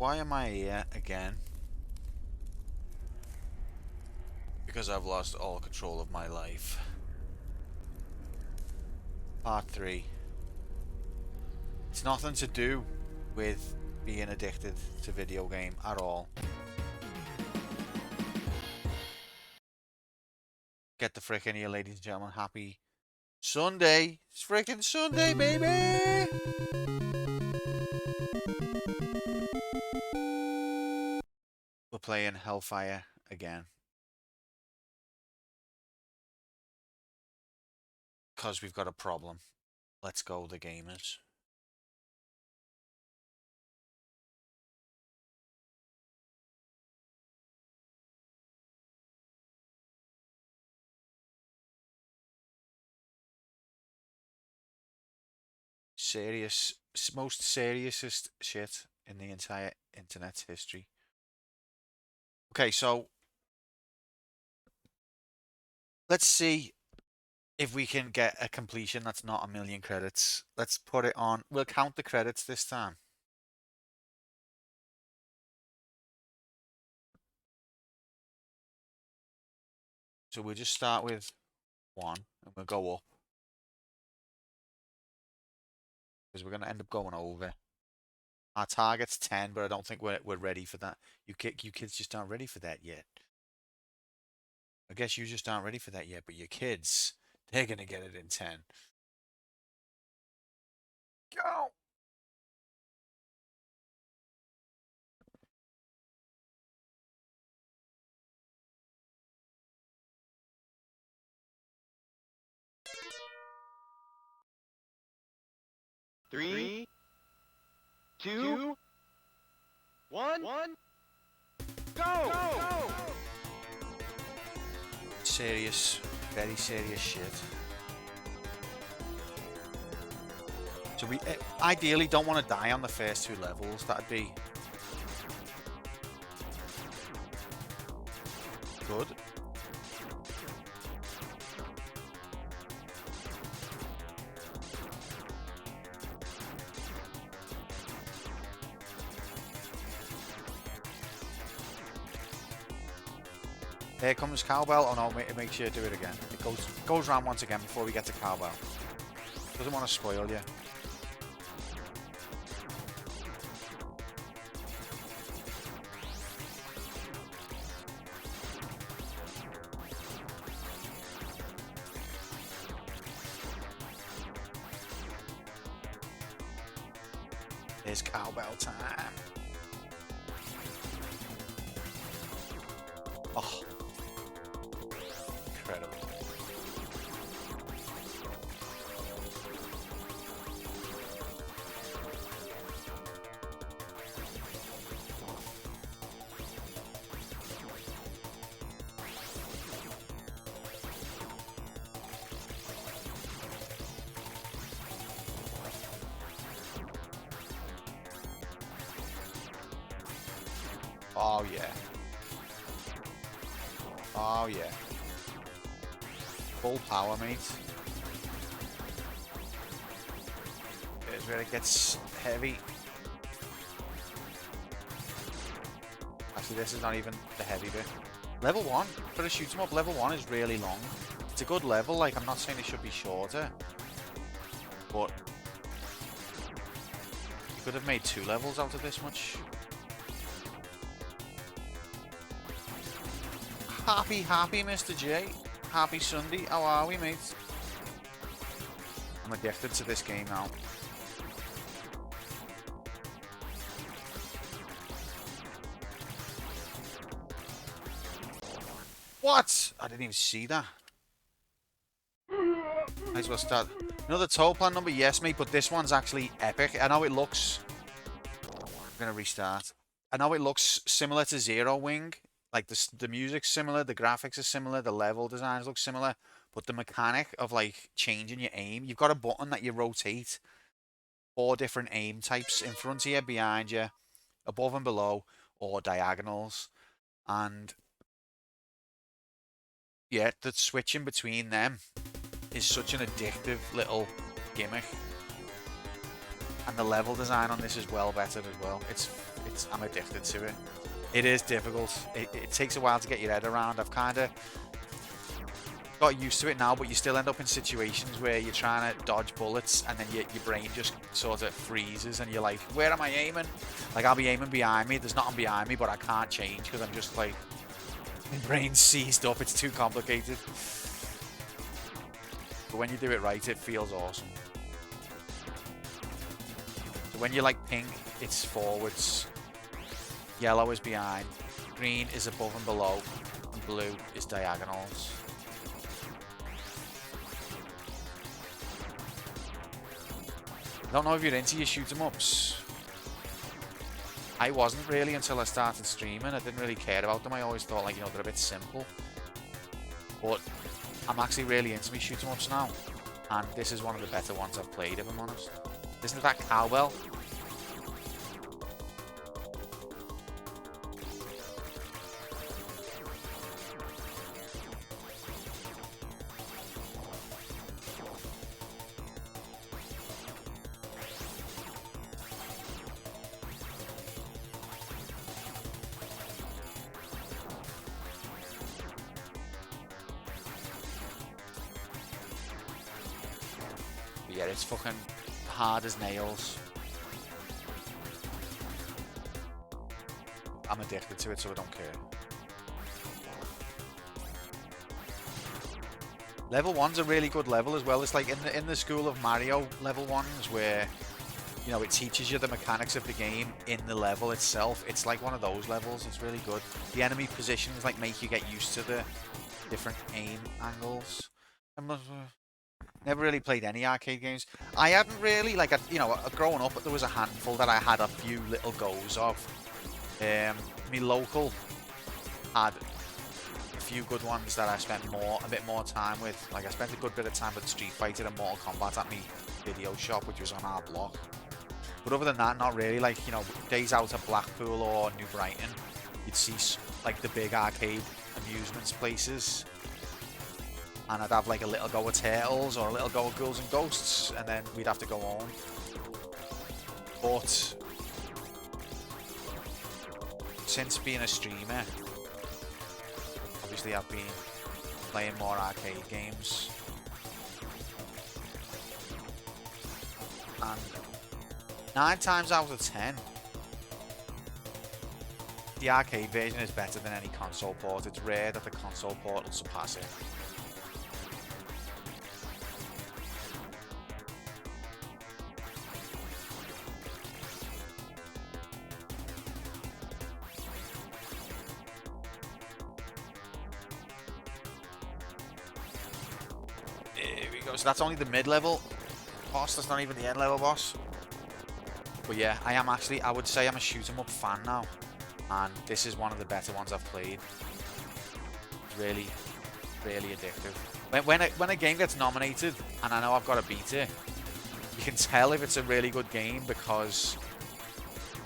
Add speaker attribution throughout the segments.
Speaker 1: why am I here again? Because I've lost all control of my life. Part 3. It's nothing to do with being addicted to video game at all. Get the frick in here, ladies and gentlemen. Happy Sunday. It's frickin' Sunday, baby! We're playing Hellfire again. Because we've got a problem. Let's go, the gamers. Most seriousest shit in the entire internet's history. Okay, so let's see if we can get a completion that's not a million credits. Let's put it on. We'll count the credits this time. So we'll just start with 1 and we'll go up. Because we're going to end up going over. Our target's 10, but I don't think we're ready for that. You kids just aren't ready for that yet. I guess you just aren't ready for that yet, but your kids, they're going to get it in 10. Go!
Speaker 2: Three, two, one, go!
Speaker 1: Serious, very serious shit. So we ideally don't want to die on the first 2 levels. That'd be good. Here comes cowbell. Oh no, make sure you do it again. It goes round once again before we get to cowbell. Doesn't want to spoil you. It's cowbell time. Oh. Incredible. Oh yeah. Oh yeah. Full power, mate. Here's where it gets heavy. Actually, this is not even the heavy bit. Level 1, for a shoot 'em up, level 1 is really long. It's a good level, like, I'm not saying it should be shorter. But you could have made 2 levels out of this much. Happy, Mr. J. Happy Sunday. How are we, mate? I'm addicted to this game now. What? I didn't even see that. Might as well start. Another Toaplan number? Yes, mate, but this one's actually epic. I know it looks... I'm going to restart. I know it looks similar to Zero Wing. Like, the music's similar, the graphics are similar, the level designs look similar, but the mechanic of, like, changing your aim, you've got a button that you rotate 4 different aim types in front of you, behind you, above and below, or diagonals. And, yeah, the switching between them is such an addictive little gimmick. And the level design on this is well better as well. I'm addicted to it. It is difficult. It takes a while to get your head around. I've kind of got used to it now, but you still end up in situations where you're trying to dodge bullets and then your brain just sort of freezes and you're like, where am I aiming? Like, I'll be aiming behind me. There's nothing behind me, but I can't change because I'm just like, my brain's seized up. It's too complicated. But when you do it right, it feels awesome. So when you like pink, it's forwards. Yellow is behind. Green is above and below. And blue is diagonals. I don't know if you're into your shoot 'em ups. I wasn't really until I started streaming. I didn't really care about them. I always thought, like, you know, they're a bit simple. But I'm actually really into my shoot 'em ups now. And this is one of the better ones I've played, if I'm honest. Isn't that cowbell? Yeah, it's fucking hard as nails. I'm addicted to it, so I don't care. Level 1's a really good level as well. It's like in the school of Mario level 1s where, you know, it teaches you the mechanics of the game in the level itself. It's like one of those levels. It's really good. The enemy positions like make you get used to the different aim angles. Never really played any arcade games. I hadn't really, like, you know, growing up, there was a handful that I had a few little goes of. My local had a few good ones that I spent a bit more time with. Like, I spent a good bit of time with Street Fighter and Mortal Kombat at my video shop, which was on our block. But other than that, not really. Like, you know, days out at Blackpool or New Brighton, you'd see, like, the big arcade amusements places. And I'd have like a little go of Turtles or a little go of Ghouls and Ghosts, and then we'd have to go home. But since being a streamer, obviously I've been playing more arcade games. And 9 times out of 10, the arcade version is better than any console port. It's rare that the console port will surpass it. So that's only the mid-level boss, that's not even the end-level boss. But yeah, I would say I'm a shoot 'em up fan now. And this is one of the better ones I've played. It's really, really addictive. When a game gets nominated, and I know I've got to beat it, you can tell if it's a really good game because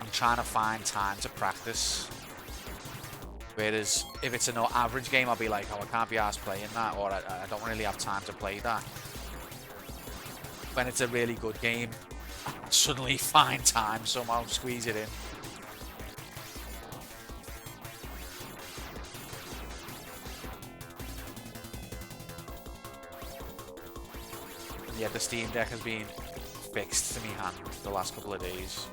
Speaker 1: I'm trying to find time to practice. Whereas if it's an average game, I'll be like, oh, I can't be arsed playing that, or I don't really have time to play that. When it's a really good game, I suddenly find time, somehow squeeze it in. And yeah, the Steam Deck has been fixed to me hand the last couple of days.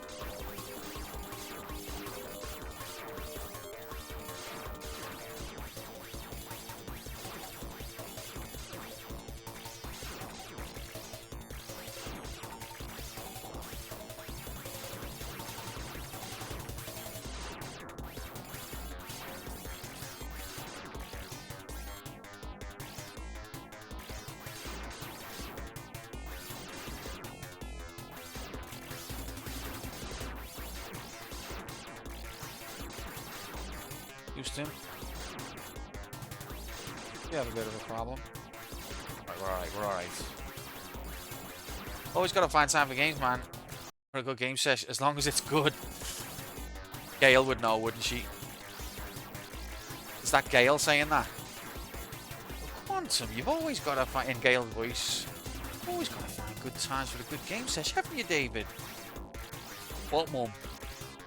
Speaker 1: Houston. We have a bit of a problem. Right, we're alright. Always gotta find time for games, man. For a good game session, as long as it's good. Gail would know, wouldn't she? Is that Gail saying that? Quantum, you've always got to find, in Gail's voice, you've always got to find good times for a good game session, haven't you, David? What, mum?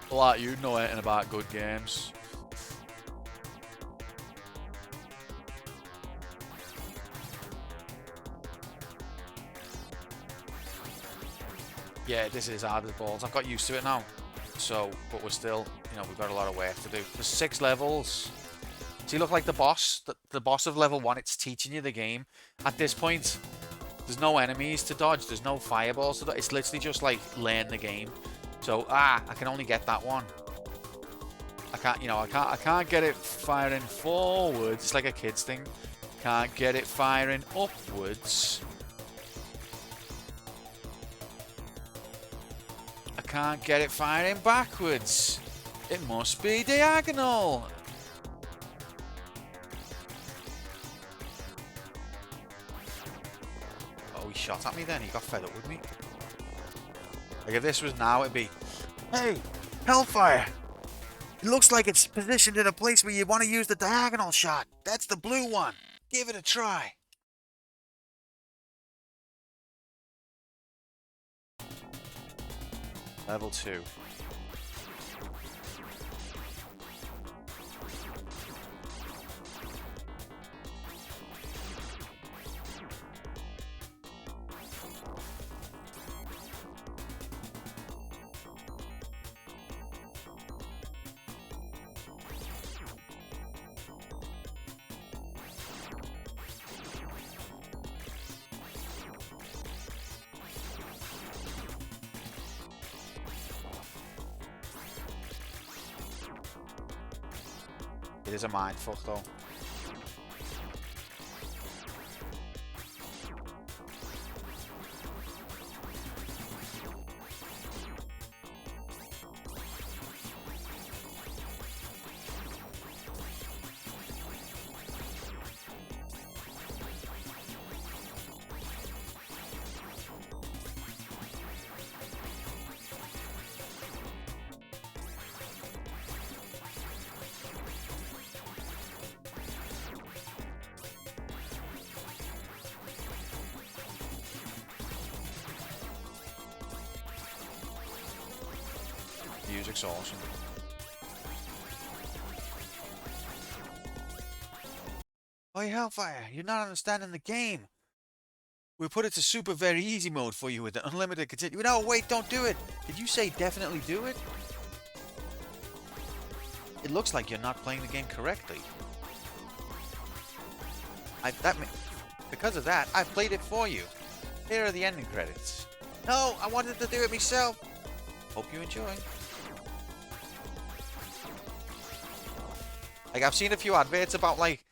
Speaker 1: Like you know anything about good games. Yeah, this is hard as balls. I've got used to it now. So, but we're still, you know, we've got a lot of work to do. There's 6 levels. So you look like the boss. The boss of level 1, it's teaching you the game. At this point, there's no enemies to dodge. There's no fireballs to dodge. It's literally just like learn the game. So, I can only get that one. I can't, you know, I can't get it firing forwards. It's like a kid's thing. Can't get it firing upwards. I can't get it firing backwards. It must be diagonal. Oh, he shot at me then. He got fed up with me. Like if this was now, it'd be, hey, Hellfire. It looks like it's positioned in a place where you want to use the diagonal shot. That's the blue one. Give it a try. Level 2. It is a mindfuck though. Music's awesome. Oh, Hellfire, you're not understanding the game. We put it to super very easy mode for you with the unlimited continue. No, wait, don't do it. Did you say definitely do it? It looks like you're not playing the game correctly. Because of that, I played it for you. Here are the ending credits. No, I wanted to do it myself. Hope you enjoy. Like, I've seen a few adverts about, like,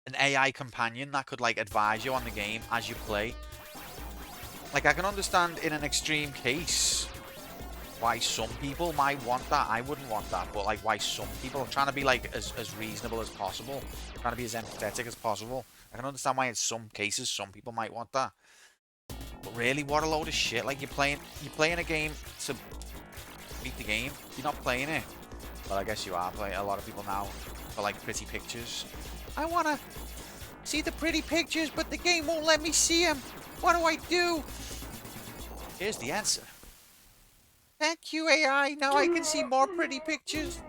Speaker 1: an AI companion that could, like, advise you on the game as you play. Like, I can understand in an extreme case why some people might want that. I wouldn't want that, but, like, why some people are trying to be, like, as reasonable as possible. Trying to be as empathetic as possible. I can understand why in some cases some people might want that. But really, what a load of shit. Like, you're playing a game to beat the game. You're not playing it. Well, I guess you are playing. A lot of people now for like pretty pictures. I want to see the pretty pictures, but the game won't let me see them. What do I do? Here's the answer. Thank you, AI. Now I can see more pretty pictures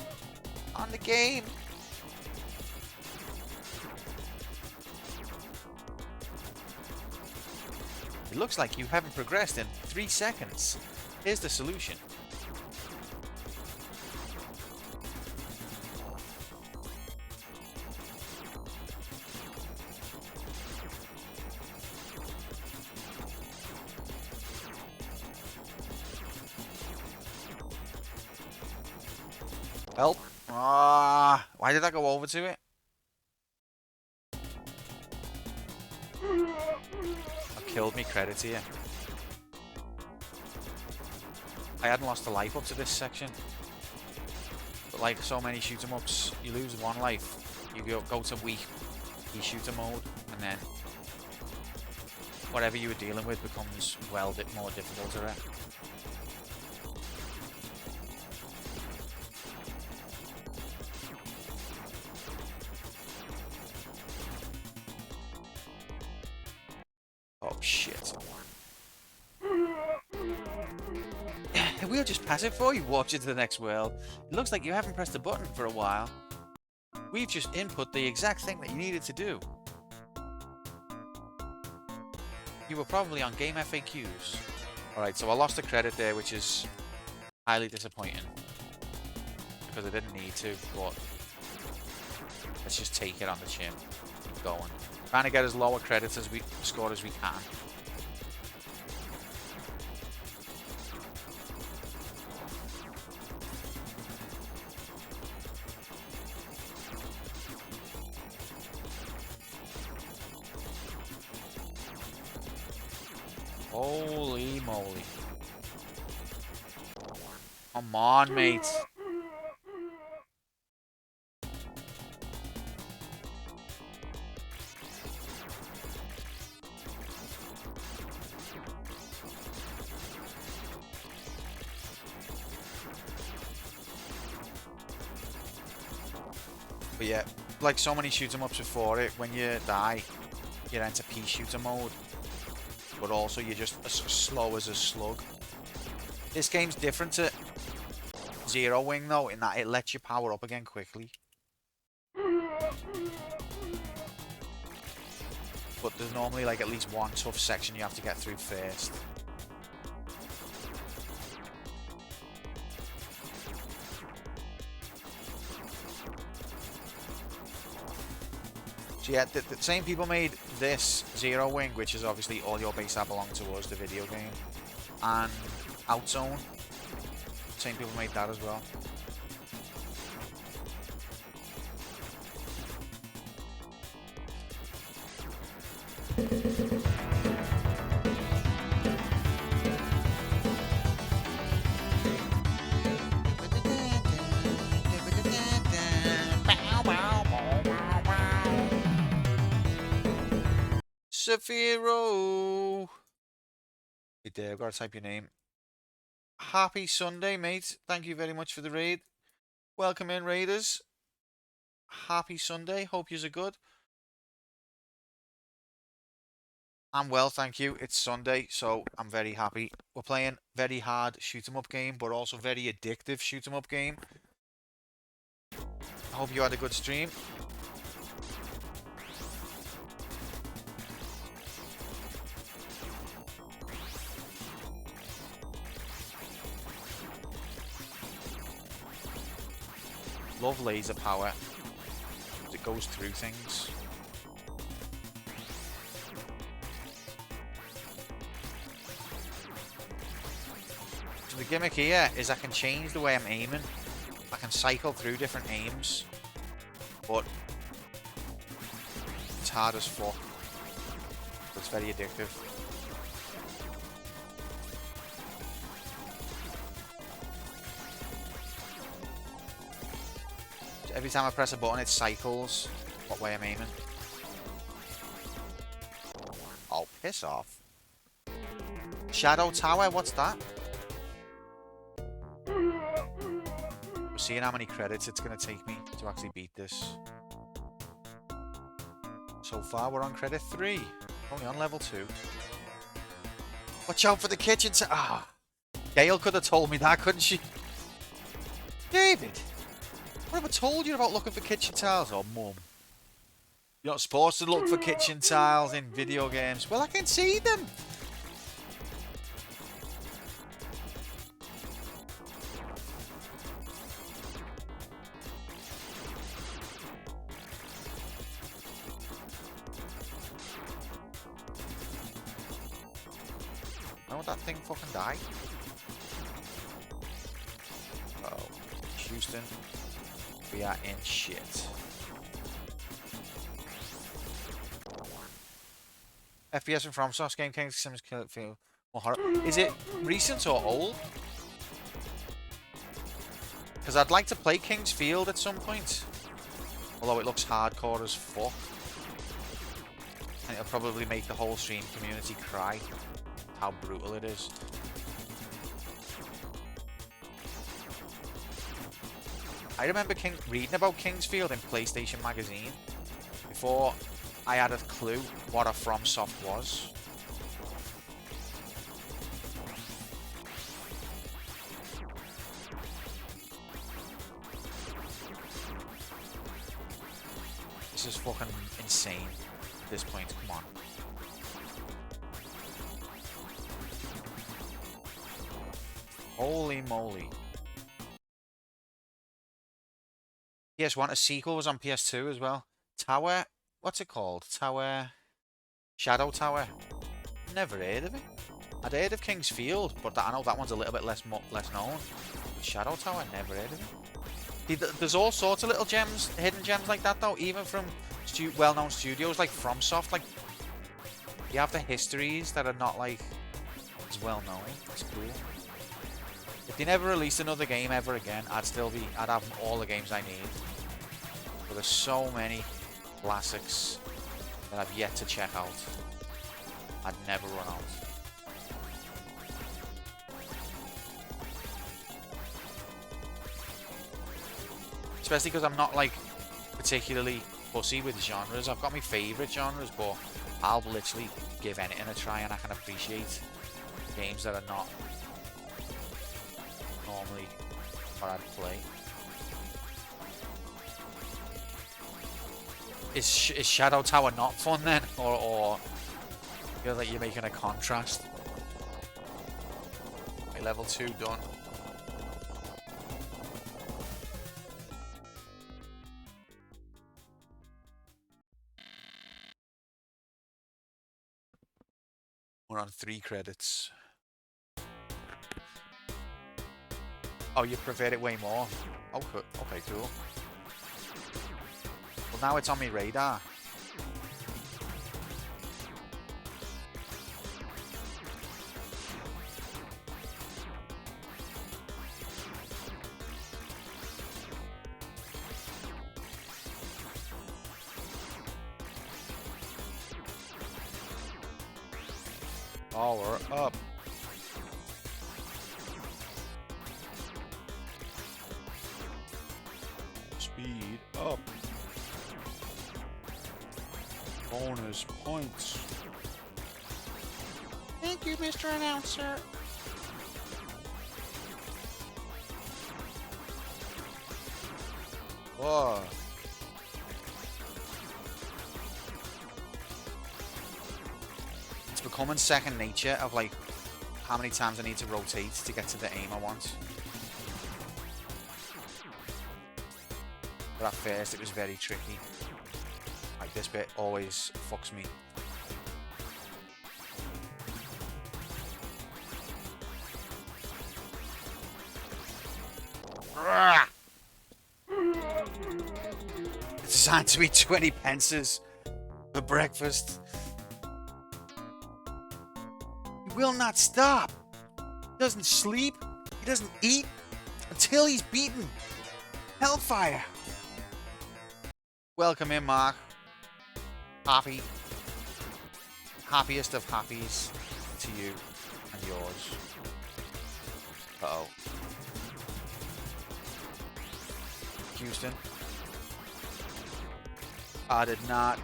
Speaker 1: on the game. It looks like you haven't progressed in 3 seconds. Here's the solution. Help. Why did I go over to it? I killed me credits here. I hadn't lost a life up to this section. But like so many shoot 'em ups, you lose 1 life. You go to weak shooter mode, and then whatever you were dealing with becomes well a bit more difficult to wreck. Oh shit. We'll just pass it for you, warp you to the next world. It looks like you haven't pressed a button for a while. We've just input the exact thing that you needed to do. You were probably on game FAQs. Alright, so I lost a credit there, which is highly disappointing. Because I didn't need to, but let's just take it on the chin. Keep going. Trying to get as low a credits as we score as we can. Holy moly. Come on, mate. But yeah, like so many shoot 'em ups before it, when you die, you enter pea shooter mode. But also you're just as slow as a slug. This game's different to Zero Wing though, in that it lets you power up again quickly. But there's normally like at least one tough section you have to get through first. So yeah, the same people made this Zero Wing, which is obviously All Your Base That Belong to Us, the video game, and Outzone. Same people made that as well. Saphiro! Hey there, I've got to type your name. Happy Sunday, mate. Thank you very much for the raid. Welcome in, raiders. Happy Sunday. Hope yous are good. I'm well, thank you. It's Sunday, so I'm very happy. We're playing very hard shoot 'em up game, but also very addictive shoot 'em up game. I hope you had a good stream. Love laser power. It goes through things. So the gimmick here is I can change the way I'm aiming. I can cycle through different aims, but it's hard as fuck. But it's very addictive. Every time I press a button, it cycles what way I'm aiming. Oh, piss off. Shadow Tower, what's that? We're seeing how many credits it's going to take me to actually beat this. So far, we're on credit 3. Only on level 2. Watch out for the kitchen. Ah, Gail could have told me that, couldn't she? David! What have I told you about looking for kitchen tiles? Oh, mum. You're not supposed to look for kitchen tiles in video games. Well, I can see them. Know what that thing fucking died? Oh, Houston. We are in shit. FPS from FromSoft's game King's Sims Kill It Feel more horror. Is it recent or old? Because I'd like to play King's Field at some point. Although it looks hardcore as fuck. And it'll probably make the whole stream community cry. How brutal it is. I remember reading about Kingsfield in PlayStation Magazine before I had a clue what a FromSoft was. fucking insane at this point. Come on. Holy moly. PS1, a sequel was on PS2 as well. Tower, what's it called? Tower, Shadow Tower. Never heard of it. I'd heard of King's Field, but I know that one's a little bit less known. Shadow Tower, never heard of it. There's all sorts of little gems, hidden gems like that though, even from well-known studios like FromSoft. Like, you have the histories that are not like as well-known. It's cool. If they never released another game ever again, I'd have all the games I need. But there's so many classics that I've yet to check out. I'd never run out. Especially because I'm not like particularly fussy with genres. I've got my favourite genres, but I'll literally give anything a try, and I can appreciate games that are not normally what I'd play. Is Shadow Tower not fun then, or you feel like you're making a contrast? Okay, level 2 done. We're on 3 credits. Oh, you prefer it way more? Okay, cool. Well, now it's on my radar. Power up. Speed up. Bonus points. Thank you, Mr. Announcer. Oh. It's becoming second nature of like how many times I need to rotate to get to the aim I want. But at first it was very tricky. Like, this bit always fucks me. It's designed to be 20 pences for breakfast. He will not stop. He doesn't sleep. He doesn't eat until he's beaten Hellfire. Welcome in, Mark. Happy. Happiest of happies to you and yours. Uh-oh. Houston. I did not.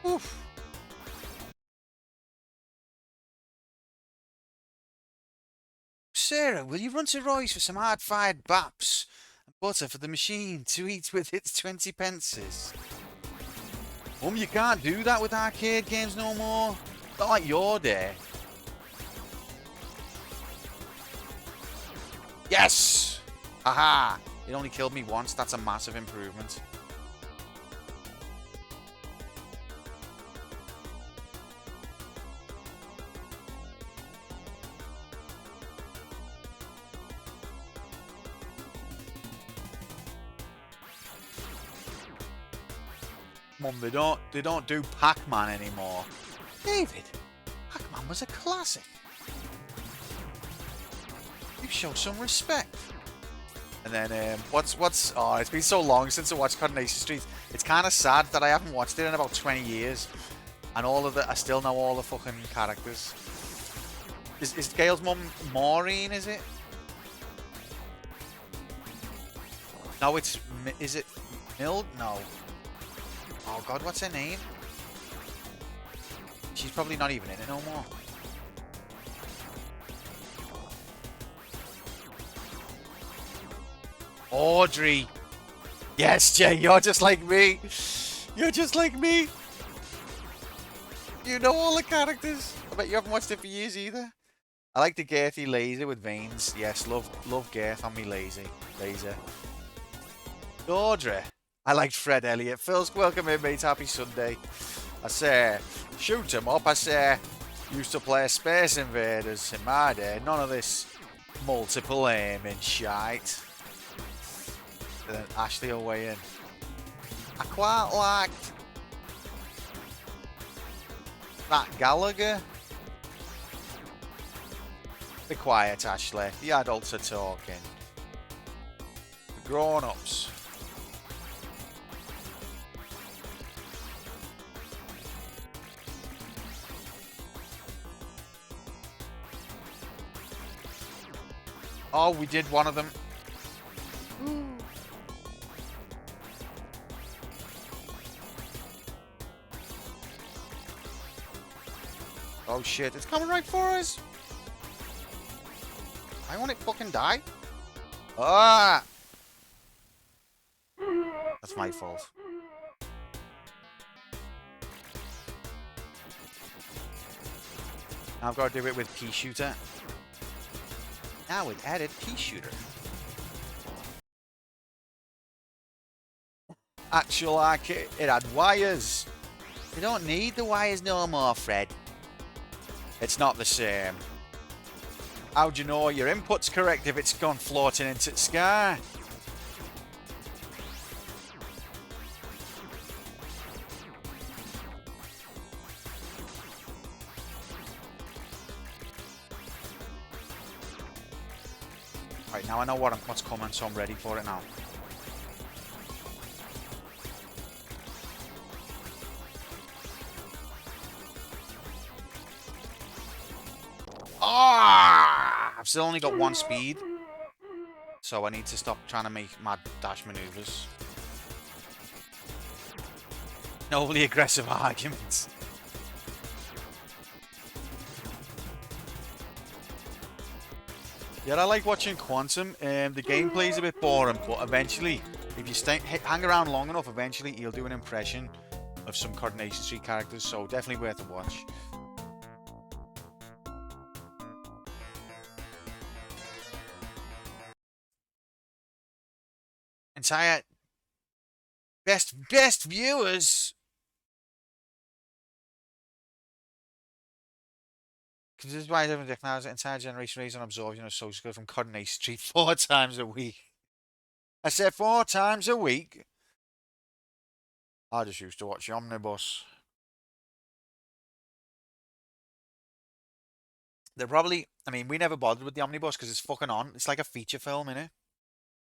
Speaker 1: Oof. Sarah, will you run to Roy's for some hard-fired baps and butter for the machine to eat with its 20 pences? You can't do that with arcade games no more. Not like your day. Yes! Haha! It only killed me once. That's a massive improvement. Mum, they don't do Pac-Man anymore. David, Pac-Man was a classic. You show some respect. And then oh, it's been so long since I watched Coronation Street. It's kind of sad that I haven't watched it in about 20 years, and I still know all the fucking characters. Is Gail's mum Maureen? Is it? No, is it No. Oh god, what's her name? She's probably not even in it no more. Audrey. Yes, Jay, you're just like me. You're just like me. You know all the characters. I bet you haven't watched it for years either. I like the girthy laser with veins. Yes, love girth on me laser. Audrey. I liked Fred Elliott. Phil's welcome in, mate. Happy Sunday. I say, shoot 'em up. I say, used to play Space Invaders in my day. None of this multiple aiming shite. And then Ashley will weigh in. I quite liked that Gallagher. Be quiet, Ashley. The adults are talking. The grown-ups. Oh, we did one of them. Oh shit, it's coming right for us. I want it fucking die. Ah! That's my fault. Now I've got to do it with pea shooter. Now with added pea shooter. Actual arcade, it had wires. You don't need the wires no more, Fred. It's not the same. How'd you know your input's correct if it's gone floating into the sky? Right, now I know what's coming, so I'm ready for it now. Ah! I've still only got one speed, so I need to stop trying to make mad dash maneuvers. Overly aggressive arguments. Yeah, I like watching Quantum. The gameplay's a bit boring, but eventually, if you hang around long enough, eventually he'll do an impression of some Coordination Street characters, so definitely worth a watch. Entire best viewers. Because this is why everyone acknowledges entire generation raised on absorption of social skill from Coordination Street 4 times a week. I said 4 times a week. I just used to watch the Omnibus. They're probably, I mean, we never bothered with the Omnibus because it's fucking on. It's like a feature film, innit?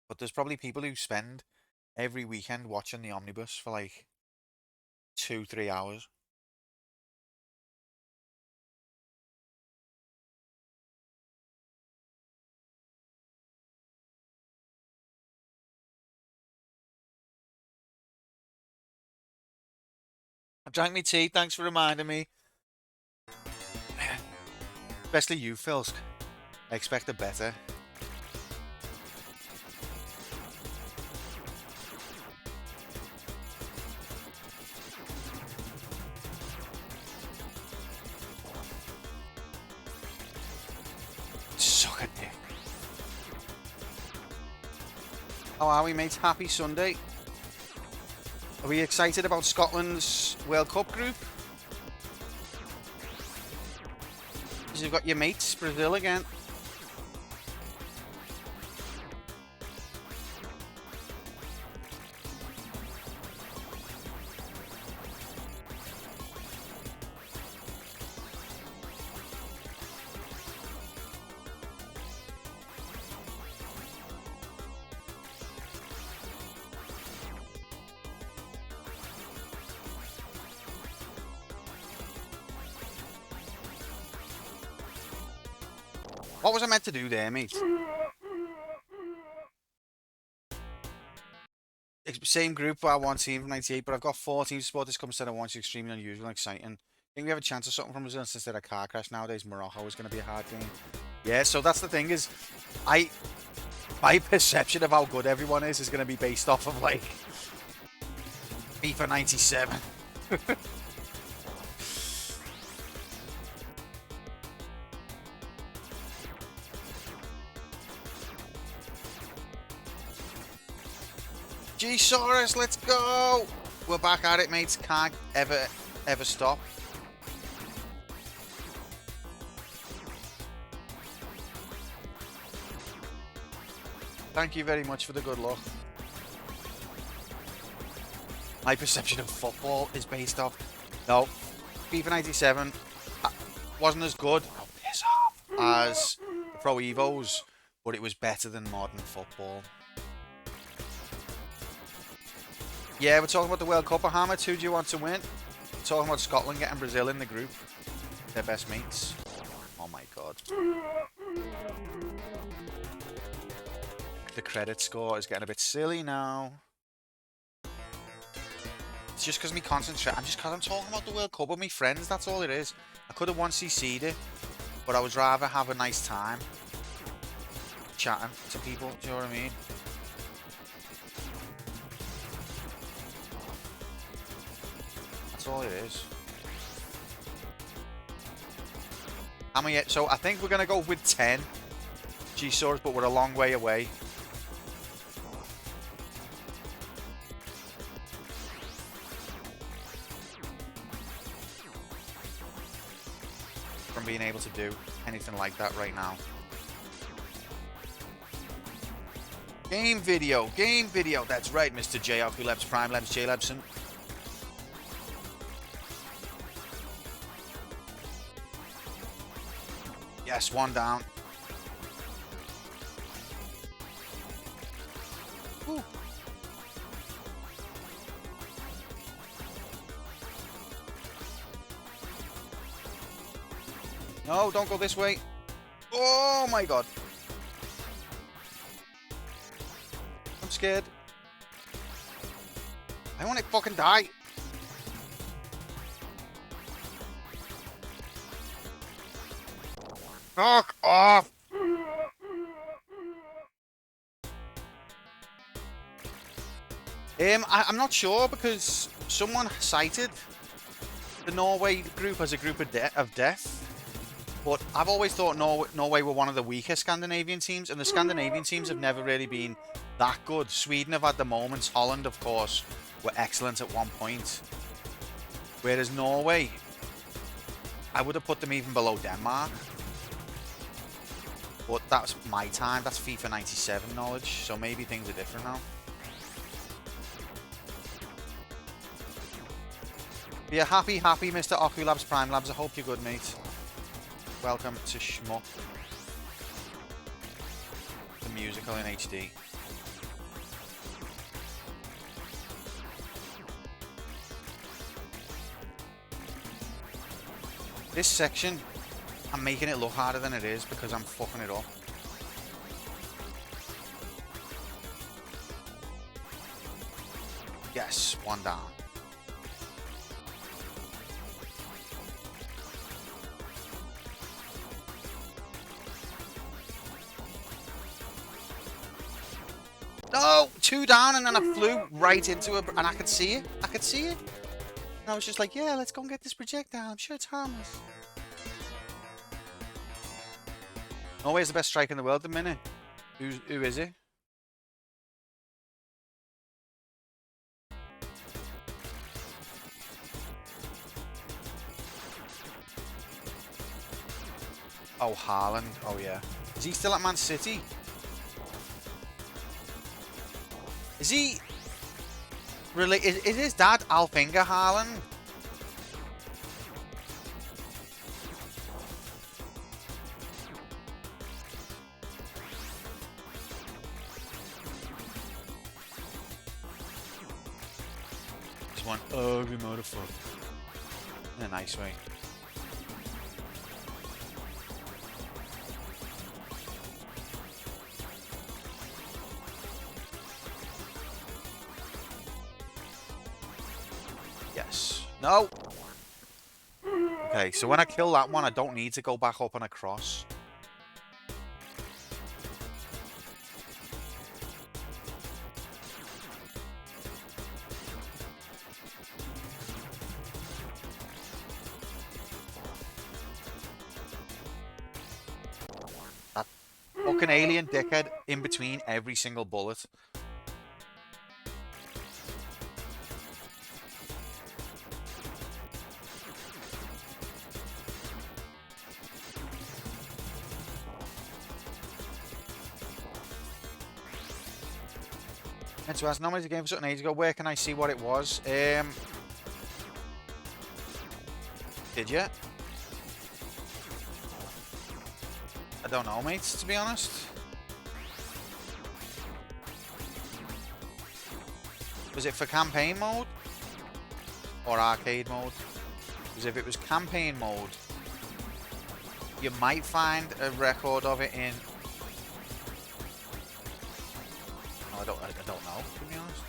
Speaker 1: But there's probably people who spend every weekend watching the Omnibus for like 2-3 hours. I drank my tea, thanks for reminding me. Especially you, Philsk. I expected better. Suck a dick. How are we, mates? Happy Sunday. Are we excited about Scotland's World Cup group? Because you've got your mates, Brazil again. What was I meant to do there, mate? same group, but I one team from 98, but I've got 4 teams to support. This comes instead of one, it's extremely unusual and exciting. I think we have a chance of something from Brazil instead of a car crash nowadays. Morocco is going to be a hard game. Yeah, so that's the thing is, my perception of how good everyone is going to be based off of, like, FIFA 97. G-Saurus, let's go! We're back at it, mates. Can't ever stop. Thank you very much for the good luck. My perception of football is based off... No, FIFA 97 wasn't as good, oh, piss off, as the Pro Evos, but it was better than modern football. Yeah, we're talking about the World Cup, Ahmed. Who do you want to win? We're talking about Scotland getting Brazil in the group. Their best mates. Oh my god. The credit score is getting a bit silly now. It's just because me concentrate. I'm talking about the World Cup with my friends. That's all it is. I could have 1cc'd it, but I would rather have a nice time chatting to people. Do you know what I mean? That's all it is. So I think we're gonna go with 10 G-Saurus, but we're a long way away. From being able to do anything like that right now. Game video. That's right, Mr. J. Oculabs Prime Labs J Labson. Yes, one down. Ooh. No, don't go this way. Oh my god. I'm scared. I want to fucking die. Fuck off! I'm not sure because someone cited the Norway group as a group of death, but I've always thought Norway were one of the weaker Scandinavian teams, and the Scandinavian teams have never really been that good. Sweden have had the moments. Holland, of course, were excellent at one point, whereas Norway, I would have put them even below Denmark. But that's my time. That's FIFA 97 knowledge. So maybe things are different now. Be a happy, Mr. Oculabs Prime Labs. I hope you're good, mate. Welcome to Shmuck. The musical in HD. This section, I'm making it look harder than it is because I'm fucking it up. Yes, one down. No! 2 down and then I flew right into it and I could see it. I could see it. And I was just like, yeah, let's go and get this projectile. I'm sure it's harmless. Norway's the best striker in the world at the minute. Who is he? Oh, Haaland. Oh, yeah. Is he still at Man City? Is he... Really? Is his dad Alfinga Haaland? He's one ugly motherfucker. In a nice way. No! Okay, so when I kill that one, I don't need to go back up and across. That fucking alien dickhead in between every single bullet. And so I was nominated the game for something ages ago. Where can I see what it was? Did you? I don't know, mates, to be honest. Was it for campaign mode? Or arcade mode? Because if it was campaign mode, you might find a record of it in... Oh, I don't know, to be honest.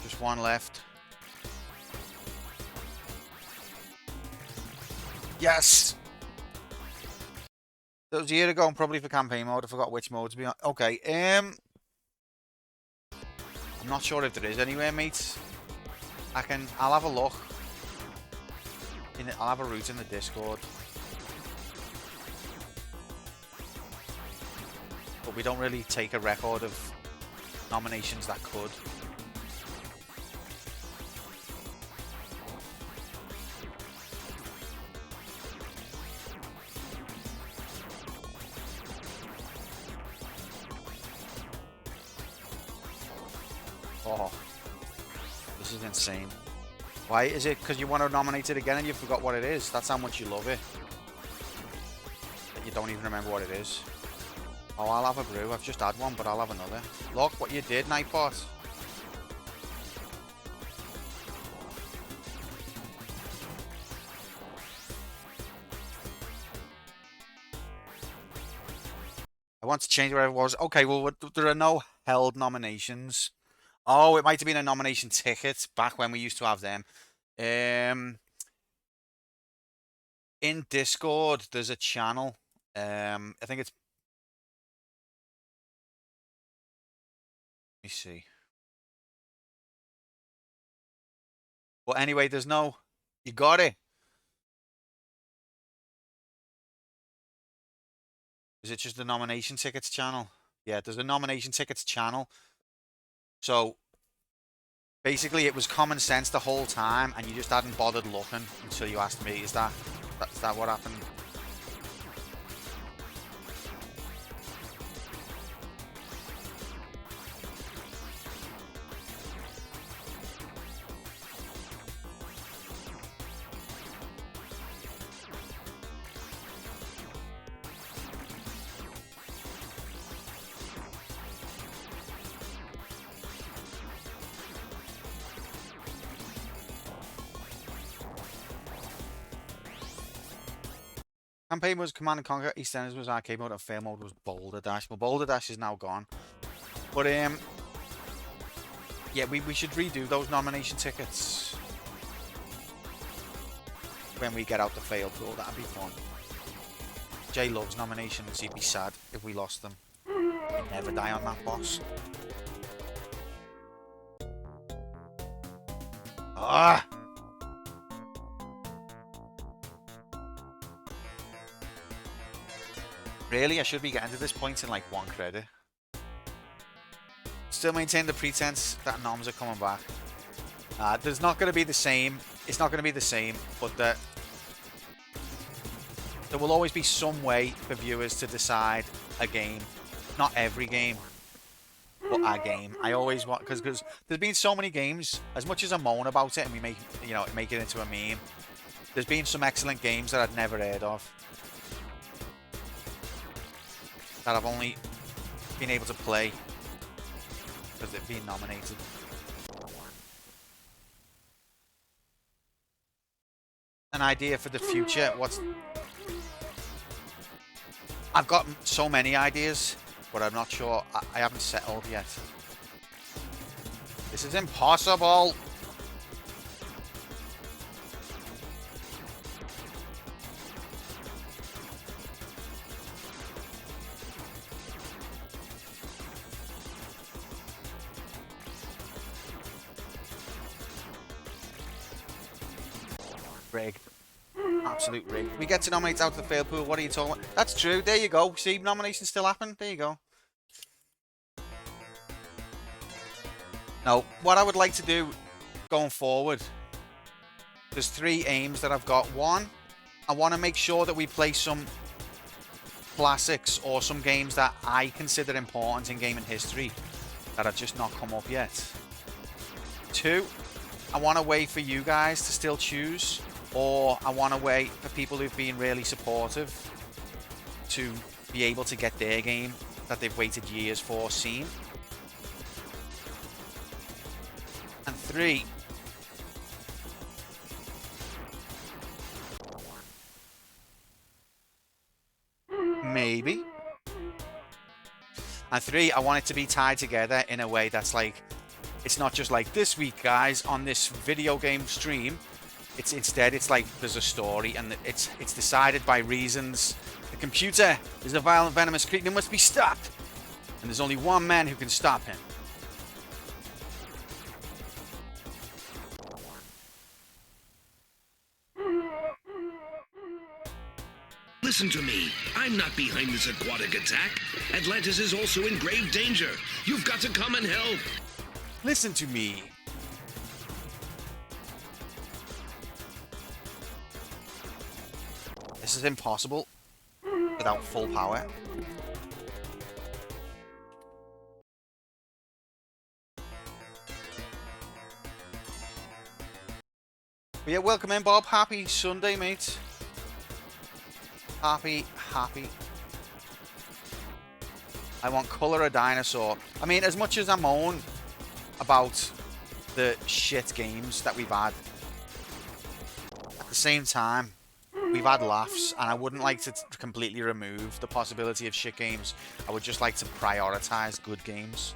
Speaker 1: Just one left. Yes! That was a year ago and probably for campaign mode. I forgot which mode to be on. Okay, I'm not sure if there is anywhere, mates. I'll have a look. I'll have a route in the Discord. But we don't really take a record of nominations that could. Oh, this is insane. Why is it? Because you want to nominate it again and you forgot what it is? That's how much you love it. That you don't even remember what it is. Oh, I'll have a brew. I've just had one, but I'll have another. Look what you did, Nightbot. I want to change whatever it was. Okay, well, there are no held nominations. Oh, it might have been a nomination ticket back when we used to have them. In Discord, there's a channel. I think it's... Let me see. Well, anyway, there's no... You got it. Is it just the nomination tickets channel? Yeah, there's a nomination tickets channel. So basically, it was common sense the whole time, and you just hadn't bothered looking until you asked me. Is that what happened? Campaign was Command and Conquer, EastEnders was arcade mode, and fail mode was Boulder Dash. Well, Boulder Dash is now gone. But yeah, we should redo those nomination tickets when we get out the fail tool. That'd be fun. Jay loves nominations. He'd be sad if we lost them. He'd never die on that boss. Ah! Really? I should be getting to this point in like 1 credit. Still maintain the pretense that noms are coming back. There's not going to be the same. It's not going to be the same, but there will always be some way for viewers to decide a game. Not every game, but a game. I always want, because there's been so many games. As much as I moan about it and we make it into a meme, there's been some excellent games that I'd never heard of. That I've only being able to play because they're being nominated. An idea for the future. I've got so many ideas, but I'm not sure. I haven't settled yet. This is impossible. Rigged. Absolute rig. We get to nominate out of the failed pool. What are you talking about? That's true. There you go. See, nominations still happen. There you go. Now, what I would like to do going forward, there's 3 aims that I've got. One, I want to make sure that we play some classics or some games that I consider important in gaming history that have just not come up yet. 2, I want a way for you guys to still choose, or I want a way for people who've been really supportive to be able to get their game that they've waited years for seen. And 3, maybe. And 3, I want it to be tied together in a way that's like, it's not just like this week, guys, on this video game stream. Instead, it's like there's a story, and it's decided by reasons. The computer is a violent, venomous creature that must be stopped, and there's only one man who can stop him.
Speaker 3: Listen to me. I'm not behind this aquatic attack. Atlantis is also in grave danger. You've got to come and help.
Speaker 1: Listen to me. This is impossible without full power. But yeah, welcome in, Bob. Happy Sunday, mate. Happy. I want colour a dinosaur. I mean, as much as I moan about the shit games that we've had, at the same time, we've had laughs, and I wouldn't like to completely remove the possibility of shit games. I would just like to prioritise good games.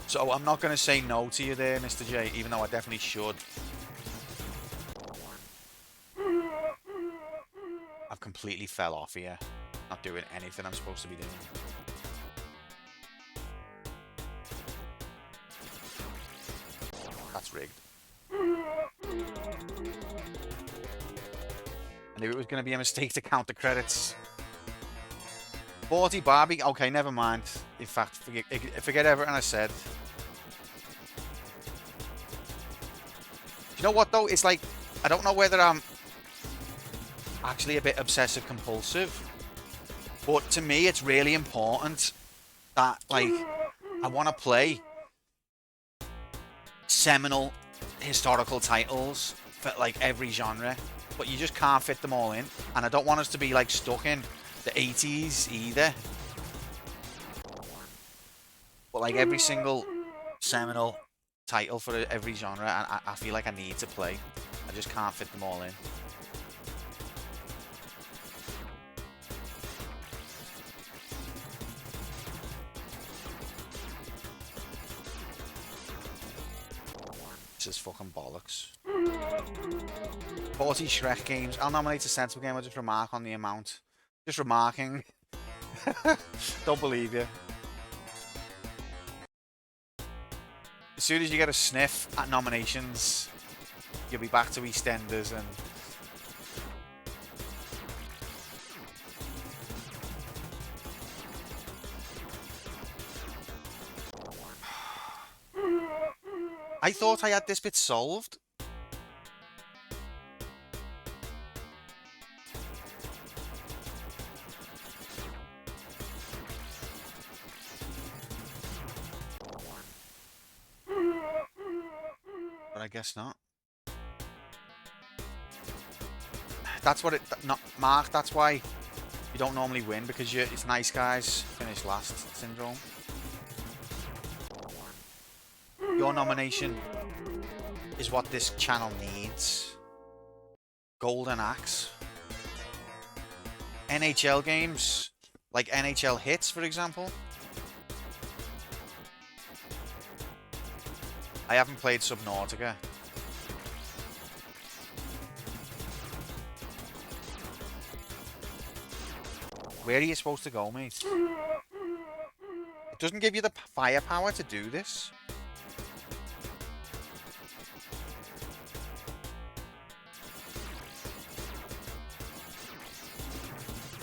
Speaker 1: So I'm not going to say no to you there, Mr. J, even though I definitely should. I've completely fell off here. Not doing anything I'm supposed to be doing. That's rigged. I knew it was going to be a mistake to count the credits. 40 Barbie. Okay, never mind. In fact, forget everything I said. You know what, though? It's like, I don't know whether I'm actually a bit obsessive compulsive, but to me, it's really important that, like, I want to play seminal historical titles for, like, every genre. But you just can't fit them all in. And I don't want us to be, like, stuck in the 80s either. But, like, every single seminal title for every genre, I feel like I need to play. I just can't fit them all in. This is fucking bollocks. 40 Shrek games. I'll nominate a sensible game. I'll just remark on the amount. Just remarking. Don't believe you. As soon as you get a sniff at nominations, you'll be back to EastEnders and... I thought I had this bit solved. But I guess not. That's what it... Not Mark, that's why You don't normally win because it's nice guys finish last syndrome. Your nomination is what this channel needs. Golden Axe. NHL games, like NHL Hits, for example. I haven't played Subnautica. Where are you supposed to go, mate? It doesn't give you the firepower to do this.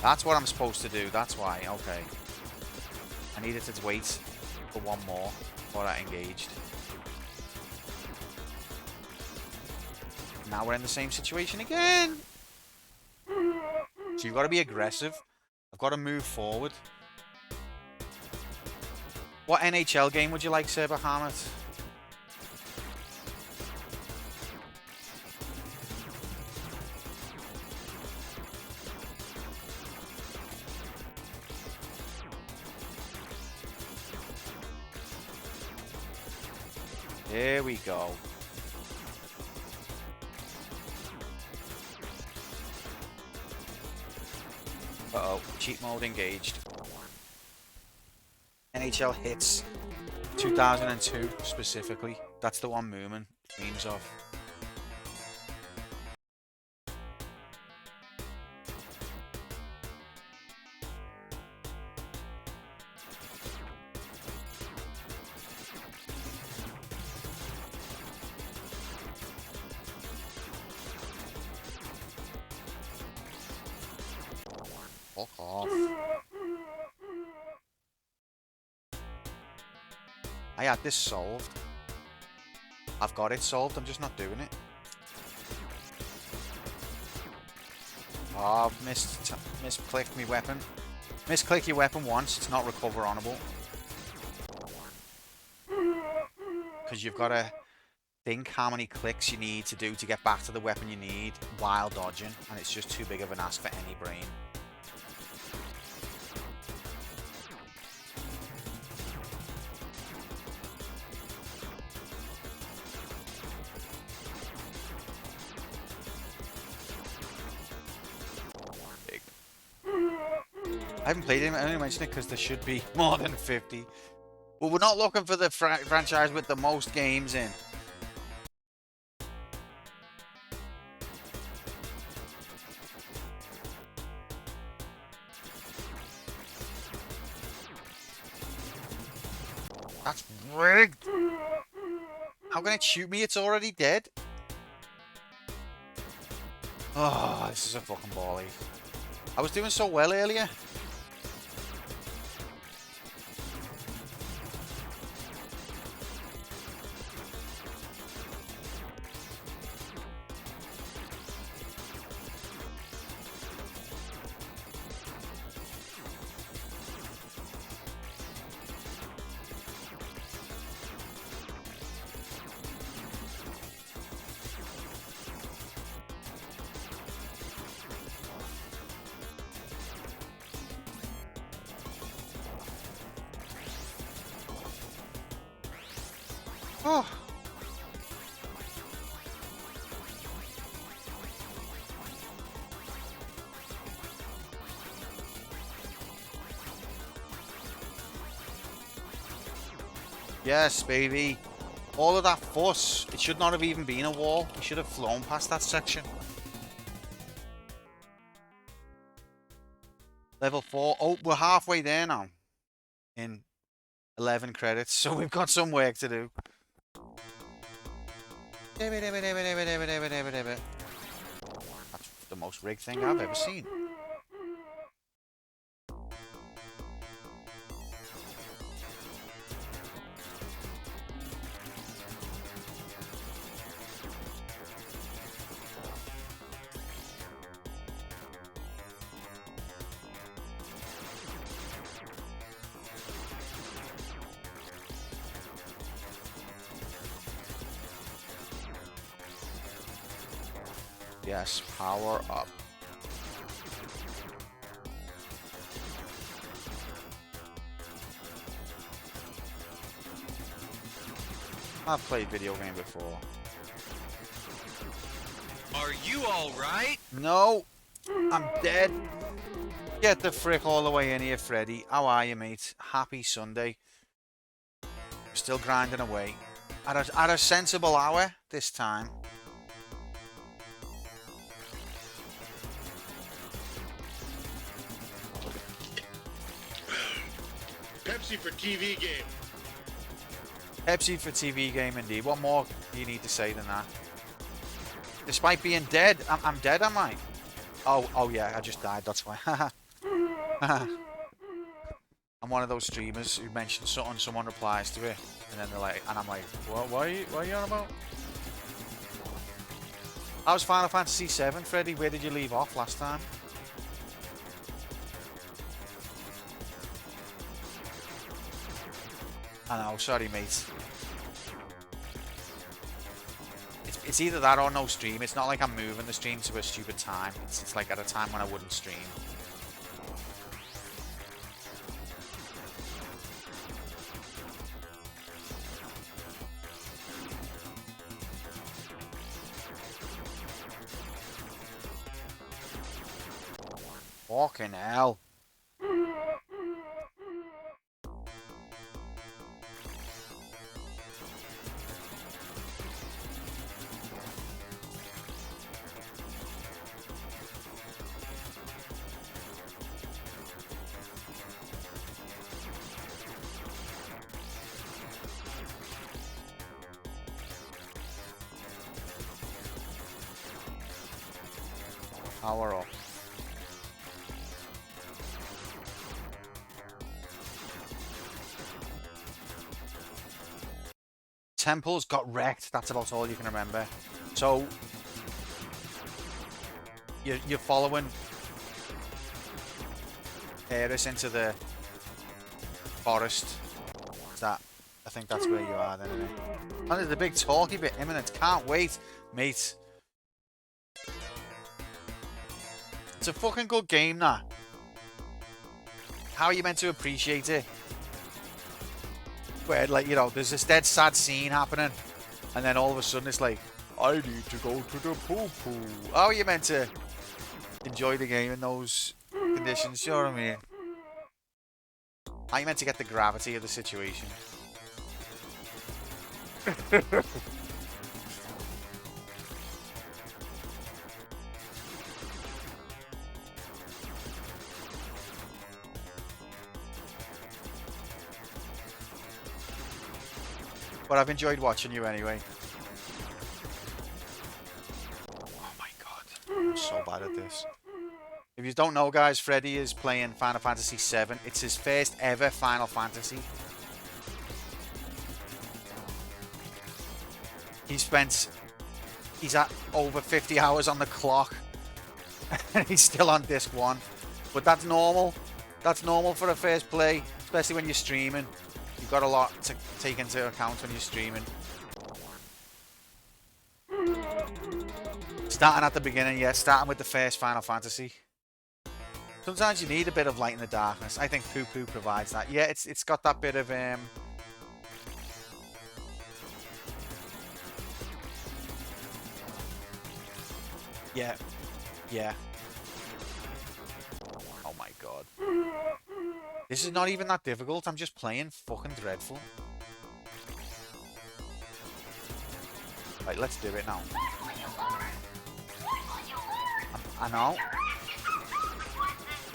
Speaker 1: That's what I'm supposed to do, that's why, okay. I needed to wait for one more before I engaged. Now we're in the same situation again. So you've got to be aggressive. I've got to move forward. What NHL game would you like, Sir Bahamut? There we go. Uh-oh, cheat mode engaged. NHL Hits 2002 specifically. That's the one Moomin dreams of. Fuck off. I had this solved. I've got it solved, I'm just not doing it. Oh, I've misclicked my weapon. Misclick your weapon once, it's not recover honorable. Because you've got to think how many clicks you need to do to get back to the weapon you need while dodging, and it's just too big of an ask for any brain. I haven't played it, I only mention it because there should be more than 50. Well, we're not looking for the franchise with the most games in. That's rigged. How can it shoot me? It's already dead. Oh, this is a fucking bally. I was doing so well earlier. Oh. Yes, baby. All of that fuss. It should not have even been a wall. We should have flown past that section. Level 4. Oh, we're halfway there now. In 11 credits. So we've got some work to do. That's the most rigged thing I've ever seen. Yes, power up. I've played video game before.
Speaker 4: Are you alright?
Speaker 1: No, I'm dead. Get the frick all the way in here, Freddy. How are you, mate? Happy Sunday. Still grinding away. At a sensible hour this time.
Speaker 3: Pepsi for TV game.
Speaker 1: Pepsi for TV game, indeed. What more do you need to say than that? Despite being dead, I'm dead, am I? Oh yeah, I just died. That's why. I'm one of those streamers who mentions something, someone replies to it, and then they're like, and I'm like, what are you on about? How's Final Fantasy VII, Freddy? Where did you leave off last time? I know, sorry, mate. It's either that or no stream. It's not like I'm moving the stream to a stupid time. It's like at a time when I wouldn't stream. Fucking hell. Power up. Temples got wrecked. That's about all you can remember. So you're following Ares into the forest. Is that? I think that's where you are then. Isn't it? And there's a big talky bit imminent. Can't wait, mate. It's a fucking good game, that. How are you meant to appreciate it? Where, like, you know, there's this dead sad scene happening, and then all of a sudden it's like, I need to go to the poo-poo. How are you meant to enjoy the game in those conditions? You know what I mean? How are you meant to get the gravity of the situation? But I've enjoyed watching you anyway. Oh my god. I'm so bad at this. If you don't know, guys, Freddy is playing Final Fantasy VII. It's his first ever Final Fantasy. He's at over 50 hours on the clock. And he's still on disc 1. But that's normal. That's normal for a first play, especially when you're streaming. You've got a lot to take into account when you're streaming. Starting at the beginning, yeah, starting with the first Final Fantasy. Sometimes you need a bit of light in the darkness. I think Poo Poo provides that. Yeah, it's got that bit of yeah. Yeah. Oh my god. This is not even that difficult. I'm just playing fucking dreadful. Right, let's do it now. I know.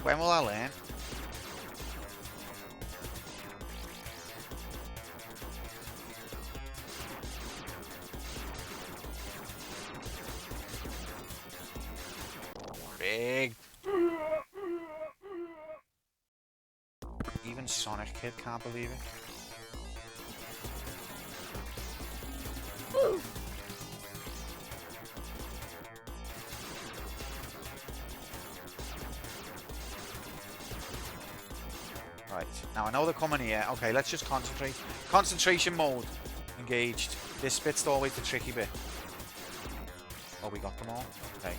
Speaker 1: When will I learn? Big. Even Sonic Kid can't believe it. Woo. Right, now I know they're coming here. Okay, let's just concentrate. Concentration mode. Engaged. This bit's always the tricky bit. Oh, we got them all? Okay.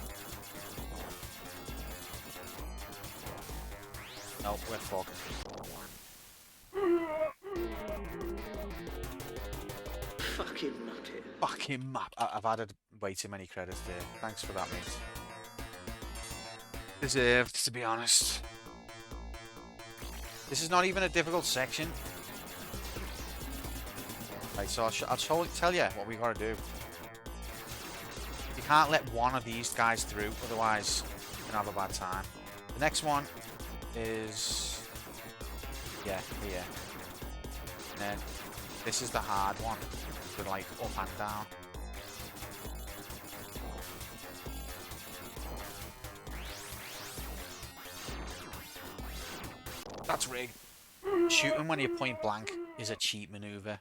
Speaker 1: Nope, we're fucked.
Speaker 5: fucking muppet.
Speaker 1: Fucking map. I've added way too many credits there. Thanks for that, mate. Deserved, to be honest. This is not even a difficult section. Right, so I'll tell you what we gotta do. You can't let one of these guys through, otherwise you're gonna have a bad time. The next one is... yeah, here. And then this is the hard one, with like up and down. That's rigged. Shooting when you're point blank is a cheat maneuver.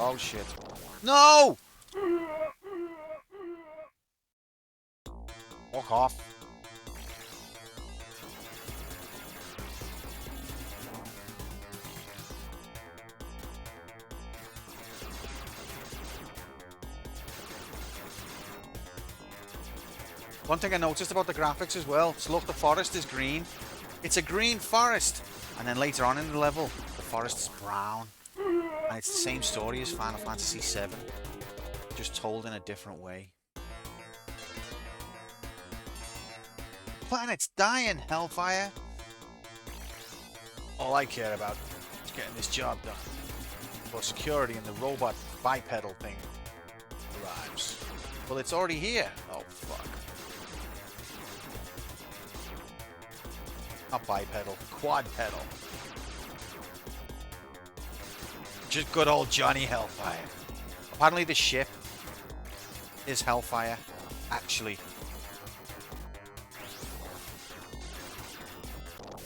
Speaker 1: Oh shit. No! Walk off. One thing I noticed about the graphics as well, so look, the forest is green. It's a green forest. And then later on in the level, the forest is brown. And it's the same story as Final Fantasy VII, just told in a different way. Planet's dying, Hellfire. All I care about is getting this job done before security and the robot bipedal thing arrives. Well, it's already here. Oh, fuck. Not bipedal, quadpedal. Just good old Johnny Hellfire. Apparently the ship is Hellfire, actually.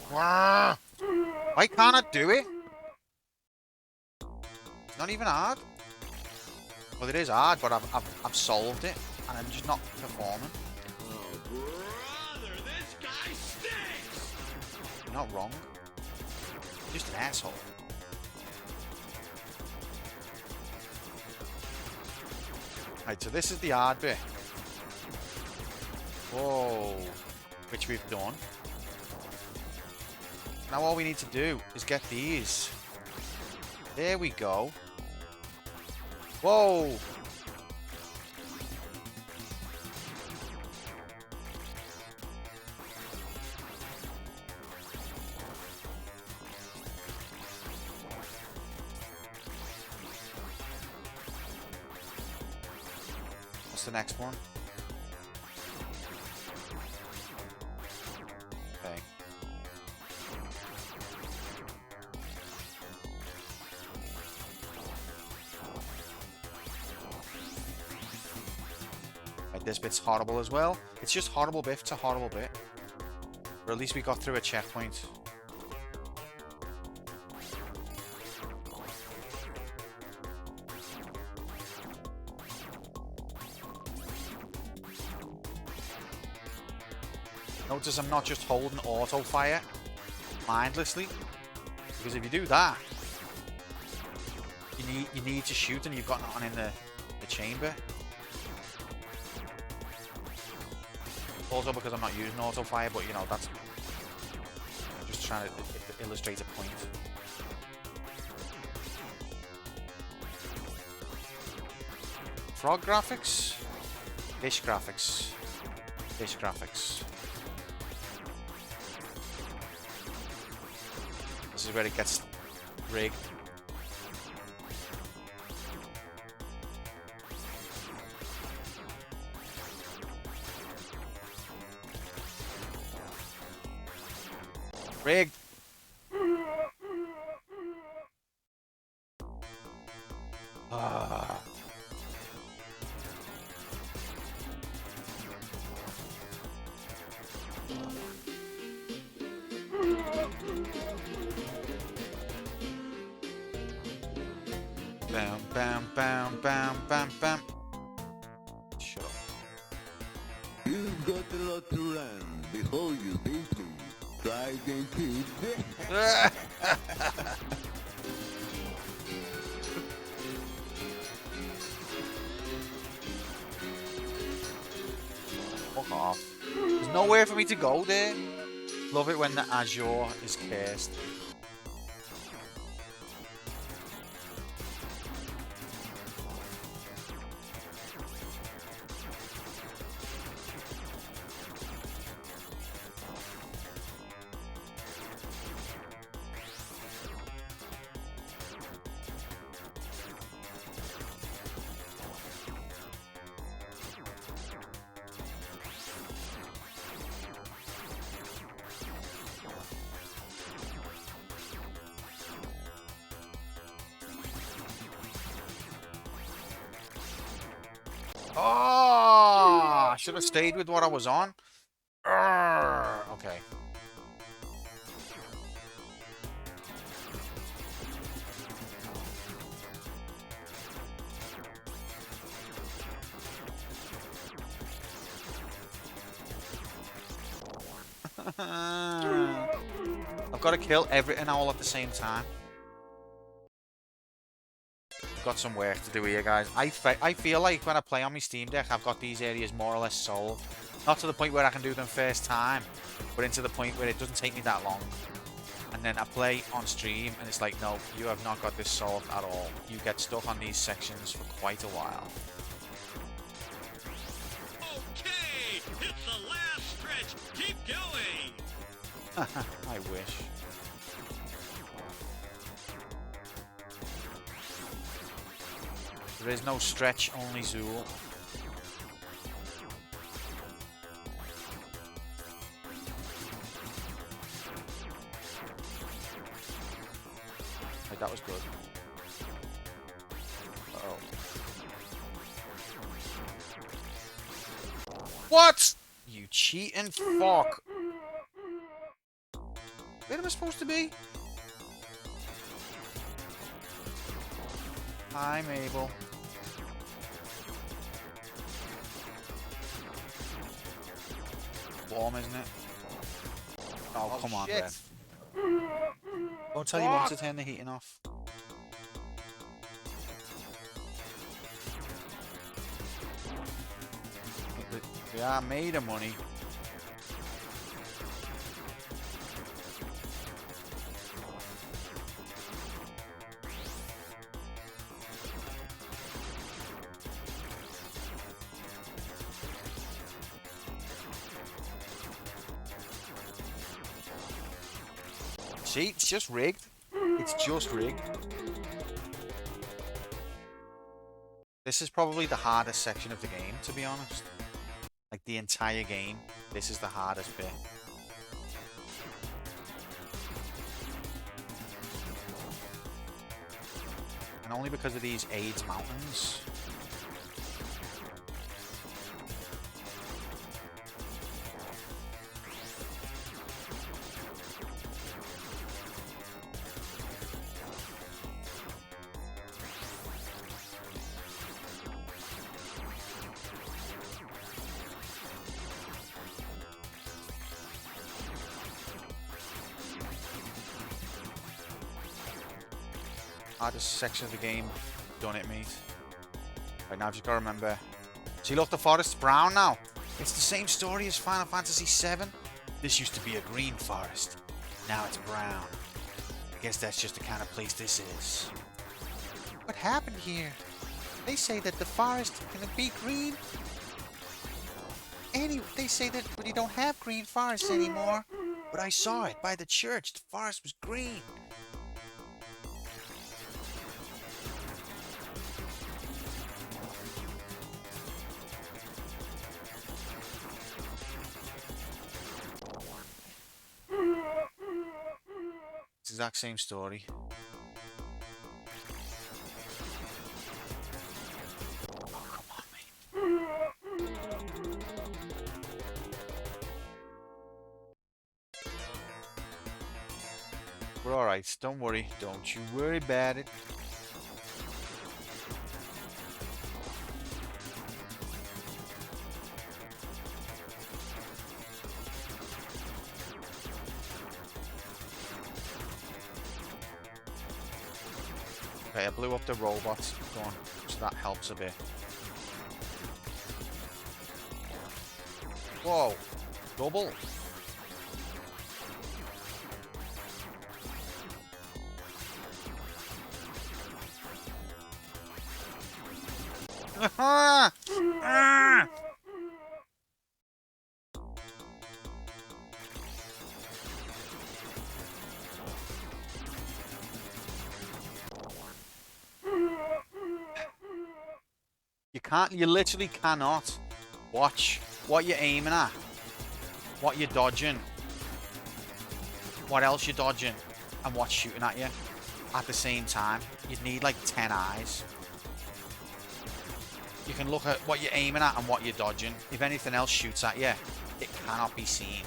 Speaker 1: Why can't I do it? It's not even hard. Well, it is hard, but I've solved it, and I'm just not performing.
Speaker 3: Oh, brother, this guy stinks!
Speaker 1: You're not wrong. Just an asshole. Right, so this is the hard bit. Whoa. Which we've done. Now all we need to do is get these. There we go. Whoa. What's the next one? Okay. Right, this bit's horrible as well. It's just horrible bit to horrible bit. Or at least we got through a checkpoint. Notice I'm not just holding auto fire mindlessly, because if you do that, you need to shoot and you've got nothing in the chamber. Also because I'm not using auto fire, but you know, that's just trying to illustrate a point. Frog graphics, fish graphics, fish graphics. This is where it gets rigged. Rigged. Ah. Bam, bam, bam, bam, bam, bam. Shut up.
Speaker 5: You've got a lot to learn before you beat me. Try again, kid.
Speaker 1: Fuck off. There's nowhere for me to go there. Love it when the Azure is cursed. Oh, I should have stayed with what I was on. Arrgh. Okay. I've got to kill everything all at the same time. Got some work to do here, guys. I feel like when I play on my Steam Deck, I've got these areas more or less solved. Not to the point where I can do them first time, but into the point where it doesn't take me that long. And then I play on stream, and it's like, no, you have not got this solved at all. You get stuck on these sections for quite a while.
Speaker 3: Okay, it's the last stretch. Keep going.
Speaker 1: I wish. There is no stretch, only Zool. Like, that was good. Uh-oh. What? You cheating fuck. Where am I supposed to be? Hi, Mabel. Warm, isn't it? Oh, come on,
Speaker 2: shit.
Speaker 1: Beth. Don't tell your mum to turn the heating off. We are made of money. See, it's just rigged. It's just rigged. This is probably the hardest section of the game, to be honest. Like, the entire game, this is the hardest bit. And only because of these AIDS mountains. Hardest section of the game, done it, mate. Right, now I've just got to remember. See, look, the forest's brown now. It's the same story as Final Fantasy VII. This used to be a green forest. Now it's brown. I guess that's just the kind of place this is. What happened here? They say that the forest can be green. They say that we don't have green forests anymore. But I saw it by the church. The forest was green. Exact same story. Oh, come on, mate. We're alright, don't worry. Don't you worry about it. Okay, I blew up the robot gun, so that helps a bit. Whoa, double. Ah! Ah! You literally cannot watch what you're aiming at, what you're dodging, what else you're dodging, and what's shooting at you at the same time. You'd need like 10 eyes. You can look at what you're aiming at and what you're dodging. If anything else shoots at you, it cannot be seen.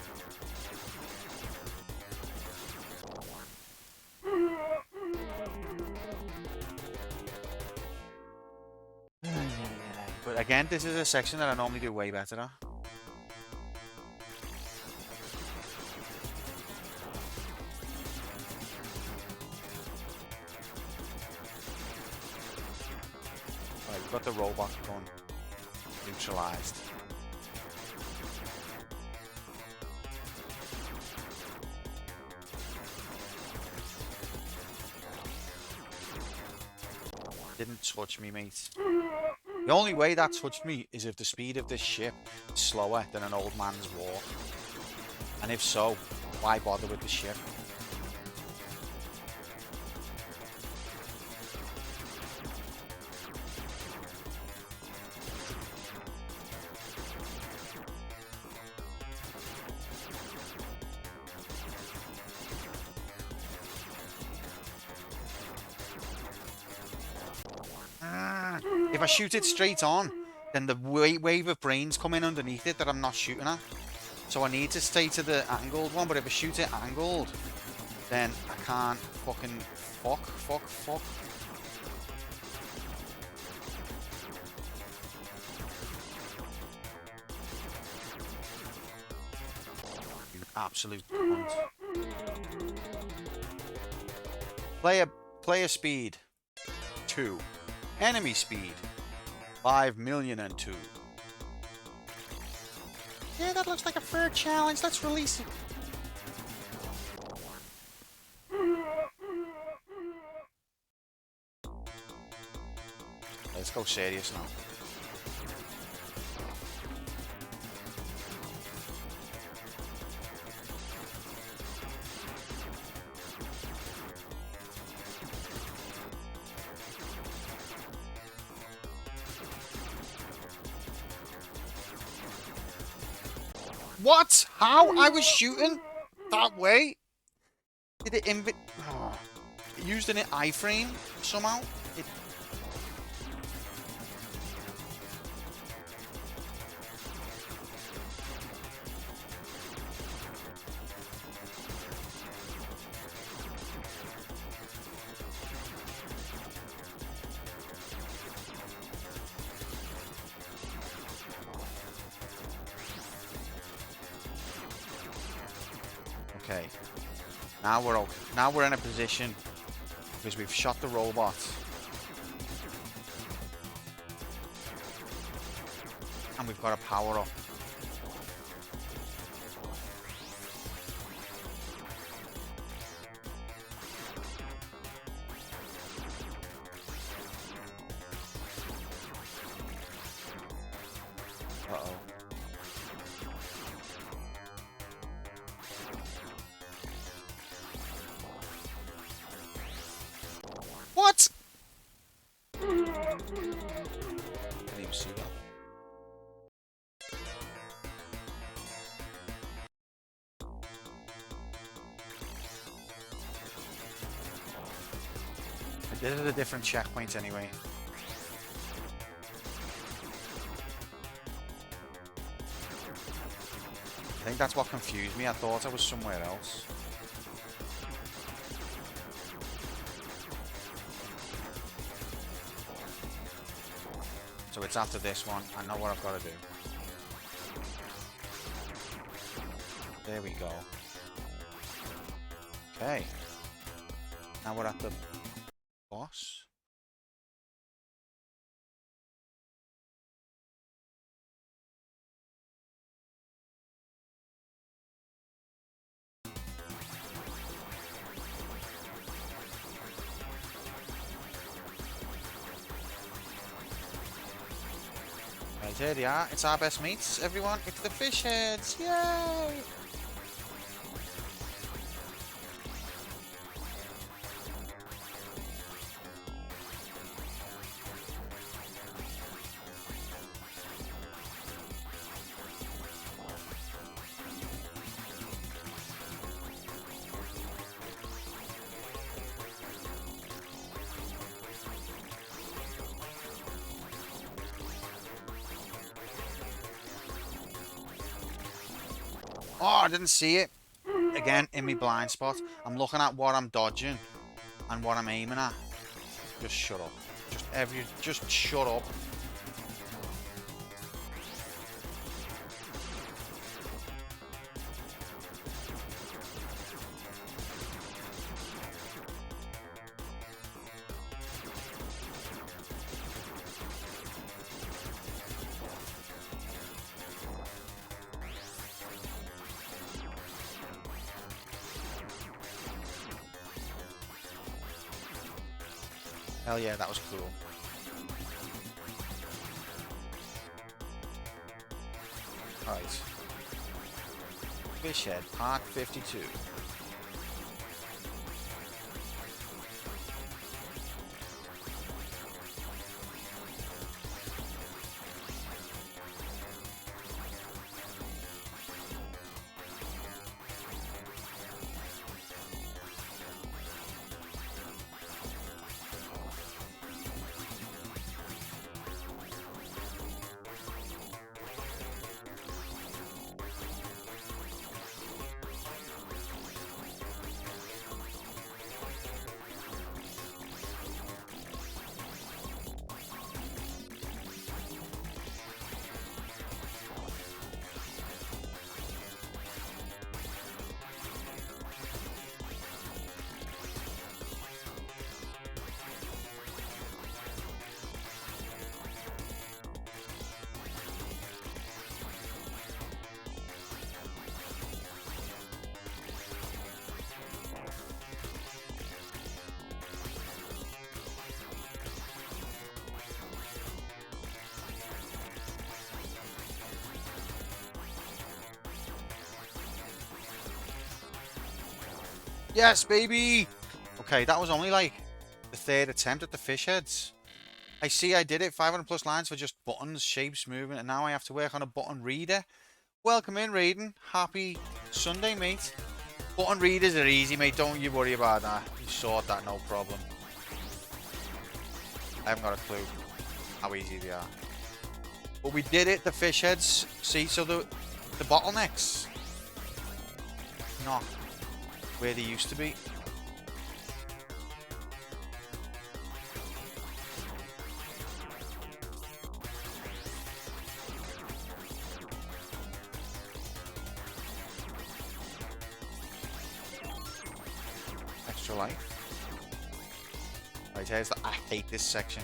Speaker 1: But again, this is a section that I normally do way better at. Right, we've got the robot gun neutralized. Didn't touch me, mate. The only way that touched me is if the speed of this ship is slower than an old man's walk. And if so, why bother with the ship? If I shoot it straight on, then the wave of brains come in underneath it that I'm not shooting at. So I need to stay to the angled one, but if I shoot it angled, then I can't fucking fuck. You absolute cunt. Player speed 2. Enemy speed 5,000,002. Yeah, that looks like a fair challenge. Let's release it. Let's go serious now. What? How? I was shooting that way? Did it it used an iframe somehow? Okay. Now we're in a position because we've shot the robot. And we've got a power up. Uh-oh. What? I didn't even see that. This is a different checkpoint anyway. I think that's what confused me. I thought I was somewhere else. So it's after this one. I know what I've got to do. There we go. Okay. Now we're at the boss. there they are. It's our best mates, everyone. It's the fish heads. Yay! Oh, I didn't see it. Again, in my blind spot. I'm looking at what I'm dodging and what I'm aiming at. Just shut up. Just shut up. Hell yeah, that was cool. Alright. Fish Head, Part 52. Yes, baby! Okay, that was only like the third attempt at the fish heads. I see I did it. 500 plus lines for just buttons, shapes, movement, and now I have to work on a button reader. Welcome in, Raiden. Happy Sunday, mate. Button readers are easy, mate. Don't you worry about that. You sort that, no problem. I haven't got a clue how easy they are. But we did it, the fish heads. See, so the bottlenecks. Not where they used to be. Extra life. Right, here's the... I hate this section.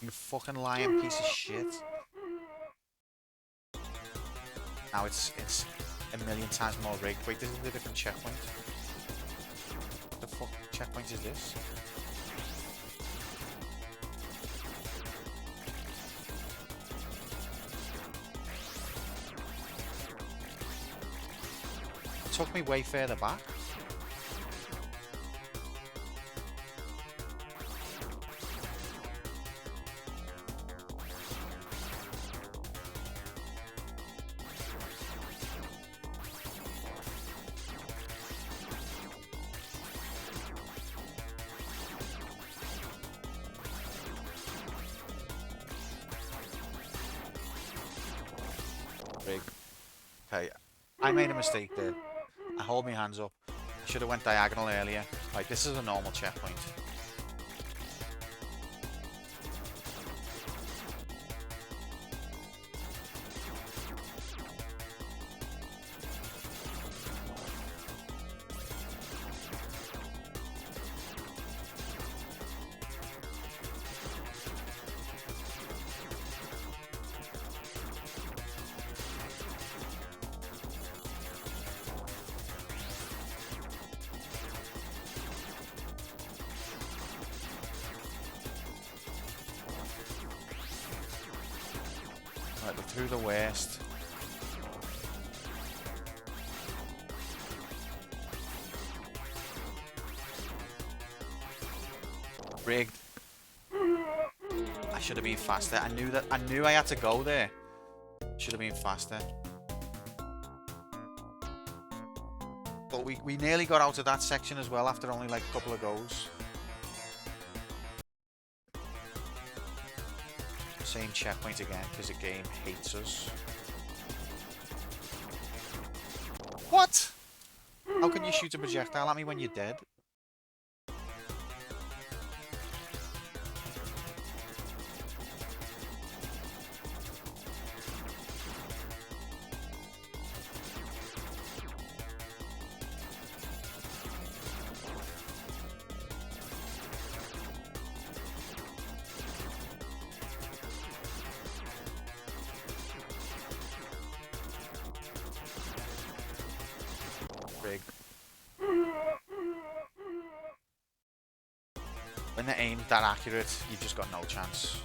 Speaker 1: You fucking lying piece of shit. Now it's a million times more rigged. Wait, this is a different checkpoint. What the fuck checkpoint is this? It took me way further back. Okay, I made a mistake there. I hold my hands up. I should have went diagonal earlier. Right, this is a normal checkpoint. Right, we're through the worst. Rigged. I should have been faster. I knew I had to go there. Should have been faster. But we nearly got out of that section as well after only like a couple of goes. Same checkpoint again because the game hates us. What? How can you shoot a projectile at me when you're dead? Rig. When the aim's that accurate, you've just got no chance.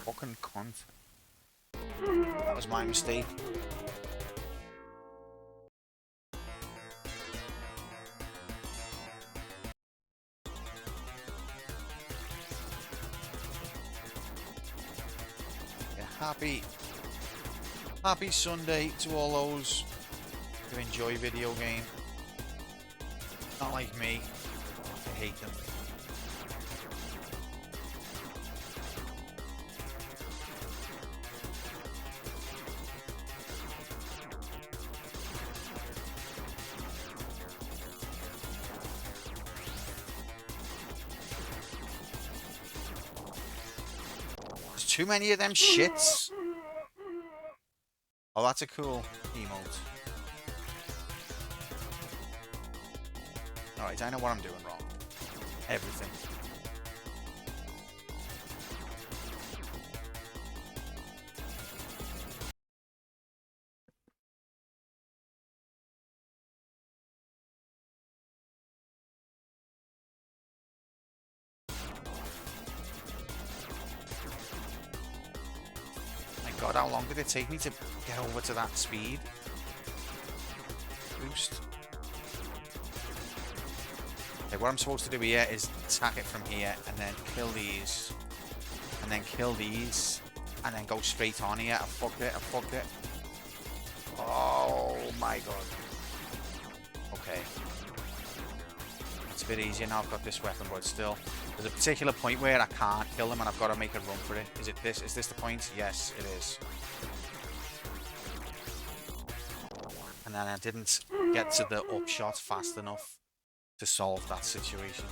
Speaker 1: Fucking cunt. That was my mistake. Yeah, happy Sunday to all those who enjoy video game. Not like me. I hate them. Too many of them shits. Oh, that's a cool emote. Alright, I know what I'm doing wrong. Everything. God, how long did it take me to get over to that speed? Boost. Okay, what I'm supposed to do here is attack it from here and then kill these. And then kill these. And then go straight on here. I fucked it. Oh my god. Okay. It's a bit easier now I've got this weapon, but still. There's a particular point where I can't kill them and I've got to make a run for it. Is it this? Is this the point? Yes, it is. And then I didn't get to the upshot fast enough to solve that situation.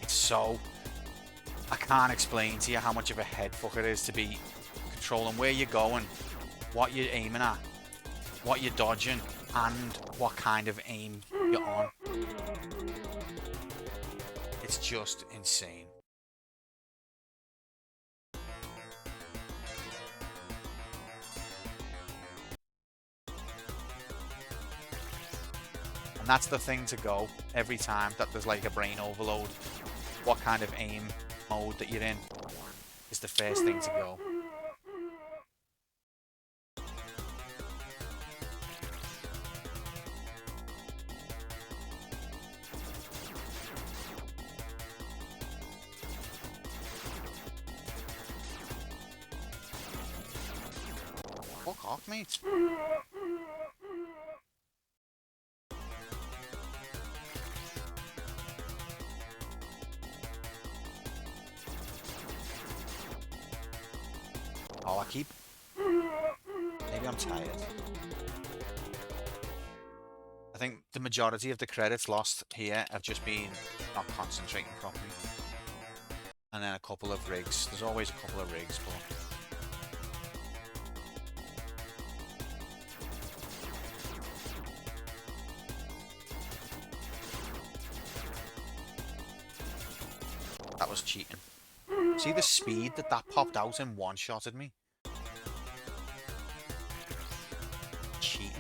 Speaker 1: It's so... I can't explain to you how much of a head fuck it is to be controlling where you're going, what you're aiming at, what you're dodging, and what kind of aim you're on. It's just insane. And that's the thing to go every time that there's like a brain overload. What kind of aim mode that you're in is the first thing to go. Fuck off, mate. Oh, I keep... Maybe I'm tired. I think the majority of the credits lost here have just been not concentrating properly. And then a couple of rigs. There's always a couple of rigs, but... That was cheating. See the speed that popped out and one-shotted me? Cheating.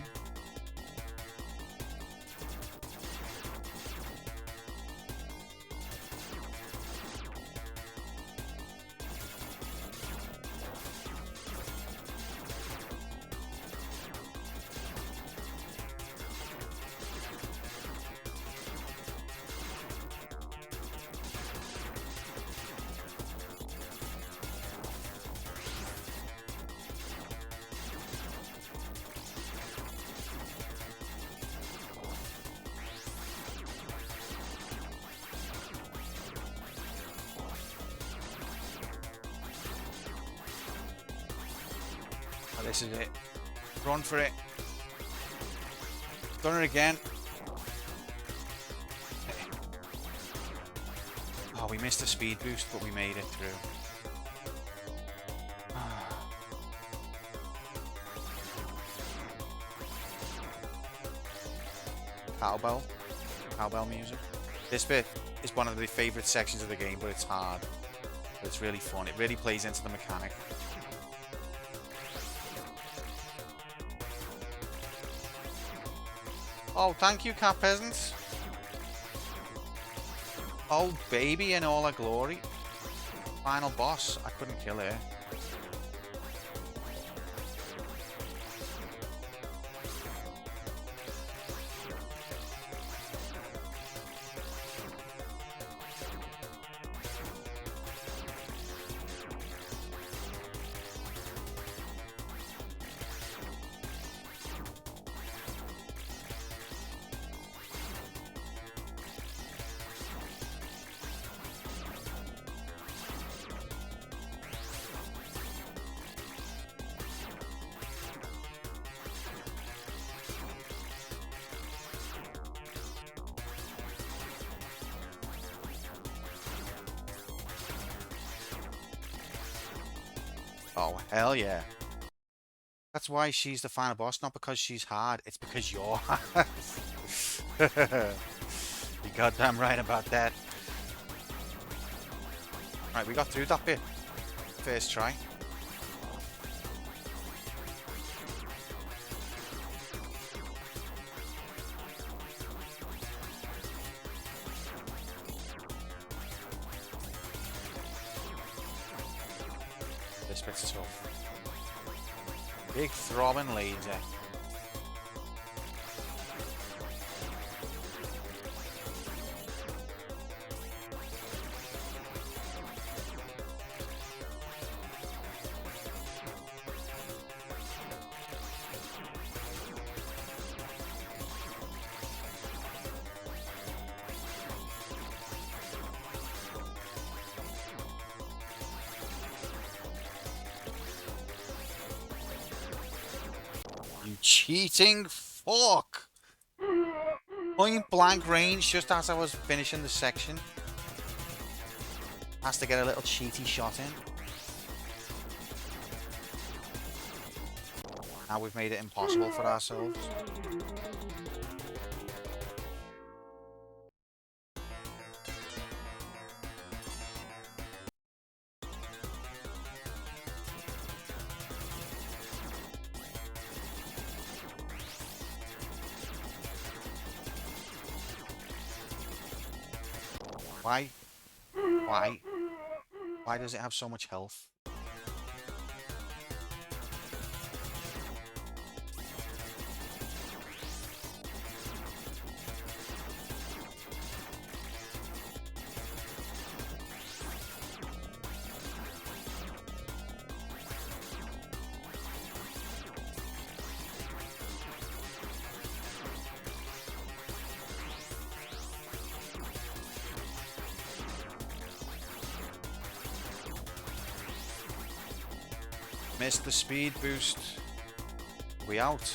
Speaker 1: Oh, this is it. Run for it. Done it again. Oh, we missed a speed boost, but we made it through. Cowbell music. This bit is one of the favourite sections of the game, but it's hard. But it's really fun. It really plays into the mechanic. Oh, thank you, cat peasants. Oh, baby in all her glory. Final boss. I couldn't kill her. Oh, hell yeah. That's why she's the final boss, not because she's hard. It's because you're hard. You goddamn right about that. Right, we got through that bit. First try. This bit's tough. Big throbbing laser. You cheating fuck! Point blank range just as I was finishing the section. Has to get a little cheaty shot in. Now we've made it impossible for ourselves. Why? Why? Why does it have so much health? Missed the speed boost. We out.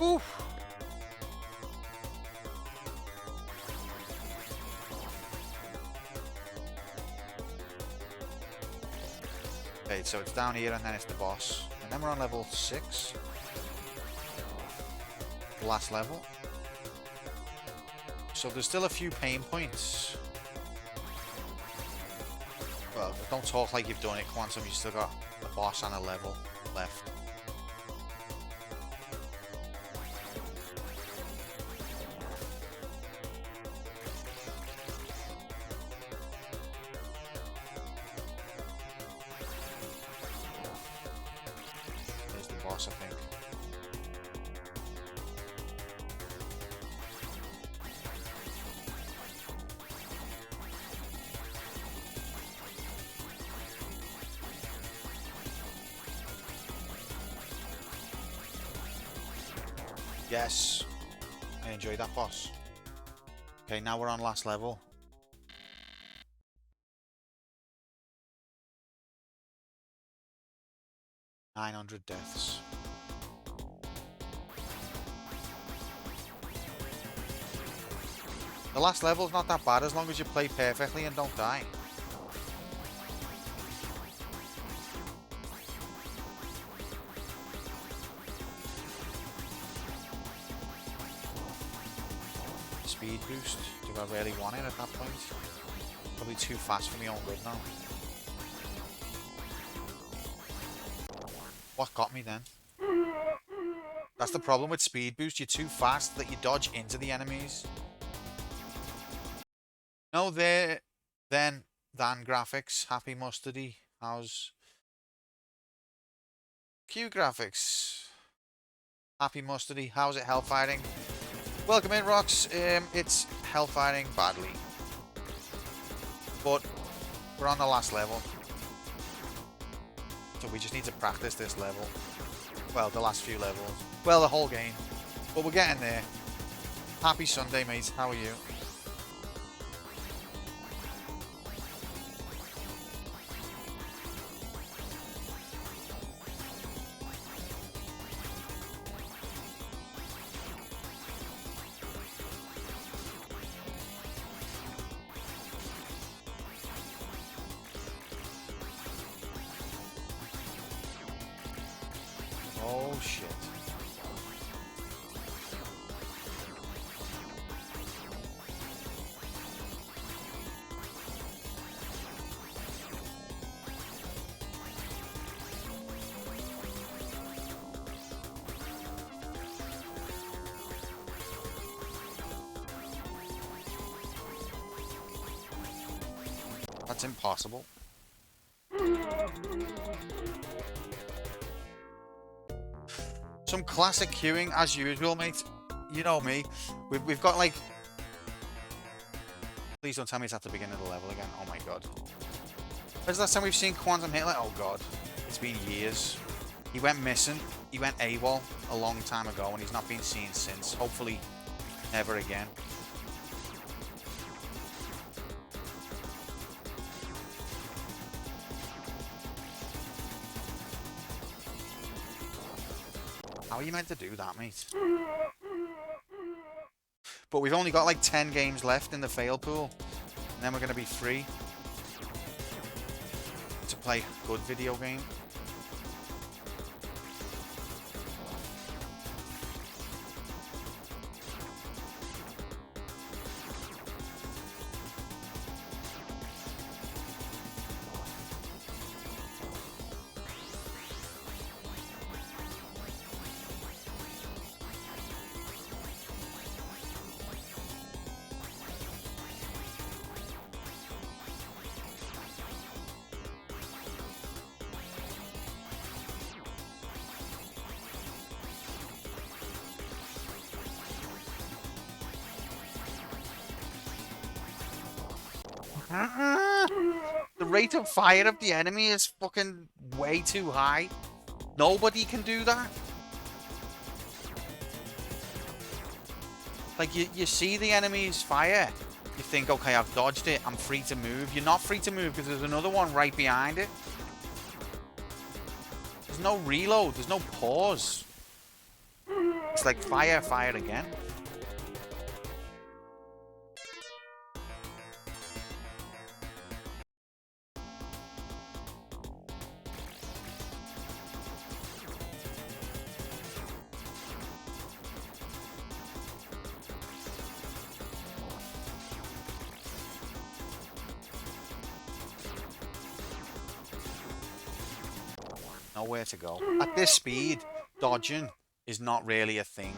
Speaker 1: Oof. Okay, so it's down here and then it's the boss. And then we're on level 6. The last level. So there's still a few pain points. Well, don't talk like you've done it, Quantum. You've still got a boss and a level left. There's the boss, I think. Yes, I enjoyed that boss. Okay, now we're on last level. $900 deaths. The last level's not that bad as long as you play perfectly and don't die. Speed boost. Do I really want it at that point? Probably too fast for me own good now. What got me then? That's the problem with speed boost. You're too fast that you dodge into the enemies. No, there. Then graphics. Happy Mustardy. How's Q graphics? Happy Mustardy. How's it hellfiring? Welcome in, Rocks. It's hellfiring badly. But we're on the last level. So we just need to practice this level. Well, the last few levels. Well, the whole game. But we're getting there. Happy Sunday, mate. How are you? Oh shit. That's impossible. Some classic queuing as usual, mate. You know me. We've got like... Please don't tell me it's at the beginning of the level again. Oh my god. When's the last time we've seen Quantum Hitler? Oh god. It's been years. He went missing. He went AWOL a long time ago and he's not been seen since. Hopefully never again. How are you meant to do that, mate? But we've only got like 10 games left in the fail pool. And then we're going to be free to play a good video game. The rate of fire of the enemy is fucking way too high. Nobody can do that. Like, you see the enemy's fire. You think, okay, I've dodged it. I'm free to move. You're not free to move because there's another one right behind it. There's no reload. There's no pause. It's like fire, fire again. Nowhere to go. At this speed, dodging is not really a thing.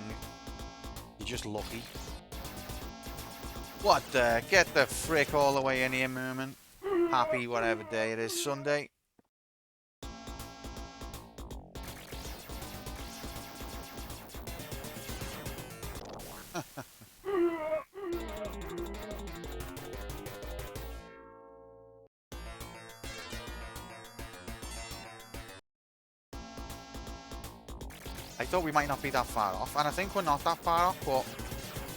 Speaker 1: You're just lucky. What the? Get the frick all the way in here, Merman. Happy whatever day it is. Sunday. I thought we might not be that far off, and I think we're not that far off, but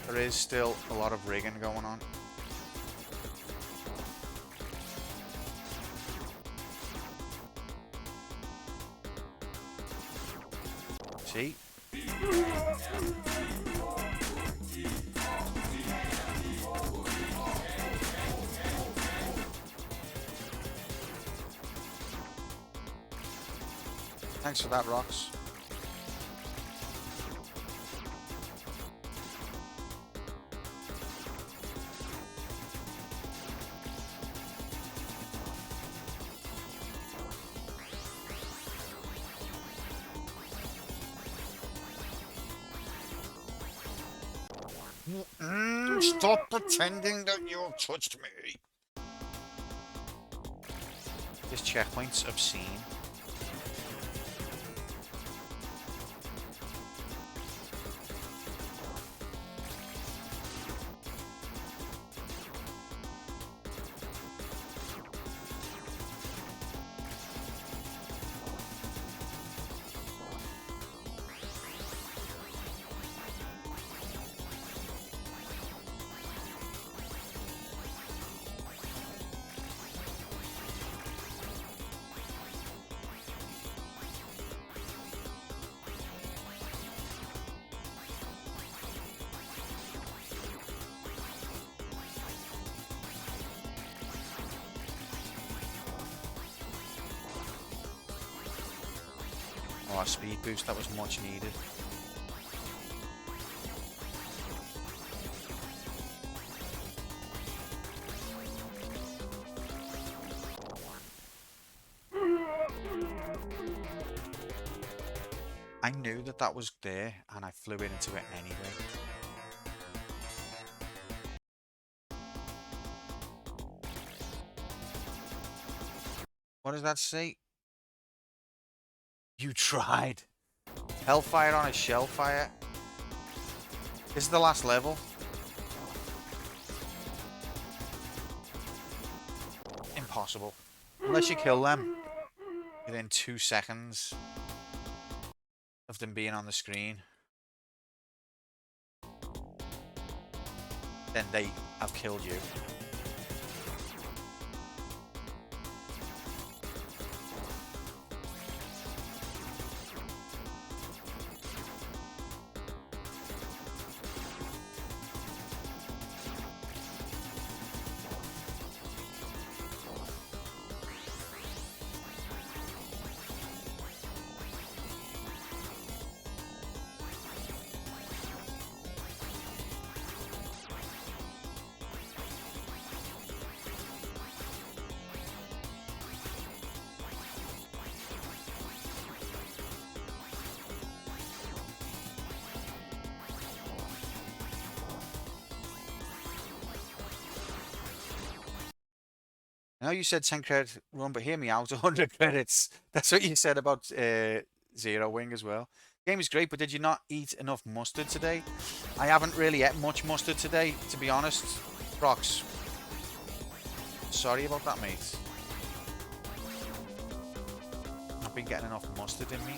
Speaker 1: there is still a lot of rigging going on. See? Thanks for that, Rox. Stop pretending that you've touched me. This checkpoint's obscene. Oh, speed boost, that was much needed. I knew that that was there, and I flew into it anyway. What does that say? You tried. Hellfire on a Shellfire. This is the last level. Impossible. Unless you kill them within 2 seconds of them being on the screen, then they have killed you. I know you said 10 credit run, but hear me out, 100 credits. That's what you said about Zero Wing as well. Game is great, but did you not eat enough mustard today? I haven't really ate much mustard today, to be honest. Rox, sorry about that, mate. Not been getting enough mustard in me.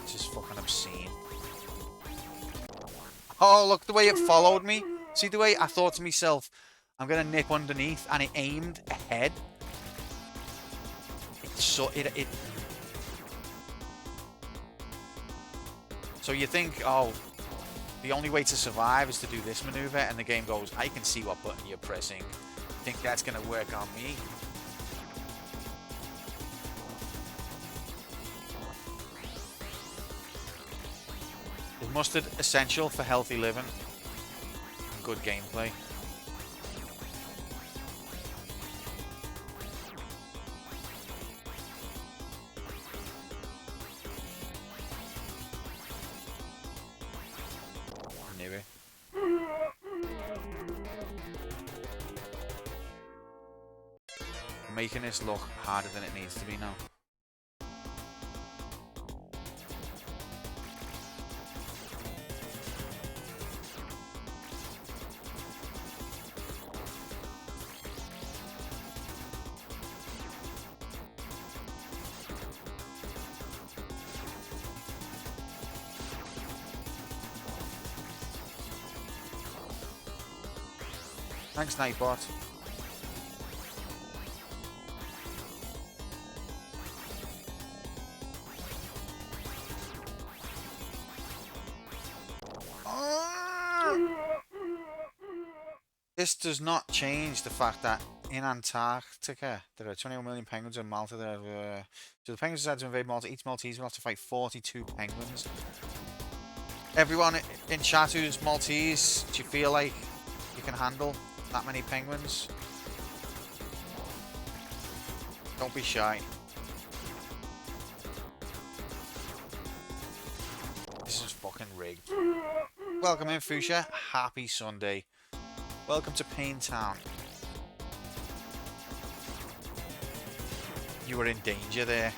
Speaker 1: This is fucking obscene. Oh, look the way it followed me. See the way I thought to myself, I'm gonna nip underneath, and it aimed ahead. It So you think, oh, the only way to survive is to do this maneuver, and the game goes, I can see what button you're pressing. Think that's gonna work on me? Is mustard essential for healthy living and good gameplay? Maybe. Making this look harder than it needs to be now. Thanks, Nightbot. This does not change the fact that in Antarctica there are 21 million penguins, in Malta there are... So the penguins decide to invade Malta. Each Maltese will have to fight 42 penguins. Everyone in chat who's Maltese, do you feel like you can handle that many penguins? Don't be shy. This is fucking rigged. Welcome in, Fuchsia. Happy Sunday. Welcome to Pain Town. You were in danger there.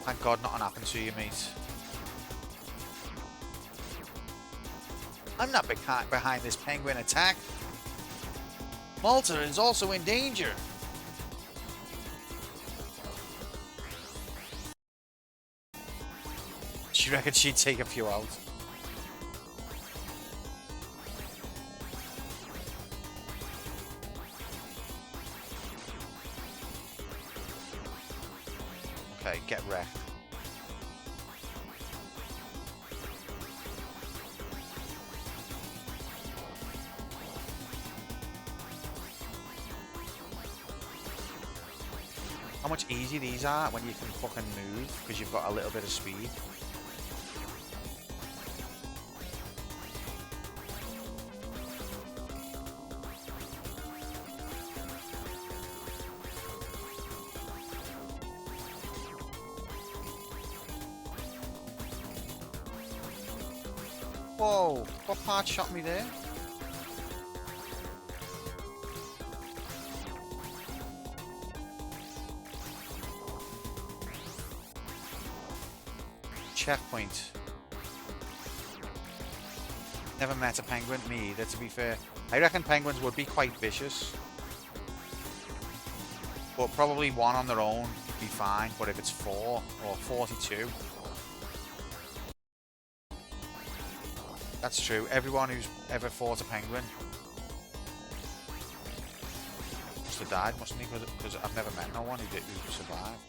Speaker 1: Thank God nothing happened to you, mate. I'm not behind this penguin attack. Malta is also in danger. She reckons she'd take a few out. Okay, get wrecked. How much easier these are when you can fucking move because you've got a little bit of speed. Whoa, what part shot me there? Checkpoint. Never met a penguin. Me either, to be fair. I reckon penguins would be quite vicious. But probably one on their own would be fine. But if it's 4 or 42... That's true. Everyone who's ever fought a penguin must have died, mustn't he? Because I've never met no one who survived.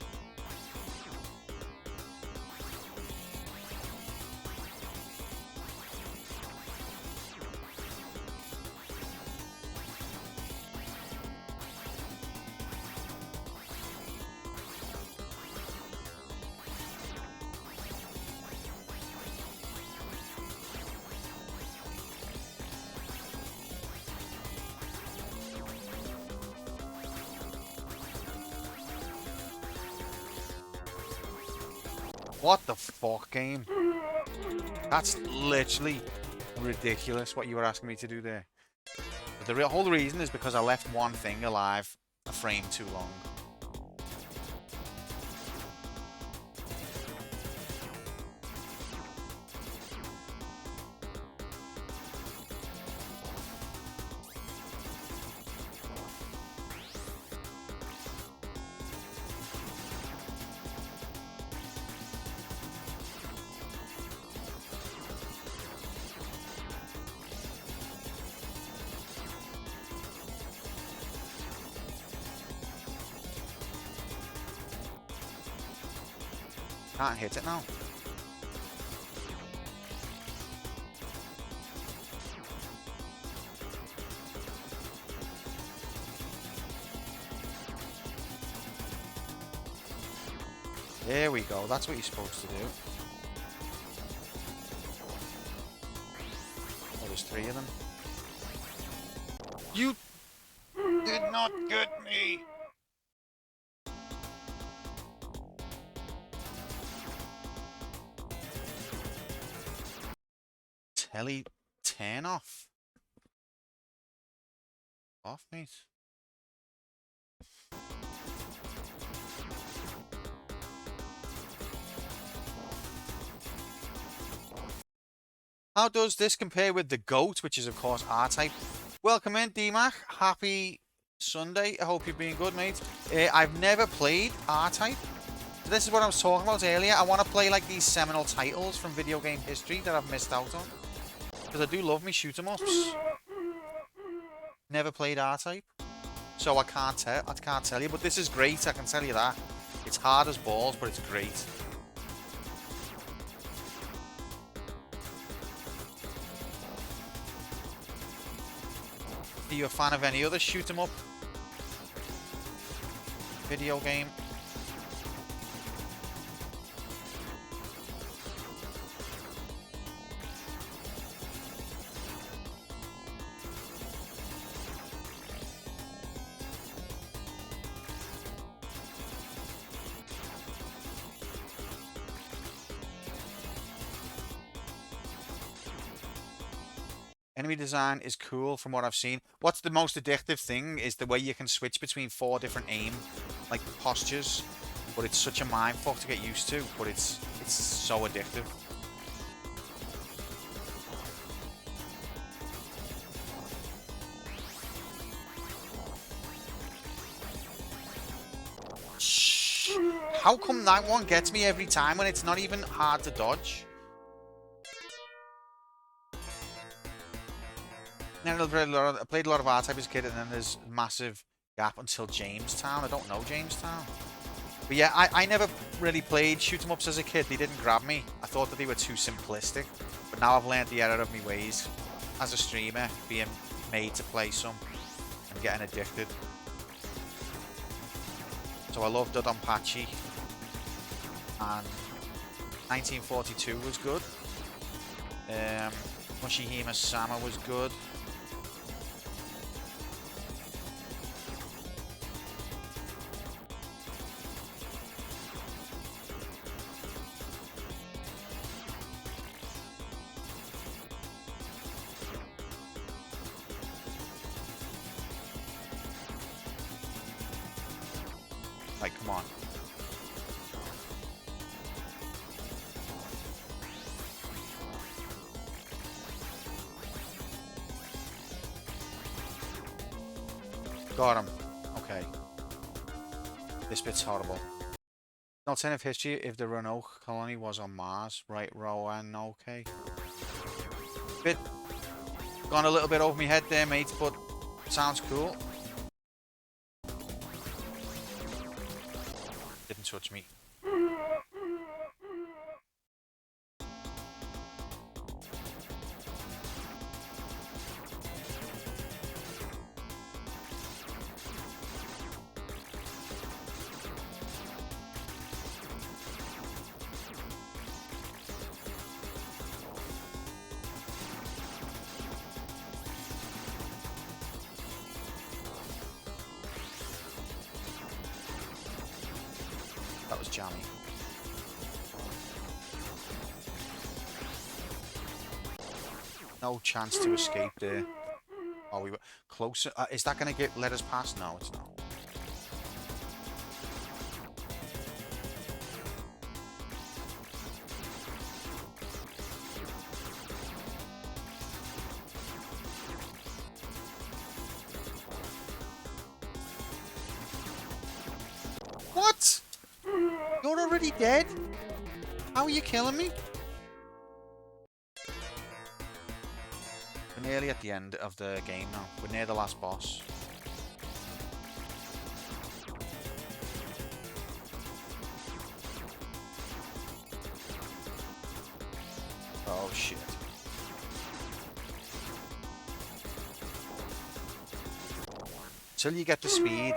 Speaker 1: What the fuck, game? That's literally ridiculous what you were asking me to do there. But the whole reason is because I left one thing alive a frame too long. Can't hit it now. There we go. That's what you're supposed to do. Oh, there's 3 of them. You did not get me. Telly, turn off. Off, mate. How does this compare with the GOAT, which is of course R-Type? Welcome in, DMAC. Happy Sunday. I hope you've been good, mate. I've never played R-Type. So this is what I was talking about earlier. I want to play like these seminal titles from video game history that I've missed out on. Because I do love me shoot 'em ups. Never played R-Type. So I can't tell you, but this is great, I can tell you that. It's hard as balls, but it's great. Are you a fan of any other shoot 'em up video game? Enemy design is cool from what I've seen. What's the most addictive thing is the way you can switch between 4 different aim like postures, but it's such a mindfuck to get used to, but it's so addictive. Shh. How come that one gets me every time when it's not even hard to dodge? Then I played a lot of R-Type as a kid, and then there's a massive gap until Jamestown. I don't know Jamestown. But yeah, I never really played shoot-em-ups as a kid. They didn't grab me. I thought that they were too simplistic. But now I've learned the error of my ways as a streamer, being made to play some and getting addicted. So I love Dodonpachi. And 1942 was good. Mushihime Sama was good. Like, come on. Got him. Okay. This bit's horrible. Alternative history if the Roanoke colony was on Mars. Right, Rowan, okay. Bit gone a little bit over my head there, mate, but sounds cool. Didn't touch me. That was jammy. No chance to escape there. Oh, we were closer. Is that going to let us past? No, it's not. What? You're already dead? How are you killing me? We're nearly at the end of the game now. We're near the last boss. Oh shit. Till you get the speed,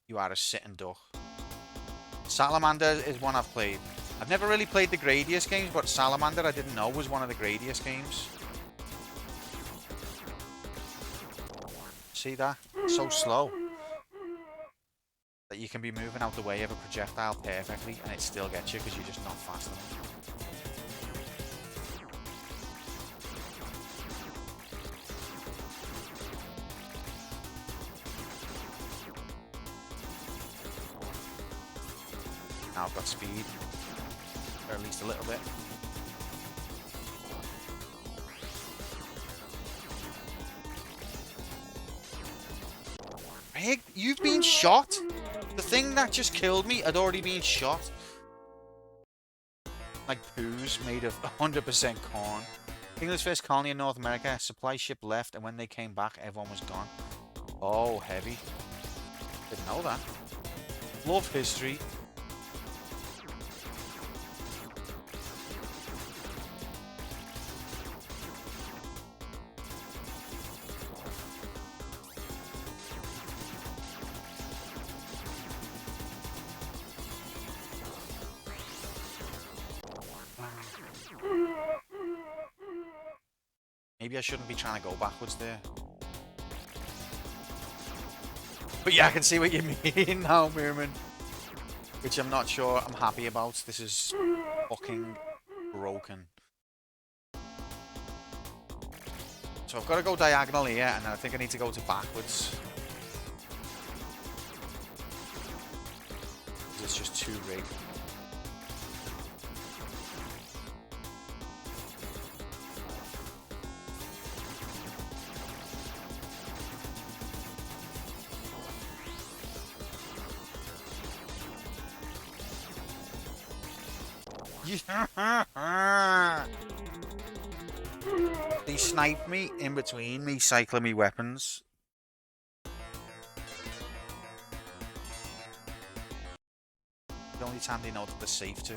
Speaker 1: you are a sitting duck. Salamander is one I've played. I've never really played the Gradius games, but Salamander I didn't know was one of the Gradius games. See that? So slow. That you can be moving out the way of a projectile perfectly and it still gets you because you're just not fast enough. Now I've got speed, or at least a little bit. Rig, you've been shot? The thing that just killed me had already been shot. Like poos made of 100% corn. England's first colony in North America, supply ship left, and when they came back, everyone was gone. Oh, heavy. Didn't know that. Love history. Maybe I shouldn't be trying to go backwards there. But yeah, I can see what you mean now, Mirman. Which I'm not sure I'm happy about. This is fucking broken. So I've got to go diagonal here, and then I think I need to go to backwards. It's just too big. He sniped me in between me cycling me weapons. The only time they know that they're safe too.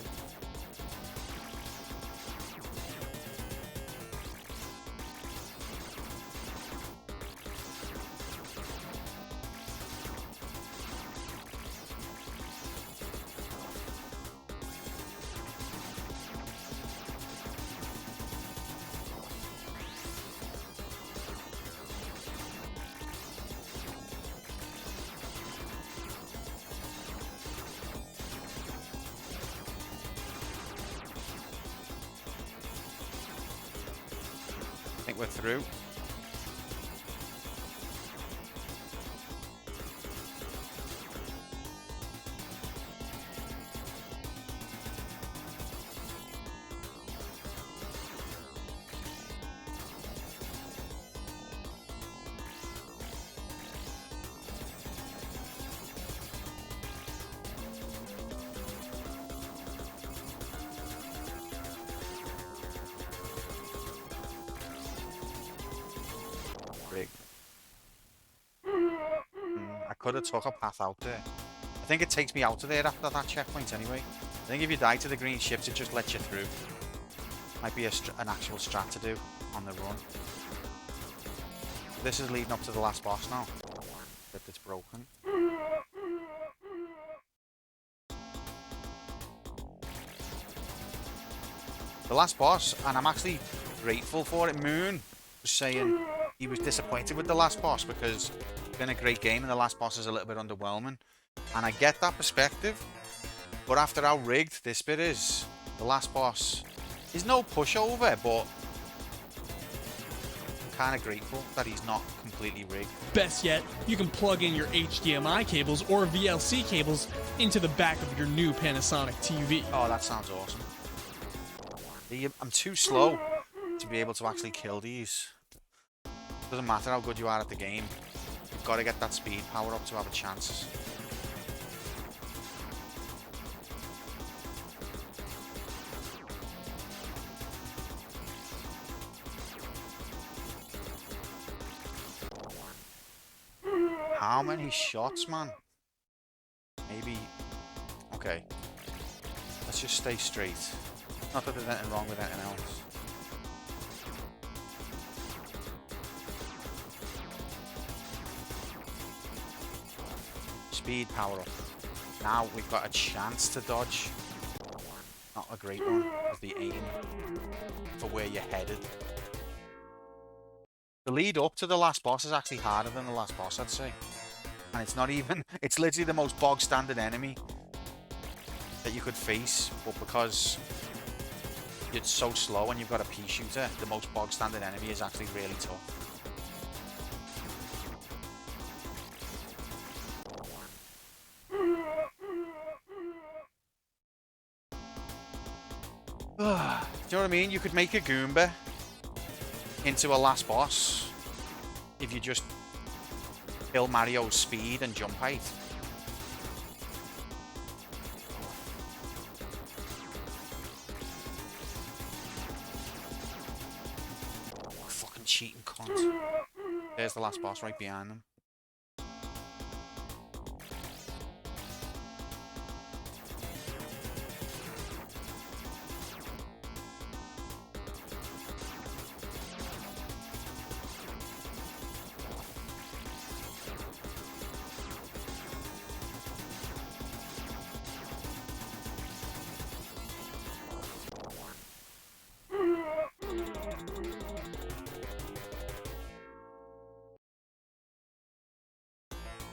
Speaker 1: I think we're through. I could have took a path out there. I think it takes me out of there after that checkpoint anyway. I think if you die to the green ships, it just lets you through. Might be an actual strat to do on the run. This is leading up to the last boss now. But it's broken. The last boss, and I'm actually grateful for it. Moon was saying he was disappointed with the last boss because it's been a great game and the last boss is a little bit underwhelming. And I get that perspective, but after how rigged this bit is, the last boss is no pushover, but I'm kind of grateful that he's not completely rigged.
Speaker 6: Best yet, you can plug in your HDMI cables or VLC cables into the back of your new Panasonic TV.
Speaker 1: Oh, that sounds awesome. I'm too slow to be able to actually kill these. Doesn't matter how good you are at the game. You've got to get that speed power up to have a chance. How many shots, man? Maybe... Okay. Let's just stay straight. Not that there's anything wrong with anything else. Speed power up. Now we've got a chance to dodge. Not a great one, with the aim for where you're headed. The lead up to the last boss is actually harder than the last boss, I'd say. And it's not even... It's literally the most bog standard enemy that you could face, but because it's so slow and you've got a pea shooter, the most bog standard enemy is actually really tough. Do you know what I mean? You could make a Goomba into a last boss if you just kill Mario's speed and jump height. Fucking cheating cunt. There's the last boss right behind them.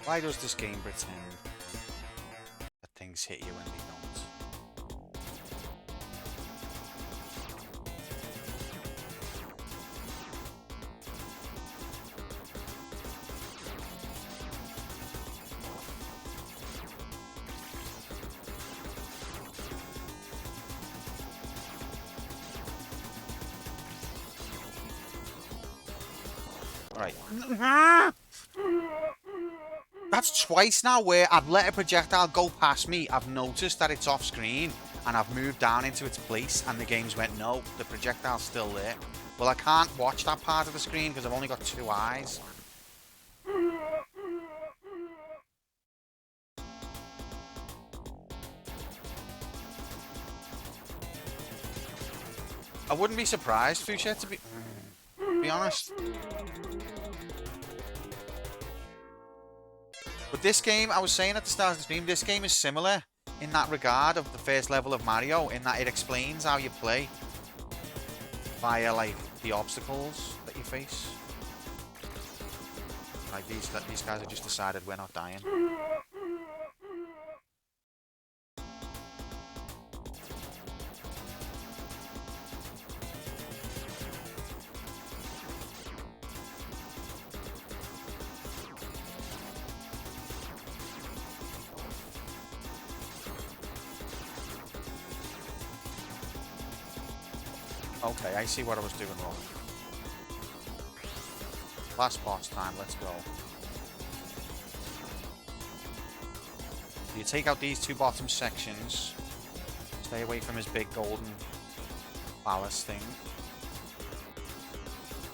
Speaker 1: Why does this game pretend that things hit you when they don't? Alright. That's twice now where I've let a projectile go past me, I've noticed that it's off screen, and I've moved down into its place, and the game's went, no, the projectile's still there. Well, I can't watch that part of the screen because I've only got 2 eyes. I wouldn't be surprised, Fuchsia, to be honest. But this game, I was saying at the start of the stream, this game is similar in that regard of the first level of Mario, in that it explains how you play via, like, the obstacles that you face. Like, these guys have just decided we're not dying. Okay, I see what I was doing wrong. Last boss time, let's go. You take out these 2 bottom sections. Stay away from his big golden ballast thing.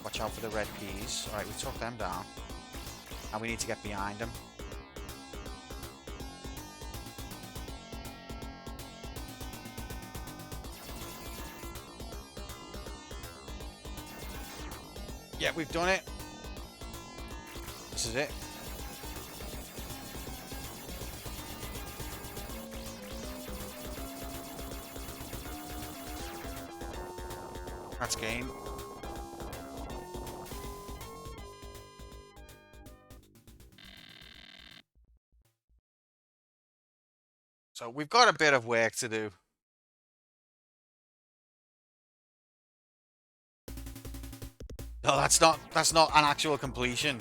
Speaker 1: Watch out for the red peas. Alright, we took them down. Now we need to get behind them. Yeah, we've done it. This is it. That's game. So we've got a bit of work to do. No, that's not an actual completion.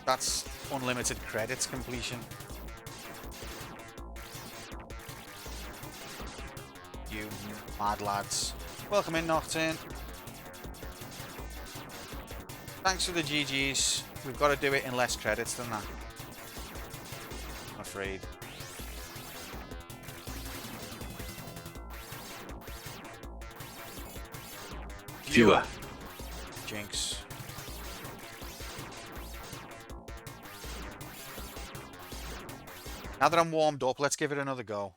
Speaker 1: That's unlimited credits completion. You mad lads. Welcome in, Nocturne. Thanks for the GGs. We've got to do it in less credits than that, I'm afraid.
Speaker 3: Fewer.
Speaker 1: Jinx. Now that I'm warmed up, let's give it another go.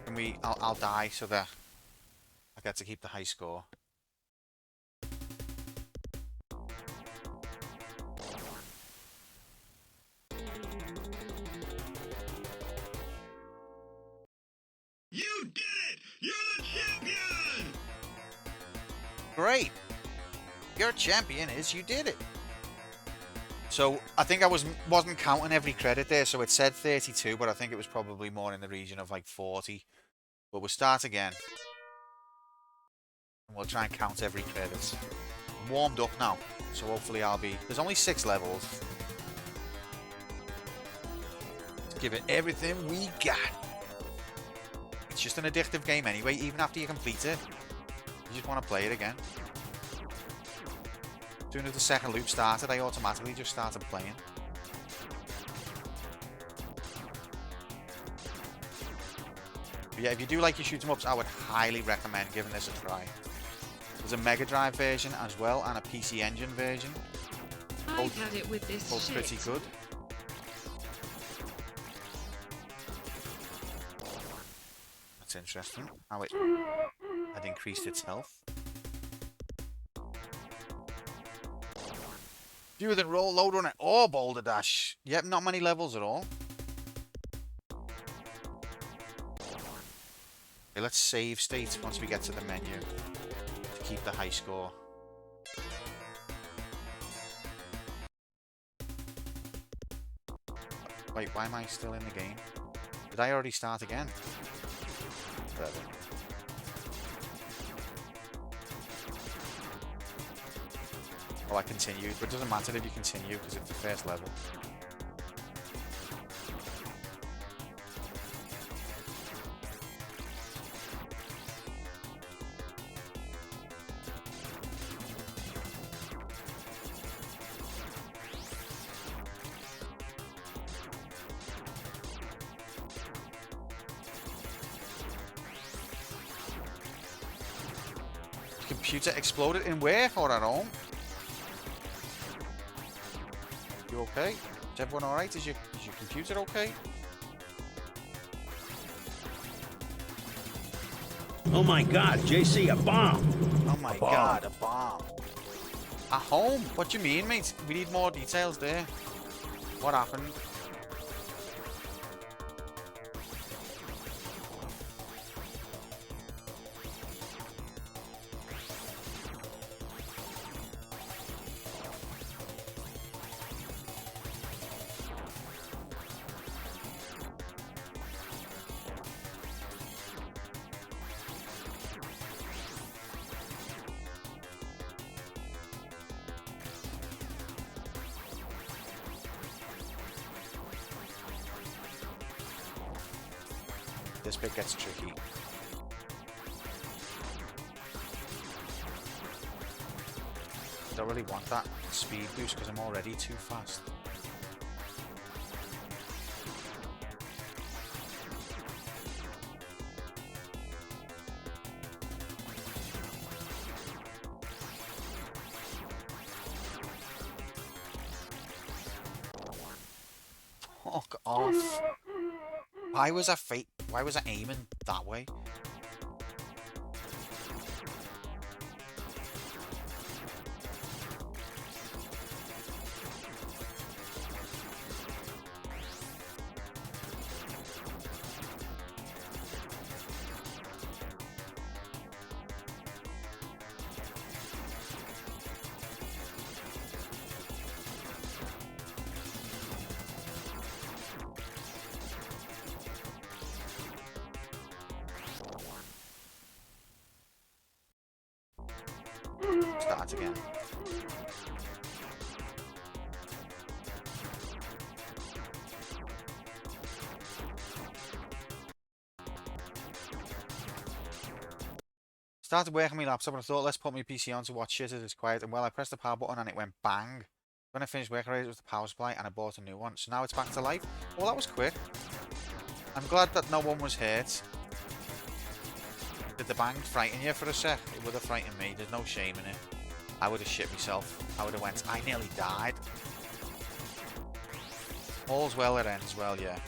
Speaker 1: And I'll die so that I get to keep the high score. Great. Your champion is you did it. So I think I wasn't counting every credit there, so it said 32, but I think it was probably more in the region of like 40. But we'll start again. And we'll try and count every credit. I'm warmed up now, so hopefully I'll be... There's only 6 levels. Let's give it everything we got. It's just an addictive game anyway, even after you complete it. You just want to play it again. As soon as the second loop started, I automatically just started playing. But yeah, if you do like your shoot 'em ups, I would highly recommend giving this a try. There's a Mega Drive version as well, and a PC Engine version.
Speaker 7: I've had it with this
Speaker 1: Both
Speaker 7: shit.
Speaker 1: pretty good. That's interesting. How it had increased its health. Fewer than roll, load run it, or boulder dash. Yep, not many levels at all. Okay, let's save state once we get to the menu to keep the high score. Wait, why am I still in the game? Did I already start again? Whatever. Oh, I continued, but it doesn't matter if you continue because it's the first level. The computer exploded in where or at home? You okay? Is everyone alright? Is your computer okay?
Speaker 8: Oh my god, JC, a bomb!
Speaker 1: Oh my god, a bomb. At home? What do you mean, mate? We need more details there. What happened? This bit gets tricky. I don't really want that speed boost because I'm already too fast. Fuck off. Why was I aiming that way? Start again. Started working my laptop and I thought, let's put my PC on to watch shit as it's quiet. And well, I pressed the power button and it went bang. When I finished working, it was the power supply and I bought a new one. So now it's back to life. Well, that was quick. I'm glad that no one was hurt. Did the bang frighten you for a sec? It would have frightened me. There's no shame in it. I would have shit myself. I would have went, I nearly died. All's well that ends well, yeah.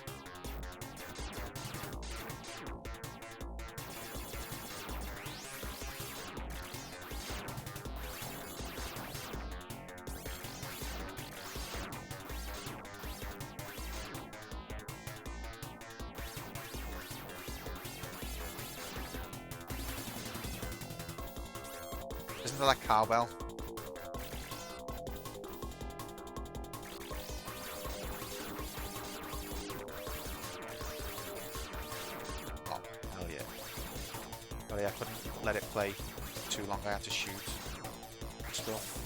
Speaker 1: Isn't there that cowbell? Oh, hell yeah. Sorry, I couldn't let it play too long. I had to shoot stuff.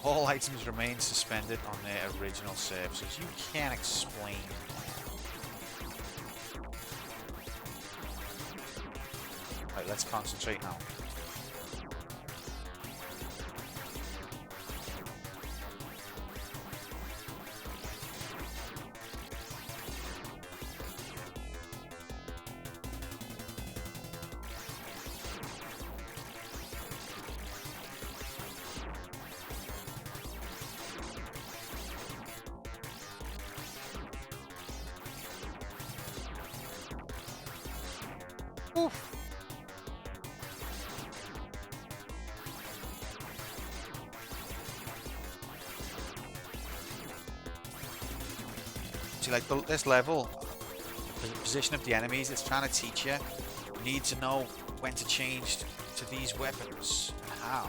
Speaker 1: All items remain suspended on their original surfaces. You can't explain. Right, let's concentrate now. Oof. See, like this level, the position of the enemies, it's trying to teach you. You need to know when to change to these weapons and how.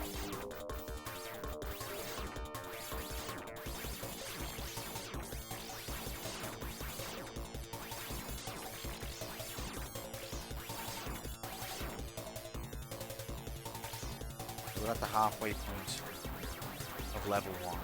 Speaker 1: We're at the halfway point of level 1.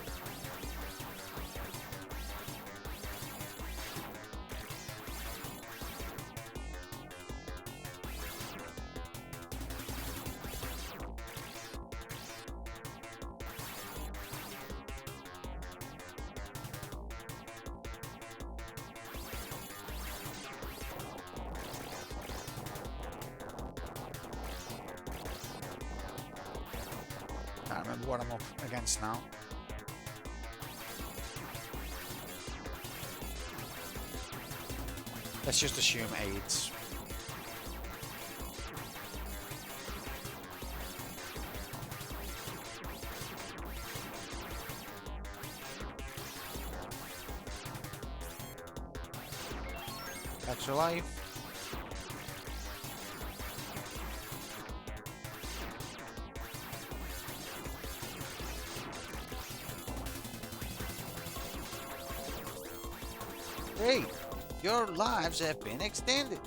Speaker 1: Can't remember what I'm up against now. Let's just assume AIDS. Extra life. Hey, your lives have been extended.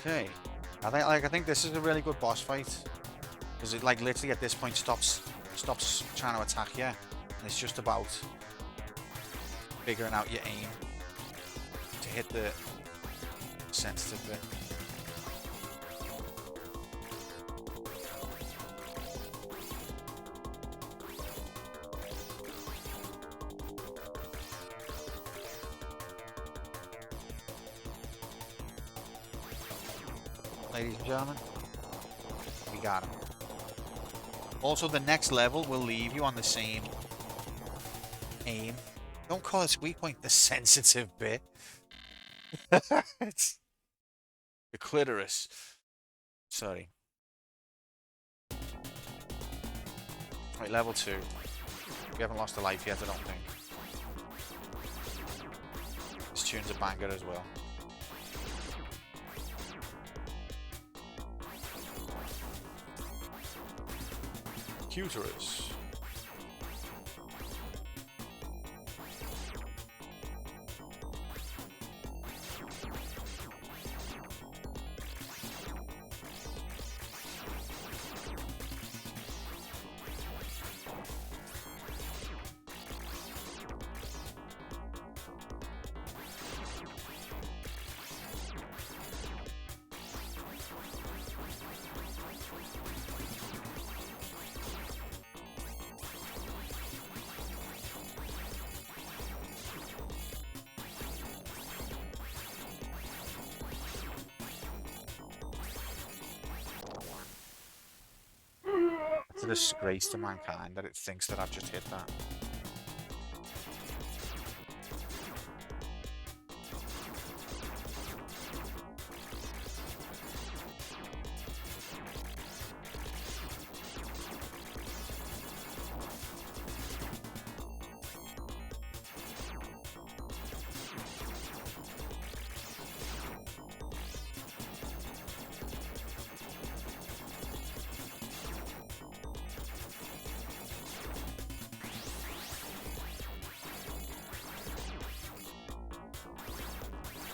Speaker 1: Okay, I think this is a really good boss fight because it like literally at this point stops trying to attack you, and it's just about figuring out your aim to hit the sensitive bit. Ladies and gentlemen, we got him. Also, the next level will leave you on the same aim. Don't call it weak point, the sensitive bit. It's the clitoris. Sorry. Right, level 2. We haven't lost a life yet, I don't think. This tune's a banger as well. Cuterus. It's a disgrace to mankind that it thinks that I've just hit that.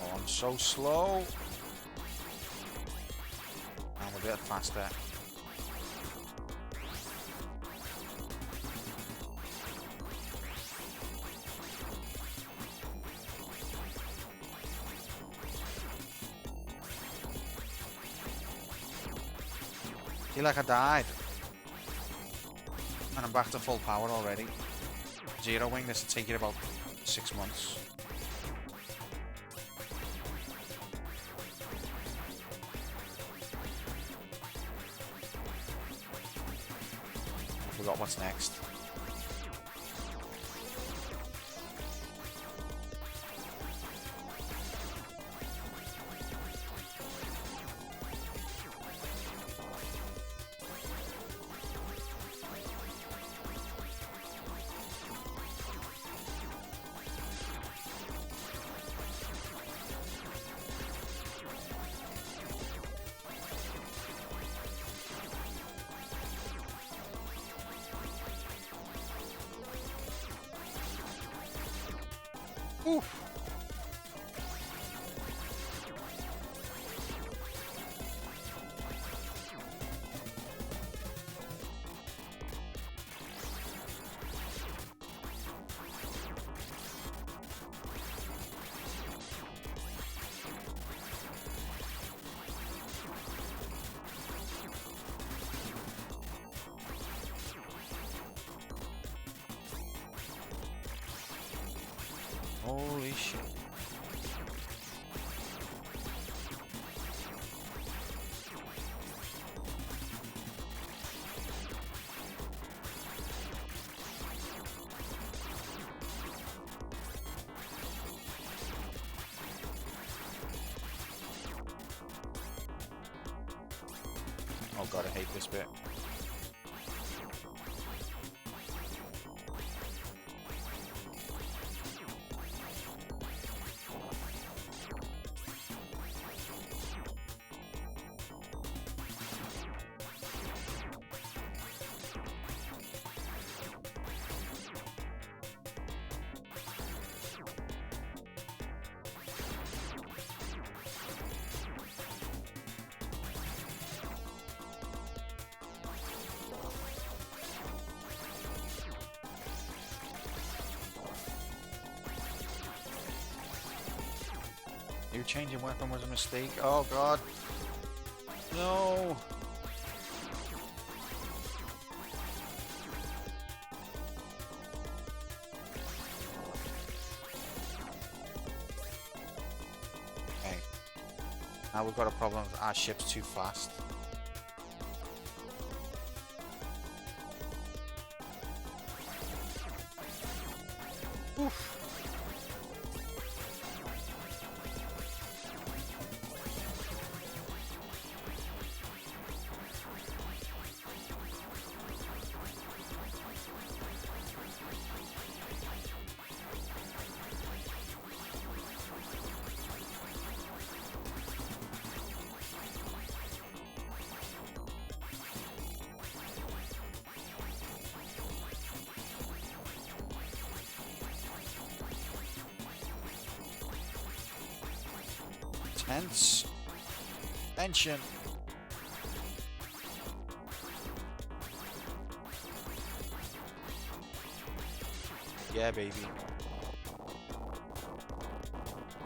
Speaker 1: Oh, I'm so slow. I'm a bit faster. Feel like I died. And I'm back to full power already. Zero wing, this will take you about 6 months. Forgot what's next. Oof. Holy shit. Oh god, I hate this bit. You changing weapon was a mistake. Oh god. No. Okay. Now we've got a problem. Our ship's too fast. Oof. Tense. Tension. Yeah, baby.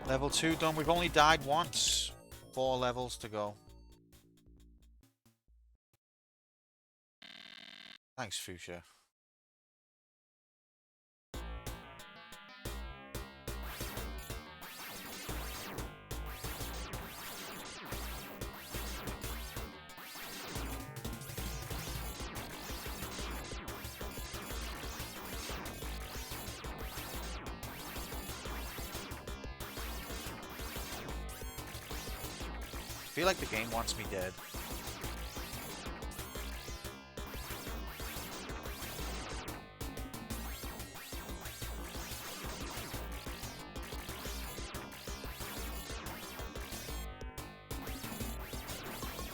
Speaker 1: Level 2 done. We've only died once. 4 levels to go. Thanks, Fuchsia. I feel like the game wants me dead.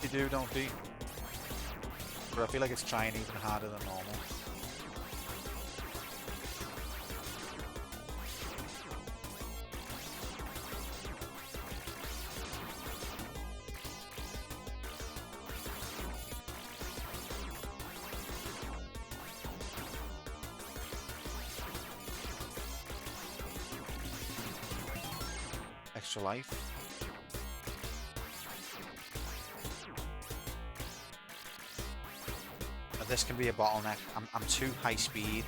Speaker 1: You do, don't you? But I feel like it's trying even harder than normal. Extra life. This can be a bottleneck. I'm too high speed.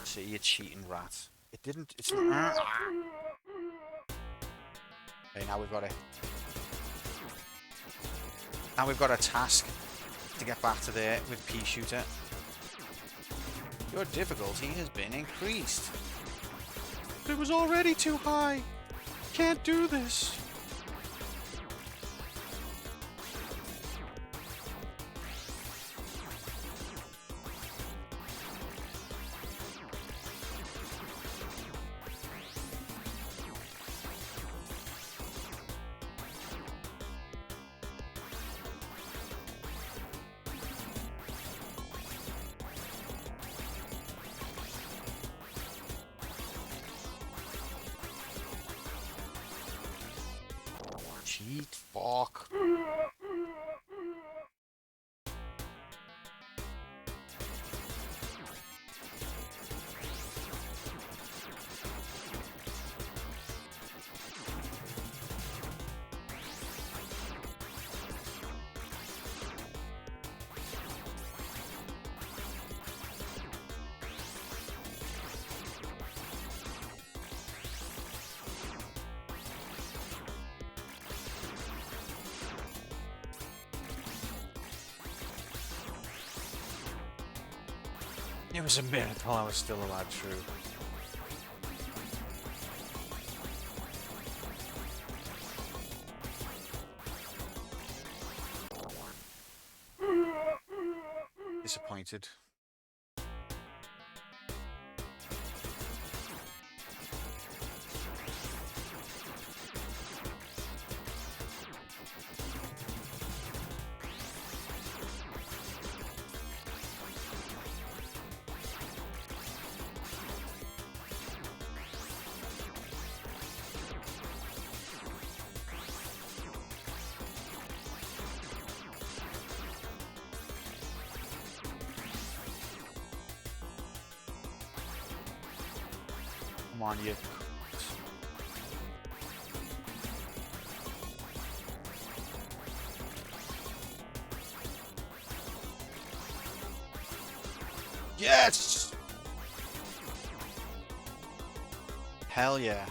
Speaker 1: See, you cheating rat. It didn't. It's not. Okay, now we've got it. Now we've got a task to get back to there with Pea Shooter. Your difficulty has been increased. It was already too high. Can't do this. Cheat, fuck. It was a minute while I was still allowed through. Disappointed. Come on, you. Yes! Hell yeah.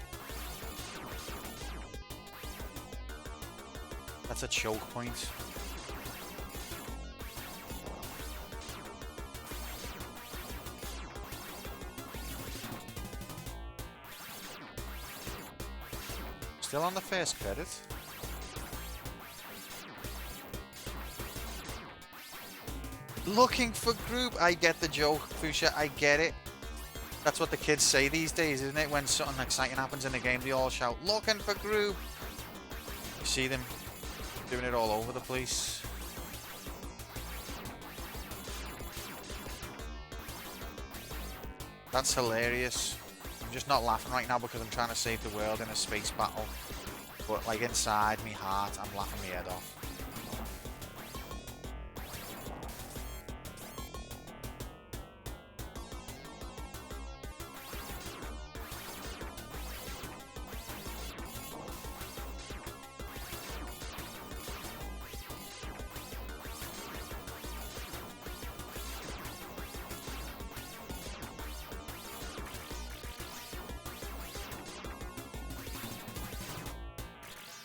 Speaker 1: That's a choke point. Still on the first credit. Looking for group. I get the joke, Fuchsia. I get it. That's what the kids say these days, isn't it? When something exciting happens in the game, they all shout, looking for group. You see them doing it all over the place. That's hilarious. I'm just not laughing right now because I'm trying to save the world in a space battle. But like inside me heart, I'm laughing my head off.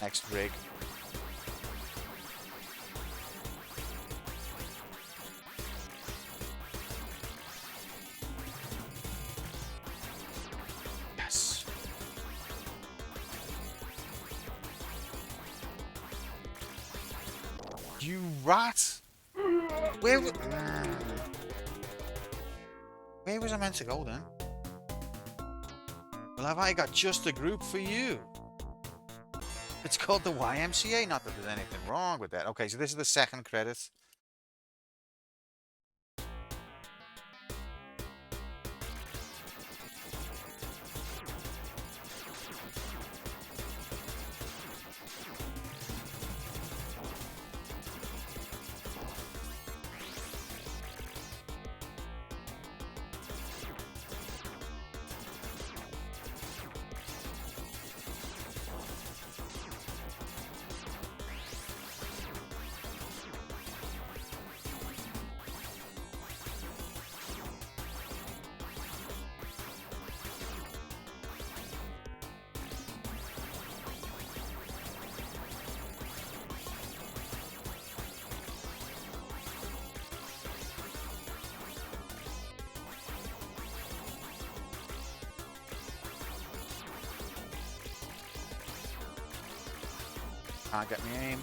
Speaker 1: Next rig. Yes. You rat! Where was I meant to go then? Well, have I got just a group for you? It's called the YMCA, not that there's anything wrong with that. Okay, so this is the second credit. Can't get me aim.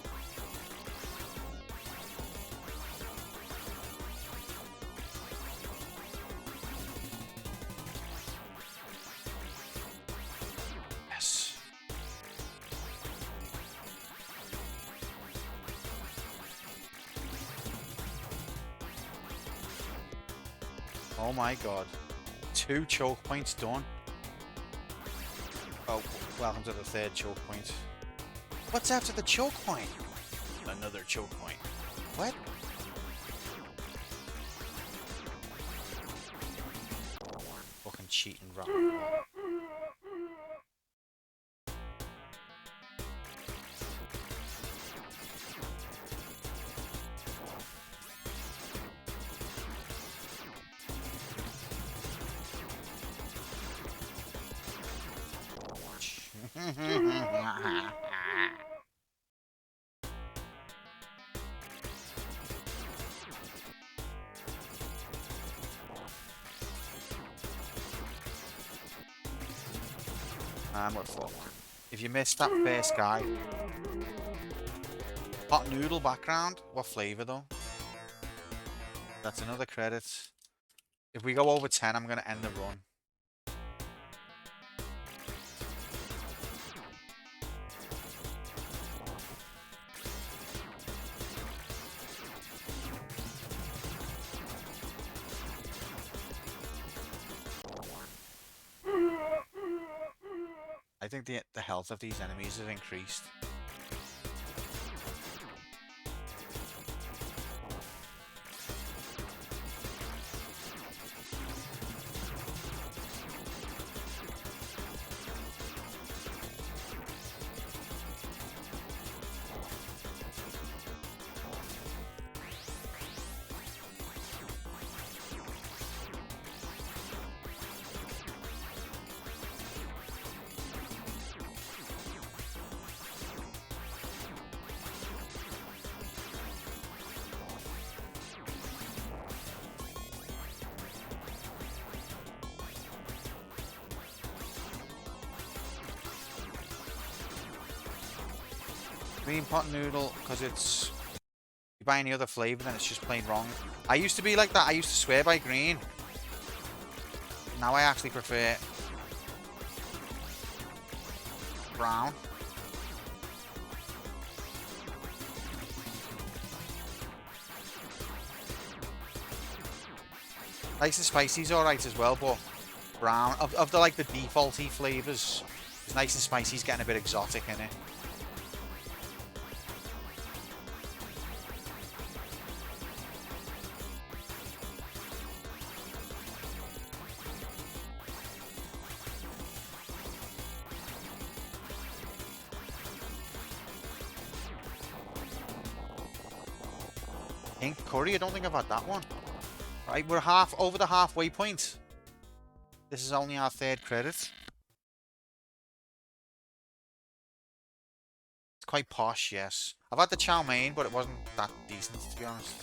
Speaker 1: Yes. Oh my god. 2 choke points done. Oh, welcome to the 3rd choke point. What's after the choke point? Another choke point. What? Fucking cheating rock. We're fucked. If you missed that first guy. Hot noodle background. What flavour though? That's another credit. If we go over 10, I'm going to end the run. I think the health of these enemies has increased. Green pot noodle, because it's... You buy any other flavour, then it's just plain wrong. I used to be like that. I used to swear by green. Now I actually prefer... brown. Nice and spicy's alright as well, but brown. Of the, like, the defaulty flavours. It's nice and spicy. It's getting a bit exotic in it. Pink curry, I don't think I've had that one. Right, we're over the halfway point. This is only our third credit. It's quite posh, yes. I've had the chow mein, but it wasn't that decent, to be honest.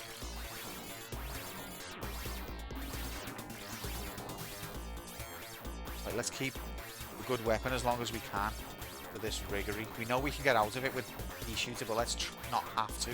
Speaker 1: Right, let's keep a good weapon as long as we can for this riggery. We know we can get out of it with pea shooter, but let's not have to.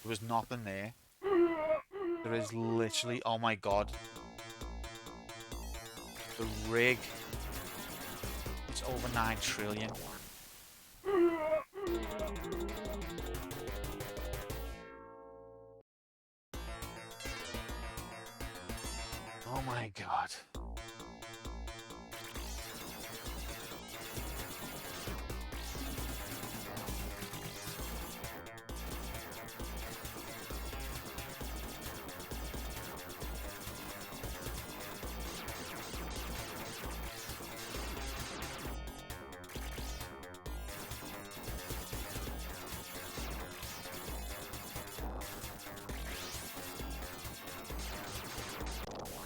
Speaker 1: There was nothing there. There is literally, oh my god. The rig. It's over 9 trillion. Oh my god.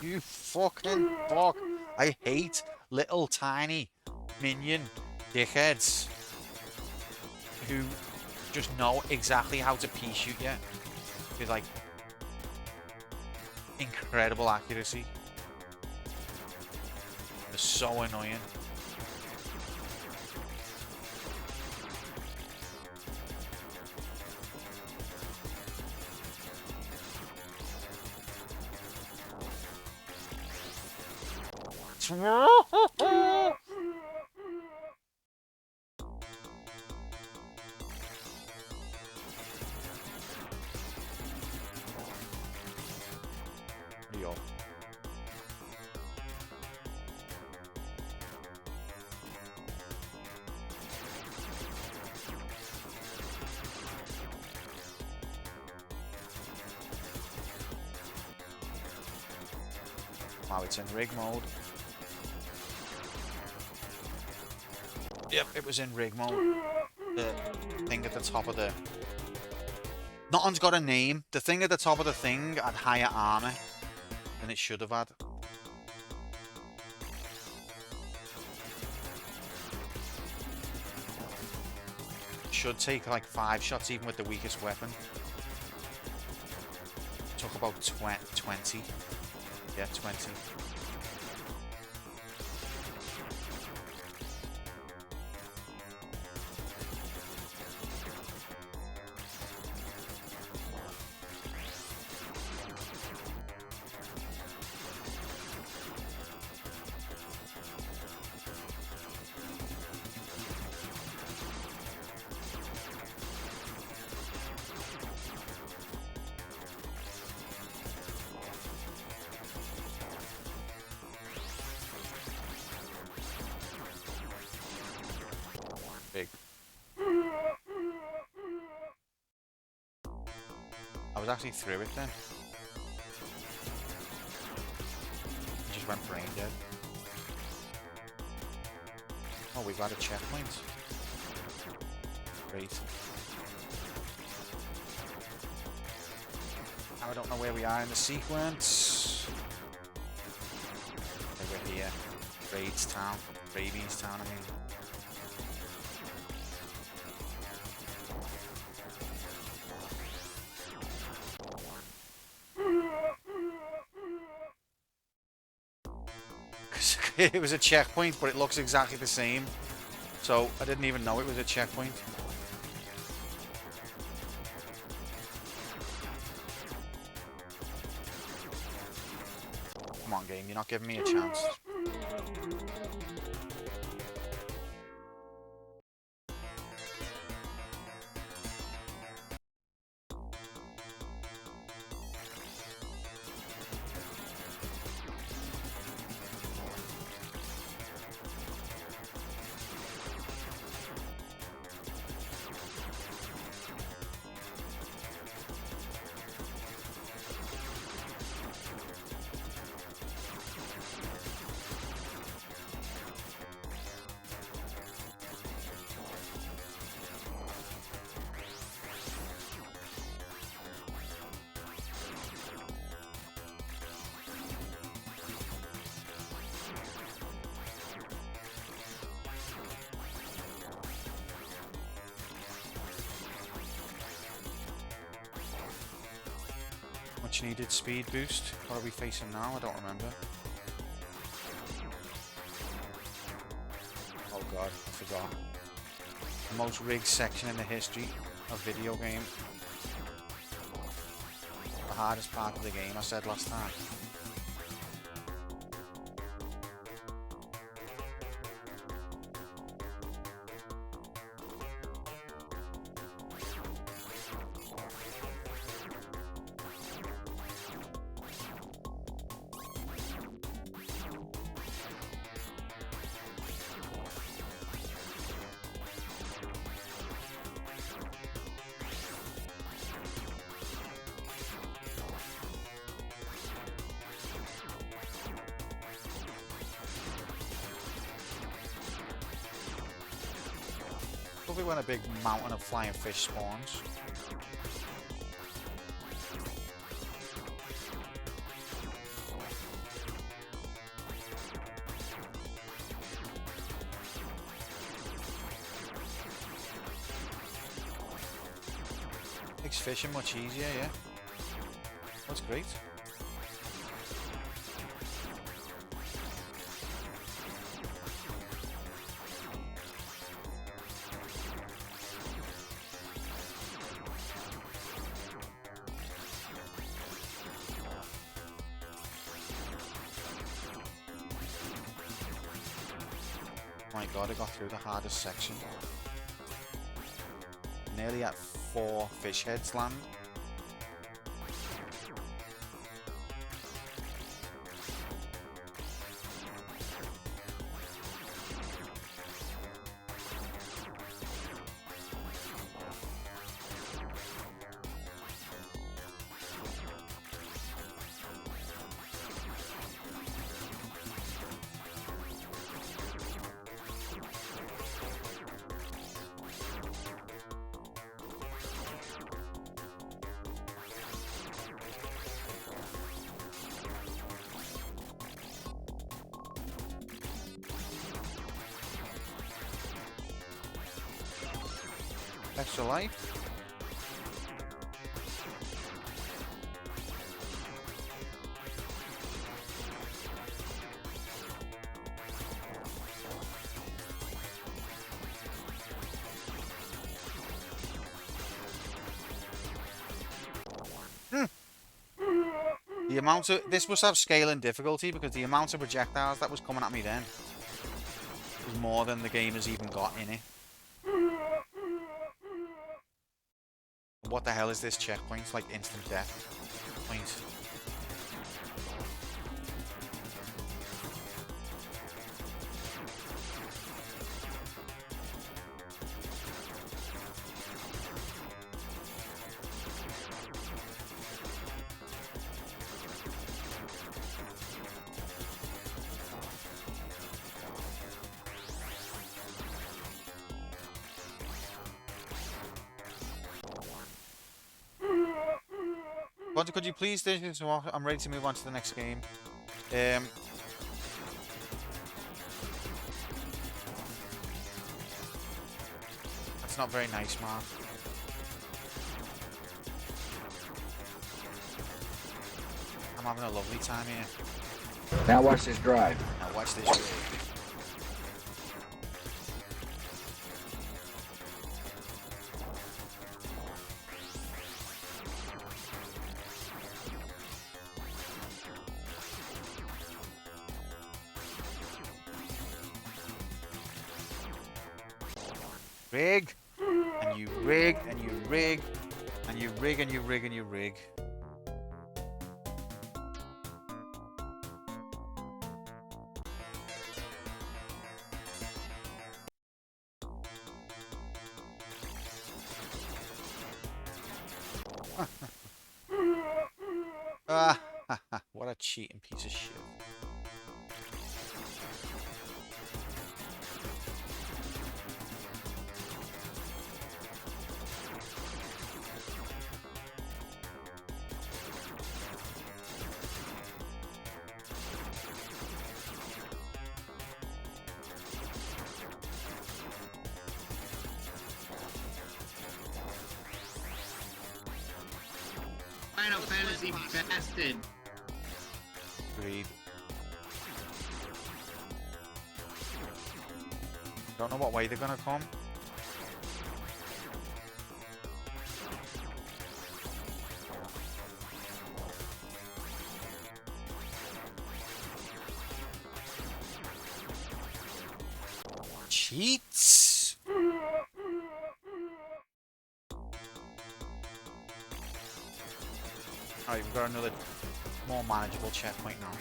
Speaker 1: You fucking fuck. I hate little tiny minion dickheads who just know exactly how to pea shoot you with like incredible accuracy. They're so annoying. Yo. Wow, it's in rig mode. Yep, it was in rig mode. The thing at the top of the... Nothing's got a name. The thing at the top of the thing had higher armor than it should have had. Should take like 5 shots even with the weakest weapon. Took about 20. Yeah, 20. Big. I was actually through it then. I just went brain dead. Oh, we've got a checkpoint. Great. Now I don't know where we are in the sequence. Okay, we're here. Raves Town, I mean. Because it was a checkpoint, but it looks exactly the same. So I didn't even know it was a checkpoint. Come on, game, you're not giving me a chance. Much needed speed boost. What are we facing now? I don't remember. Oh god, I forgot. The most rigged section in the history of video game. The hardest part of the game, I said last time. Probably when a big mountain of flying fish spawns. Makes fishing much easier, yeah. That's great. My god, I got through the hardest section. Nearly at 4 fish heads land. Extra life. The amount of this must have scale and difficulty because the amount of projectiles that was coming at me then was more than the game has even got in it. What the hell is this checkpoint? It's like instant death point. Could you please do this? I'm ready to move on to the next game. That's not very nice, Mark. I'm having a lovely time here.
Speaker 9: Now watch this drive.
Speaker 1: Now watch this rig. Rig, and you rig, and you rig, and you rig, and you rig, and you rig. Ah, what a cheating piece of shit.
Speaker 9: Final Fantasy bastard.
Speaker 1: Agreed. Don't know what way they're gonna come. Cheats. Alright, we've got another more manageable checkpoint now.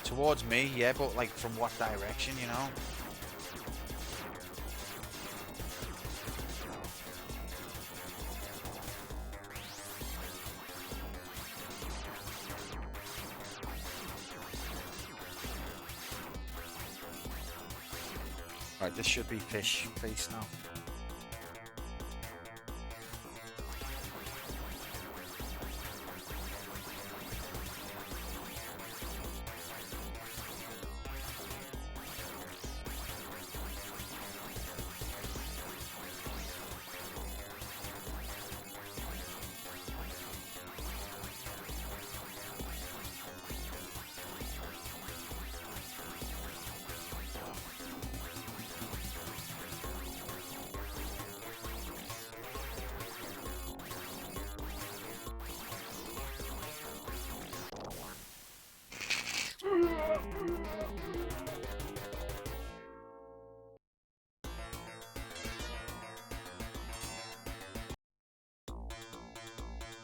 Speaker 1: Towards me, yeah, but like from what direction, you know? Right, this should be fish face now.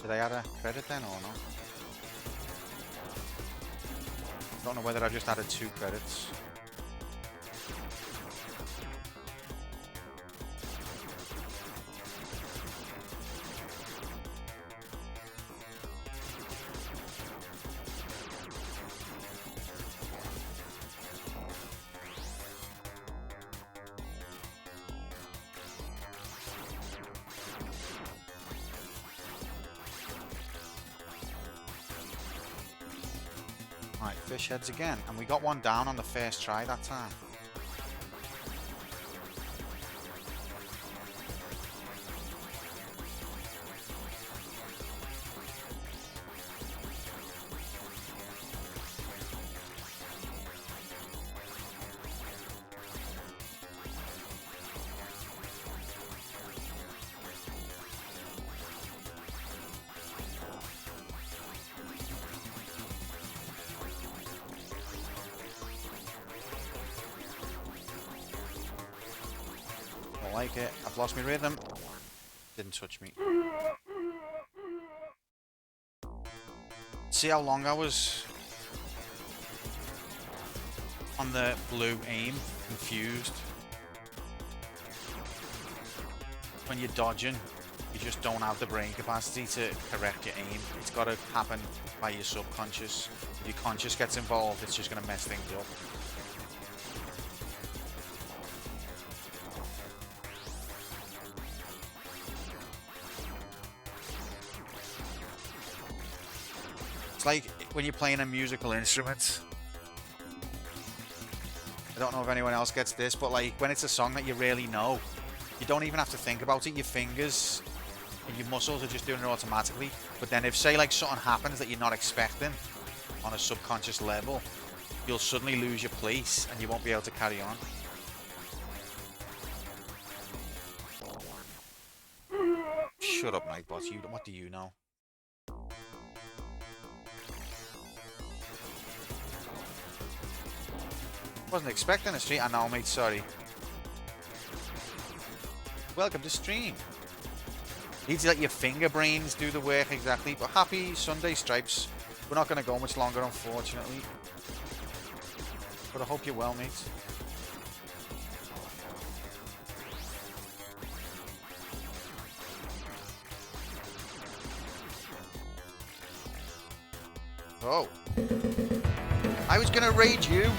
Speaker 1: Did I add a credit then or not? Don't know whether I've just added 2 credits. Right, fish heads again. And we got one down on the first try that time. I like it. I've lost my rhythm. Didn't touch me. See how long I was on the blue aim, confused. When you're dodging, you just don't have the brain capacity to correct your aim. It's got to happen by your subconscious. If your conscious gets involved, it's just going to mess things up. It's like when you're playing a musical instrument. I don't know if anyone else gets this, but like when it's a song that you really know, you don't even have to think about it. Your fingers and your muscles are just doing it automatically. But then if, say, like something happens that you're not expecting on a subconscious level, you'll suddenly lose your place and you won't be able to carry on. Shut up, Nightbot. What do you know? Wasn't expecting a stream. I know, mate. Sorry. Welcome to stream. Need to let your finger brains do the work exactly. But happy Sunday, Stripes. We're not going to go much longer, unfortunately. But I hope you're well, mate. Oh. I was gonna raid you.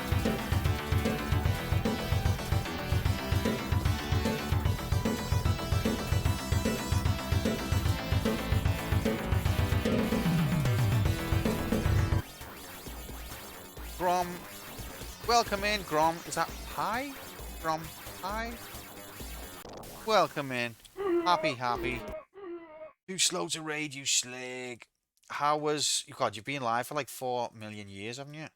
Speaker 1: Grom. Welcome in, Grom. Is that hi? Grom, hi? Welcome in. Happy. Too slow to raid, you slag. How was... God, you've been live for like 4 million years, haven't you?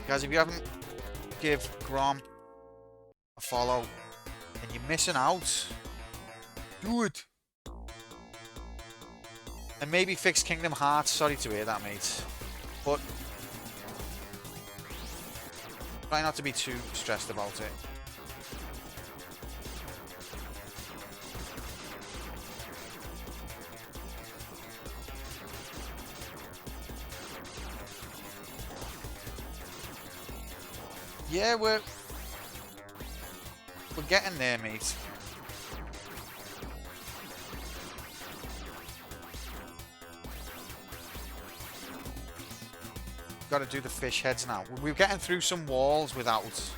Speaker 1: Guys, if you haven't give Grom a follow, and you're missing out, do it. And maybe fix Kingdom Hearts. Sorry to hear that, mate. But try not to be too stressed about it. Yeah, we're getting there, mate. Got to do the fish heads now. We're getting through some walls without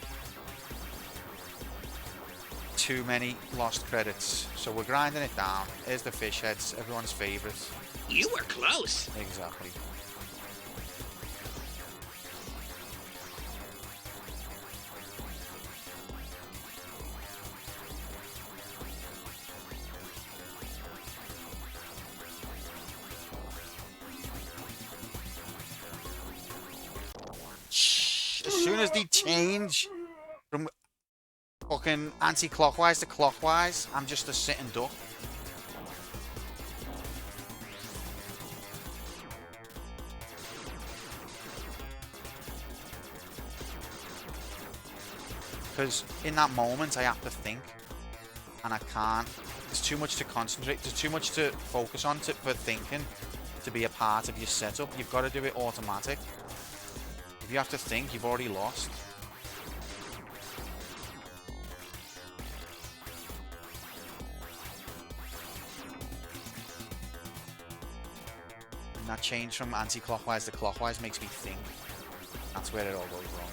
Speaker 1: too many lost credits, so we're grinding it down. Here's the fish heads, everyone's favourite.
Speaker 3: You were close.
Speaker 1: Exactly. As soon as they change from fucking anti-clockwise to clockwise, I'm just a sitting duck. Because in that moment I have to think, and I can't. There's too much to concentrate, there's too much to focus on for thinking to be a part of your setup. You've got to do it automatic. If you have to think, you've already lost. And that change from anti-clockwise to clockwise makes me think. That's where it all goes wrong.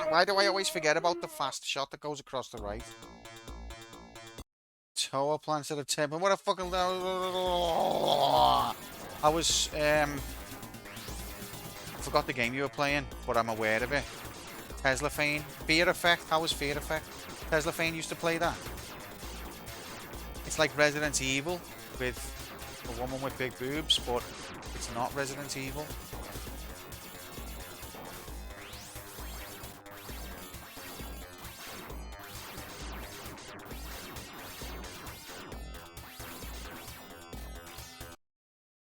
Speaker 1: Why do I always forget about the fast shot that goes across the right? Toaplan instead of tip. What a fucking... I was... I forgot the game you were playing, but I'm aware of it. Tesla Fane. Fear Effect. How was Fear Effect? Tesla Fane used to play that. It's like Resident Evil with a woman with big boobs, but it's not Resident Evil.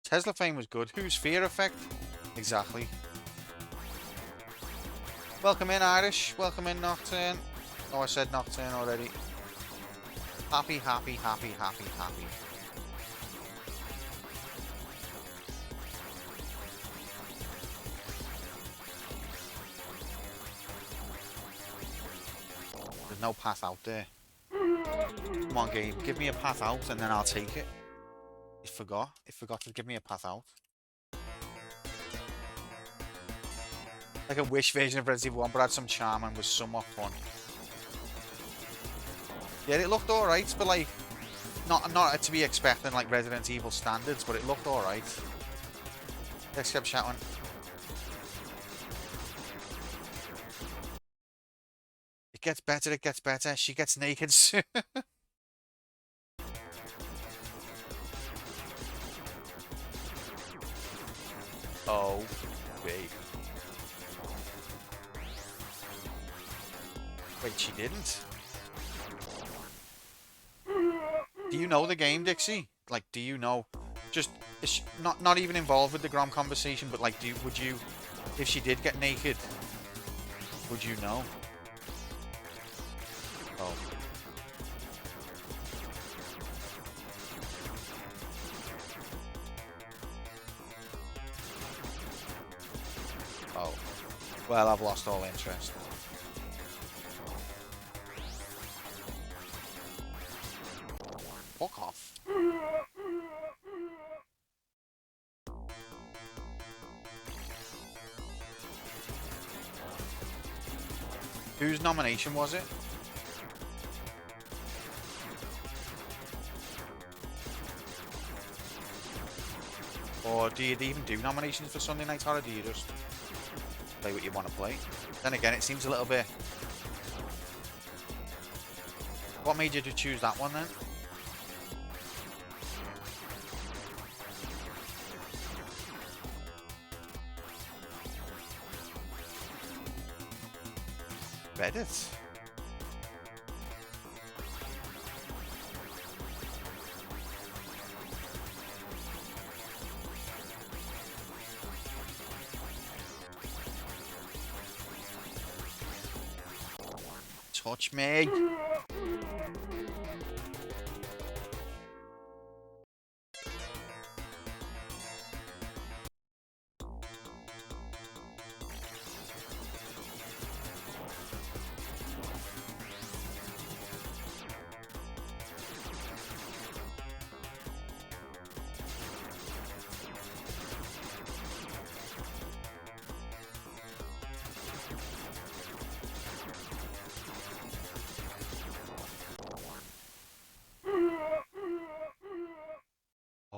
Speaker 1: Tesla Fame was good. Who's Fear Effect? Exactly. Welcome in, Irish. Welcome in, Nocturne. Oh, I said Nocturne already. Happy. There's no path out there. Come on, game. Give me a path out and then I'll take it. It forgot. It forgot to give me a path out. Like a Wish version of Resident Evil 1, but had some charm and was somewhat fun. Yeah, it looked alright, but like, not to be expecting like Resident Evil standards, but it looked alright. Let's keep shouting. It gets better, it gets better. She gets naked soon. Oh, babe. Wait, she didn't? Do you know the game, Dixie? Like, do you know? Just, is she not even involved with the Grom conversation, but like, would you, if she did get naked, would you know? Oh. Oh. Well, I've lost all interest. Fuck off. Whose nomination was it? Or do you even do nominations for Sunday Night Horror? Or do you just play what you want to play? Then again, it seems a little bit... What made you to choose that one then? Reddit? Touch me.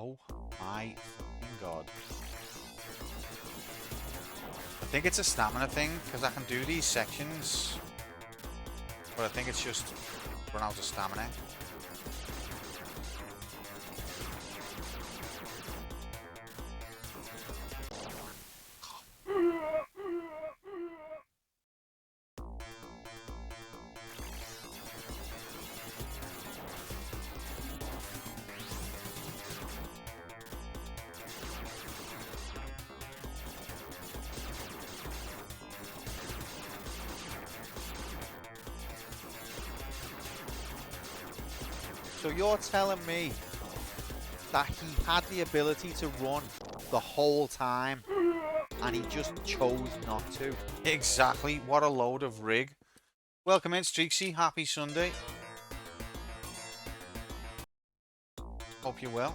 Speaker 1: Oh my fucking god. I think it's a stamina thing, because I can do these sections. But I think it's just run out of stamina. So you're telling me that he had the ability to run the whole time and he just chose not to? Exactly. What a load of rig. Welcome in, Streaksy. Happy Sunday. Hope you're well.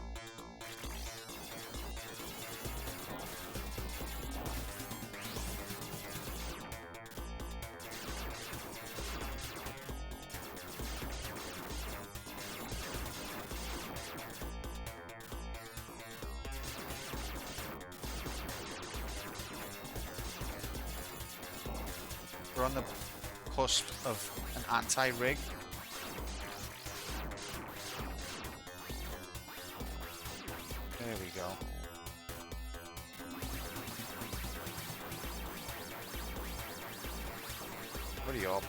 Speaker 1: We're on the cusp of an anti-rig. There we go. Hurry up.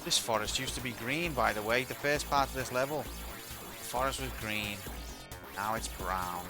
Speaker 1: This forest used to be green, by the way. The first part of this level, the forest was green. Now it's brown.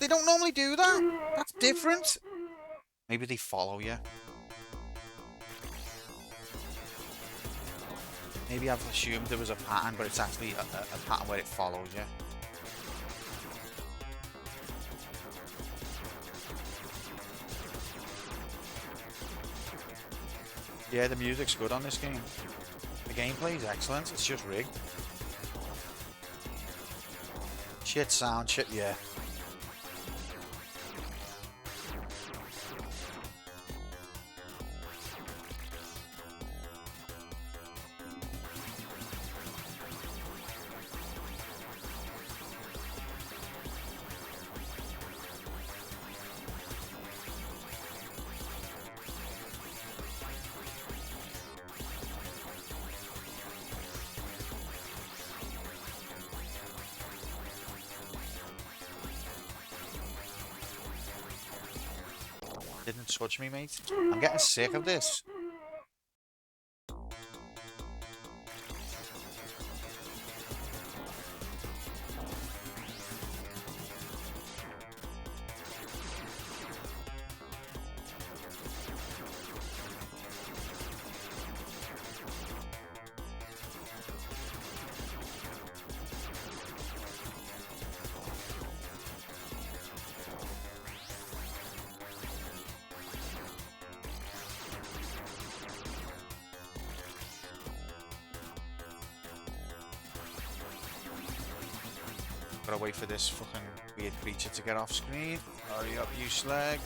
Speaker 1: They don't normally do that. That's different. Maybe they follow you. Maybe I've assumed there was a pattern, but it's actually a pattern where it follows you. Yeah, the music's good on this game. The gameplay's excellent. It's just rigged. Shit sound, shit yeah. Didn't touch me, mate. I'm getting sick of this. Gotta wait for this fucking weird creature to get off screen. Hurry up, you slag.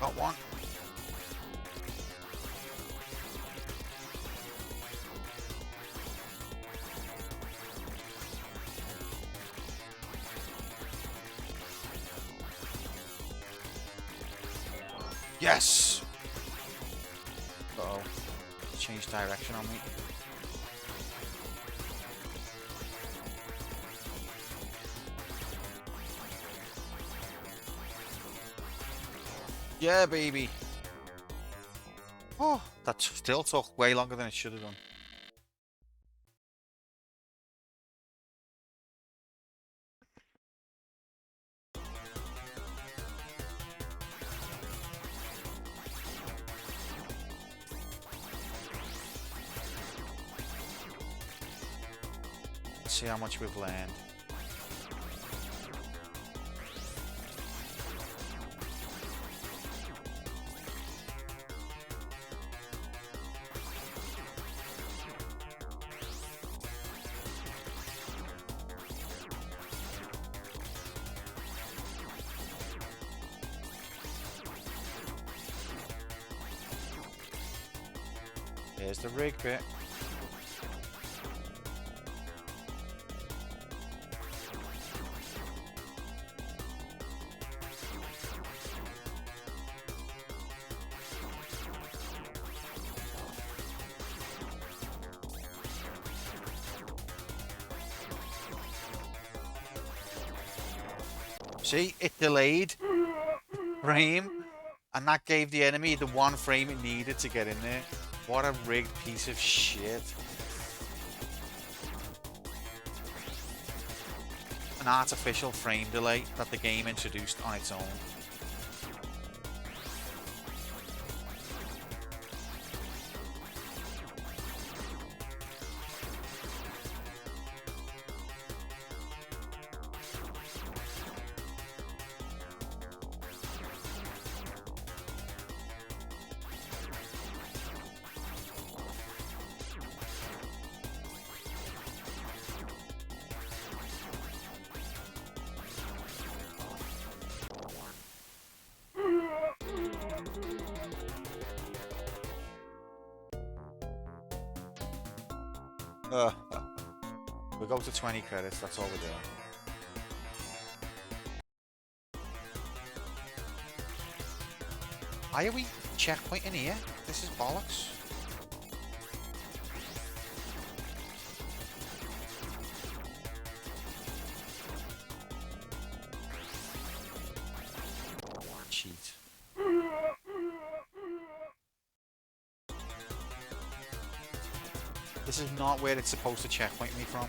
Speaker 1: Got one. Yes! Uh-oh. Changed direction on me. Yeah, baby. Oh, that still took way longer than it should have done. Let's see how much we've learned. There's the rig bit. See, it delayed frame, and that gave the enemy the one frame it needed to get in there. What a rigged piece of shit. An artificial frame delay that the game introduced on its own. We'll go to 20 credits, that's all we're doing. Why are we checkpointing here? This is bollocks. Cheat. This is not where it's supposed to checkpoint me from.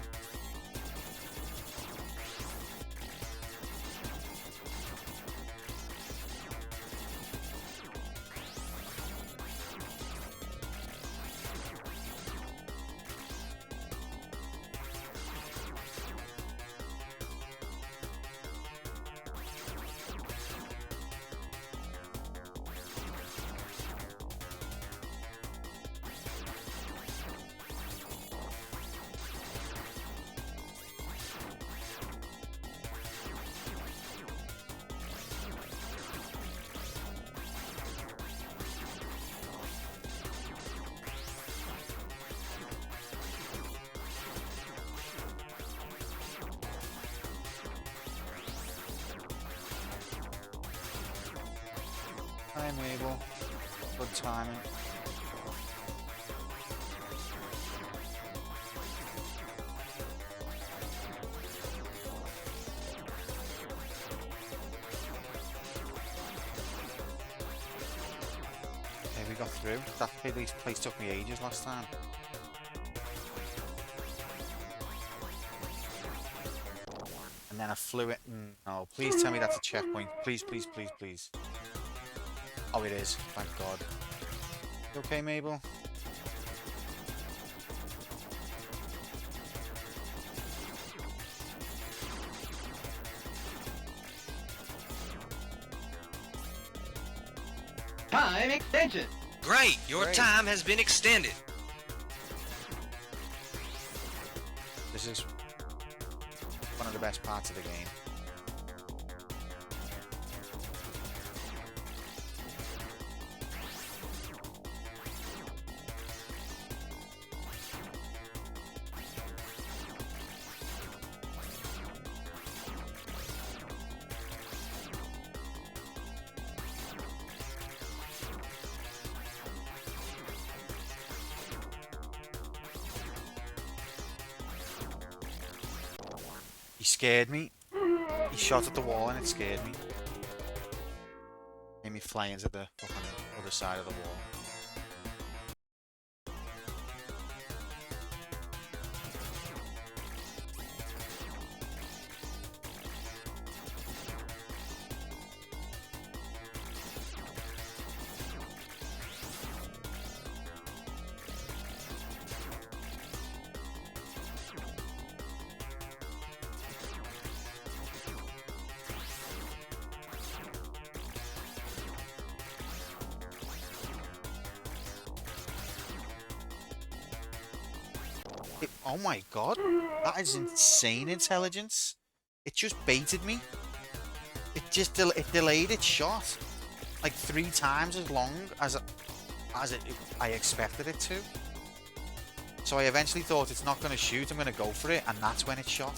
Speaker 1: Hi Mabel. Good timing. Okay, we got through. That place took me ages last time. And then I flew it. No, please tell me that's a checkpoint. Please, please, please, please. Oh, it is. Thank God. You okay, Mabel?
Speaker 2: Time extension.
Speaker 4: Great, your
Speaker 1: Great.
Speaker 4: time has been extended.
Speaker 1: This is one of the best parts of the game. He scared me. He shot at the wall and it scared me. Made me fly into the fucking other side of the wall. Oh my God, that is insane intelligence. It just baited me. It just it delayed its shot like 3 times as long as I expected it to. So I eventually thought it's not going to shoot, I'm going to go for it, and that's when it shot.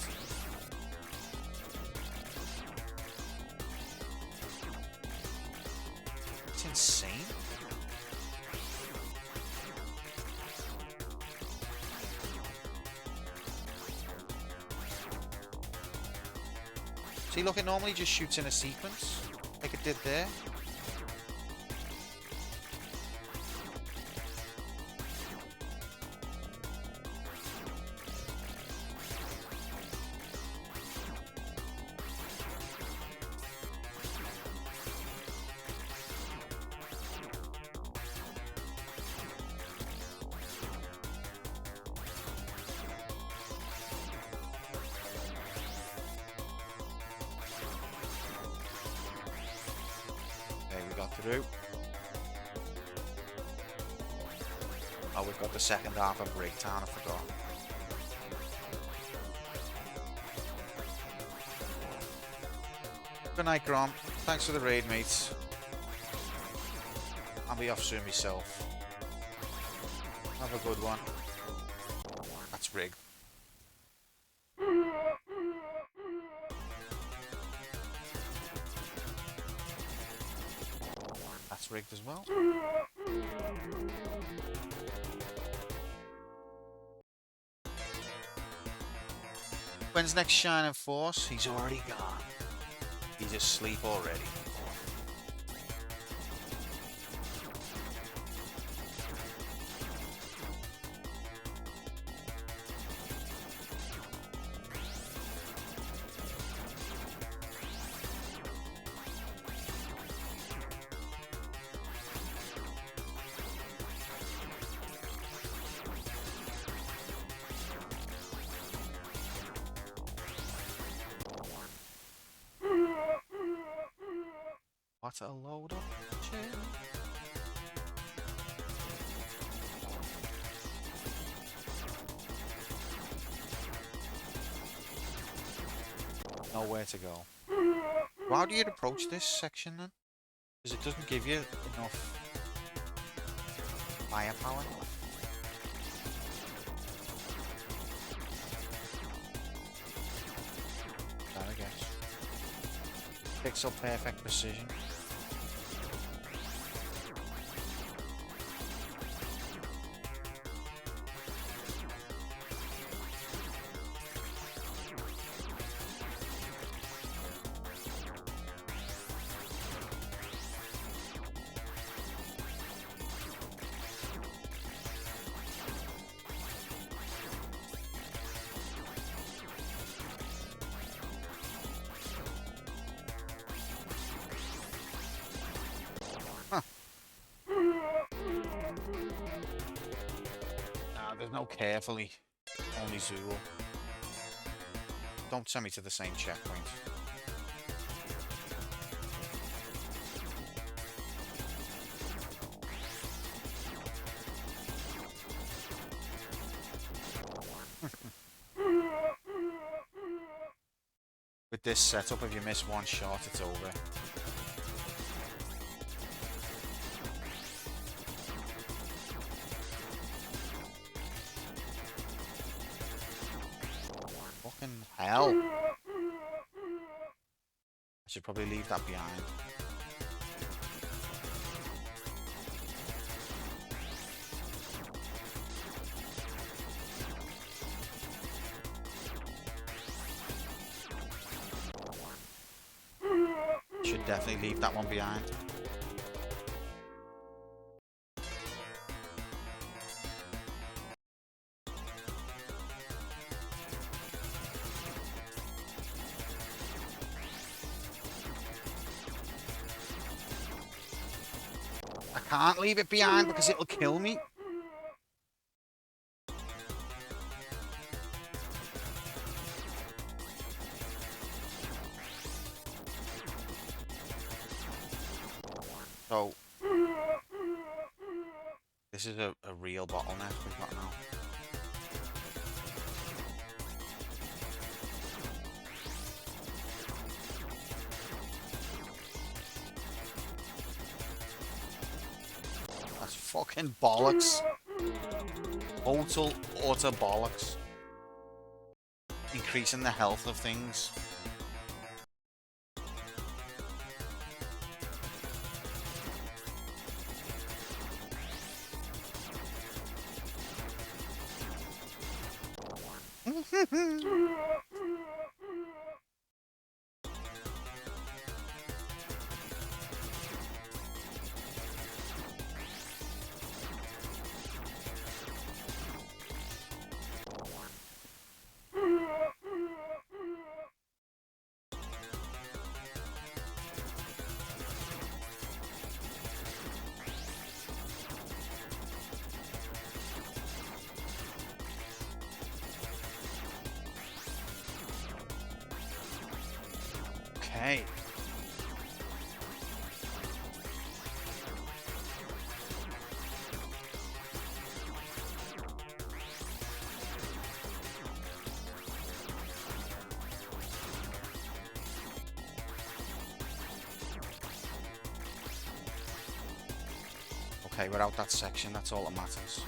Speaker 1: It's insane. See, look, it normally just shoots in a sequence, like it did there. Through. Oh, we've got the second half of Breakdown, I forgot. Good night, Grom. Thanks for the raid, mates. I'll be off soon myself. Have a good one. That's That's rigged. That's rigged as well. When's next Shining Force? He's already gone. He's asleep already. What a load of shit. Nowhere to go. How do you approach this section then? Because it doesn't give you enough firepower. That I guess. Pixel perfect precision. There's no carefully. Only Zool. Don't send me to the same checkpoint. With this setup, if you miss one shot, it's over. Hell. I should probably leave that behind. Should definitely leave that one behind. I can't leave it behind because it'll kill me. So, this is a real bottleneck we've got now. That's fucking bollocks. Total, utter bollocks. Increasing the health of things. Okay. Okay, we're out that section, that's all that matters.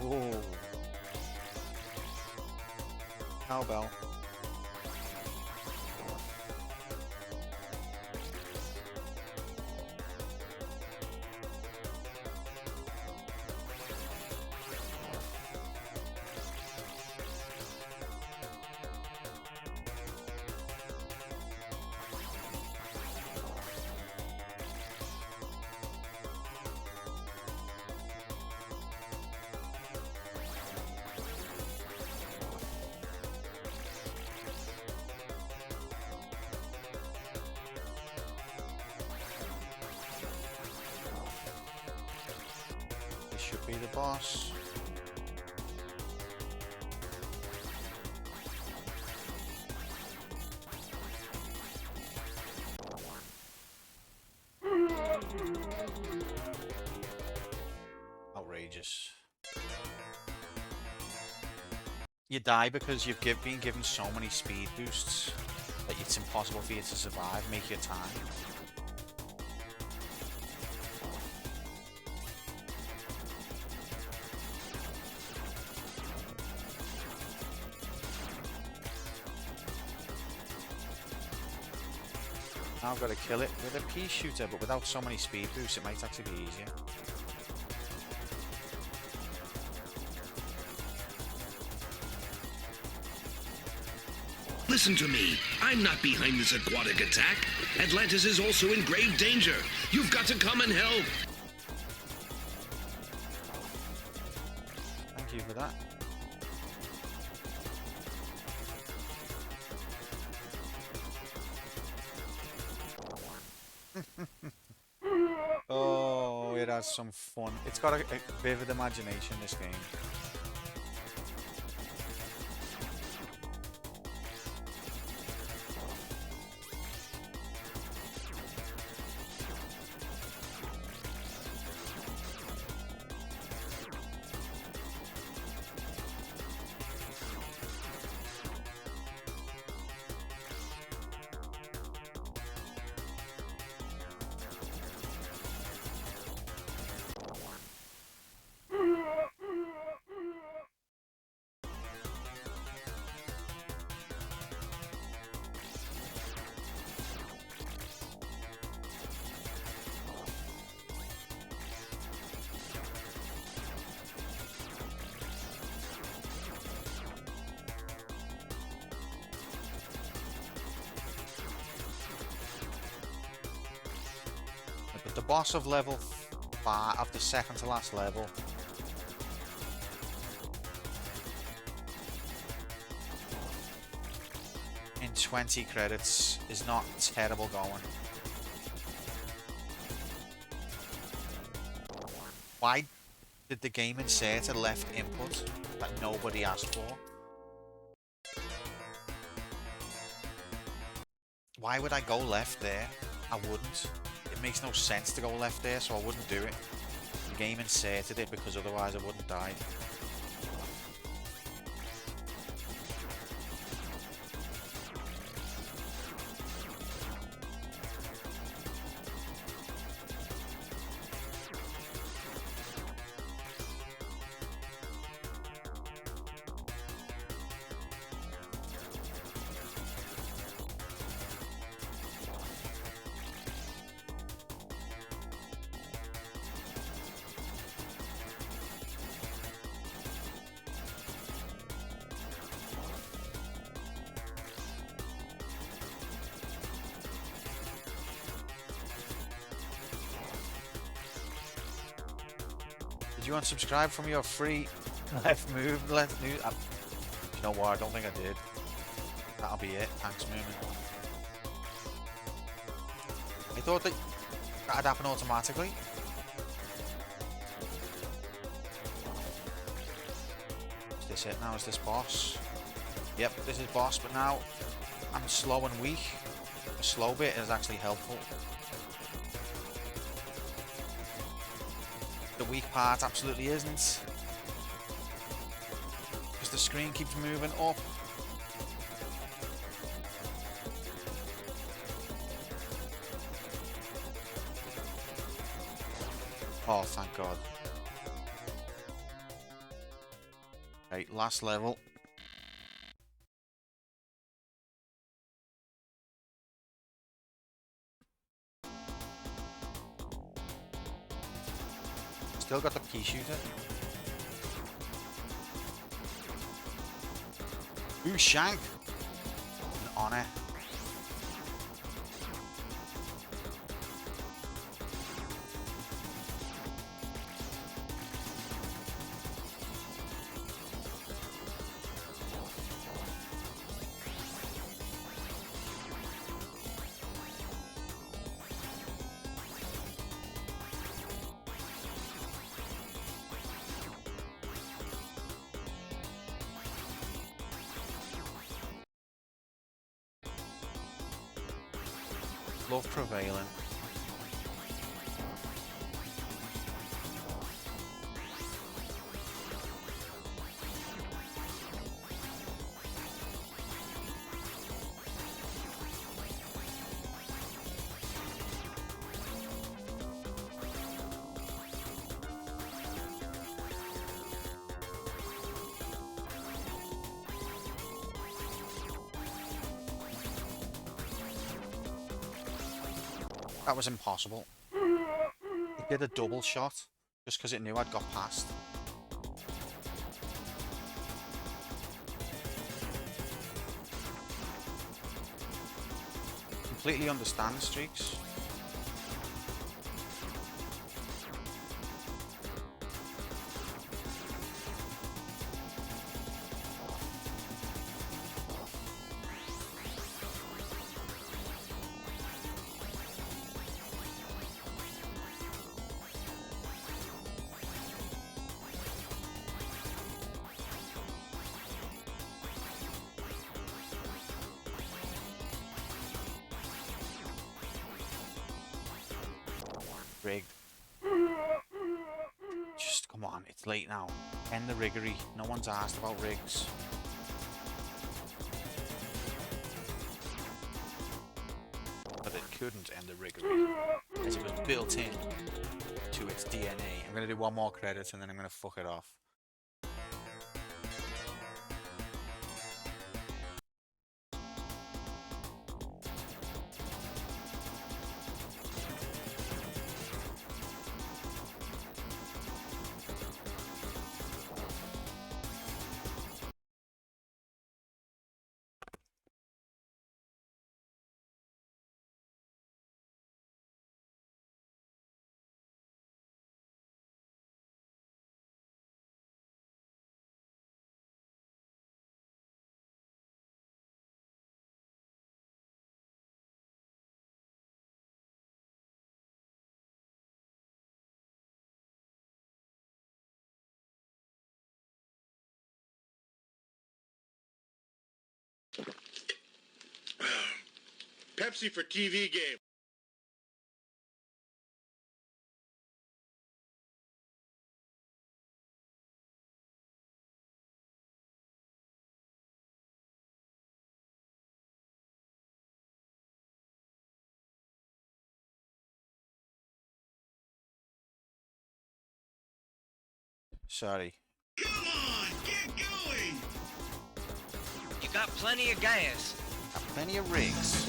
Speaker 1: Ooh. Cowbell. This should be the boss. Outrageous. You die because you've been given so many speed boosts that it's impossible for you to survive. Make your time. Now I've got to kill it with a pea shooter, but without so many speed boosts, it might actually be easier.
Speaker 3: Listen to me. I'm not behind this aquatic attack. Atlantis is also in grave danger. You've got to come and help.
Speaker 1: Thank you for that. Oh, it has some fun. It's got a vivid imagination, this game. But the boss of level 5, of the second to last level, in 20 credits is not terrible going. Why did the game insert a left input that nobody asked for? Why would I go left there? I wouldn't. It makes no sense to go left there, so I wouldn't do it. The game inserted it because otherwise I wouldn't die. Did you unsubscribe from your free left move? Left move? You know what? I don't think I did. That'll be it. Thanks, Moomin. I thought that that'd happen automatically. Is this it now? Is this boss? Yep, this is boss, but now I'm slow and weak. The slow bit is actually helpful. The weak part absolutely isn't. Because the screen keeps moving up. Oh, thank God. Okay, last level. Still got the pea shooter. Ooh, shank. An honor. Love prevailing. That was impossible. It did a double shot just because it knew I'd got past. Completely understand streaks. Rigged. Just come on, it's late now. End the riggery. No one's asked about rigs. But it couldn't end the riggery as it was built in to its DNA. I'm gonna do one more credit and then I'm gonna fuck it off.
Speaker 3: Pepsi for TV game.
Speaker 1: Sorry.
Speaker 3: Come on, get going!
Speaker 4: You got plenty of gas.
Speaker 1: Got plenty of rigs.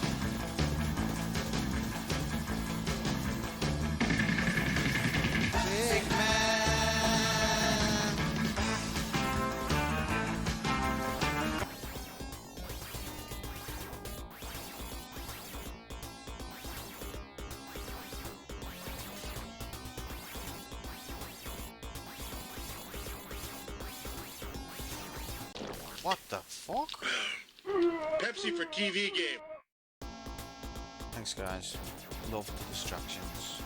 Speaker 1: Big man. What the fuck?
Speaker 3: Pepsi for TV game.
Speaker 1: Thanks, guys. Love the distractions.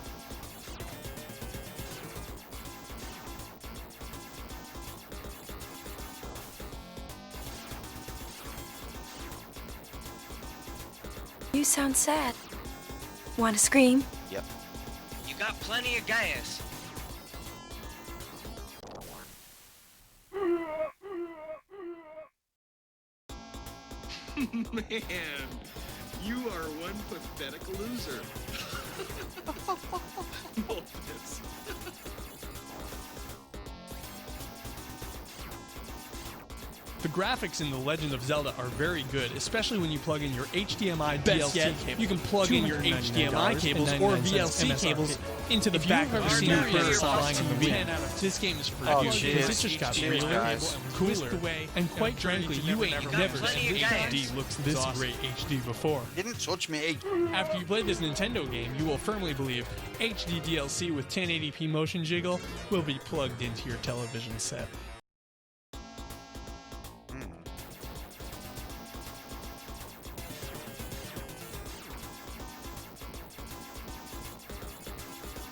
Speaker 7: You sound sad. Want to scream?
Speaker 1: Yep.
Speaker 4: You got plenty of gas.
Speaker 9: Man, you are one pathetic loser.
Speaker 6: The graphics in The Legend of Zelda are very good, especially when you plug in your HDMI DLC cable. You can plug in your HDMI cables or VLC cables into the back of your new Panasonic TV. This game is for you because it just got realer, cooler, and quite frankly, you ain't never seen HD looks this great HD before.
Speaker 1: Didn't touch me.
Speaker 6: After you play this Nintendo game, you will firmly believe HD DLC with 1080p motion jiggle will be plugged into your television set.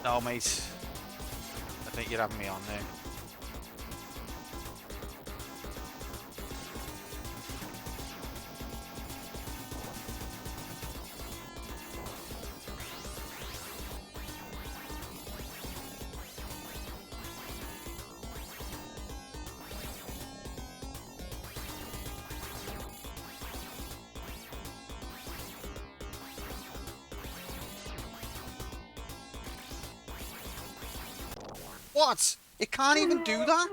Speaker 1: No, mate. I think you're having me on there. What? It can't even do that?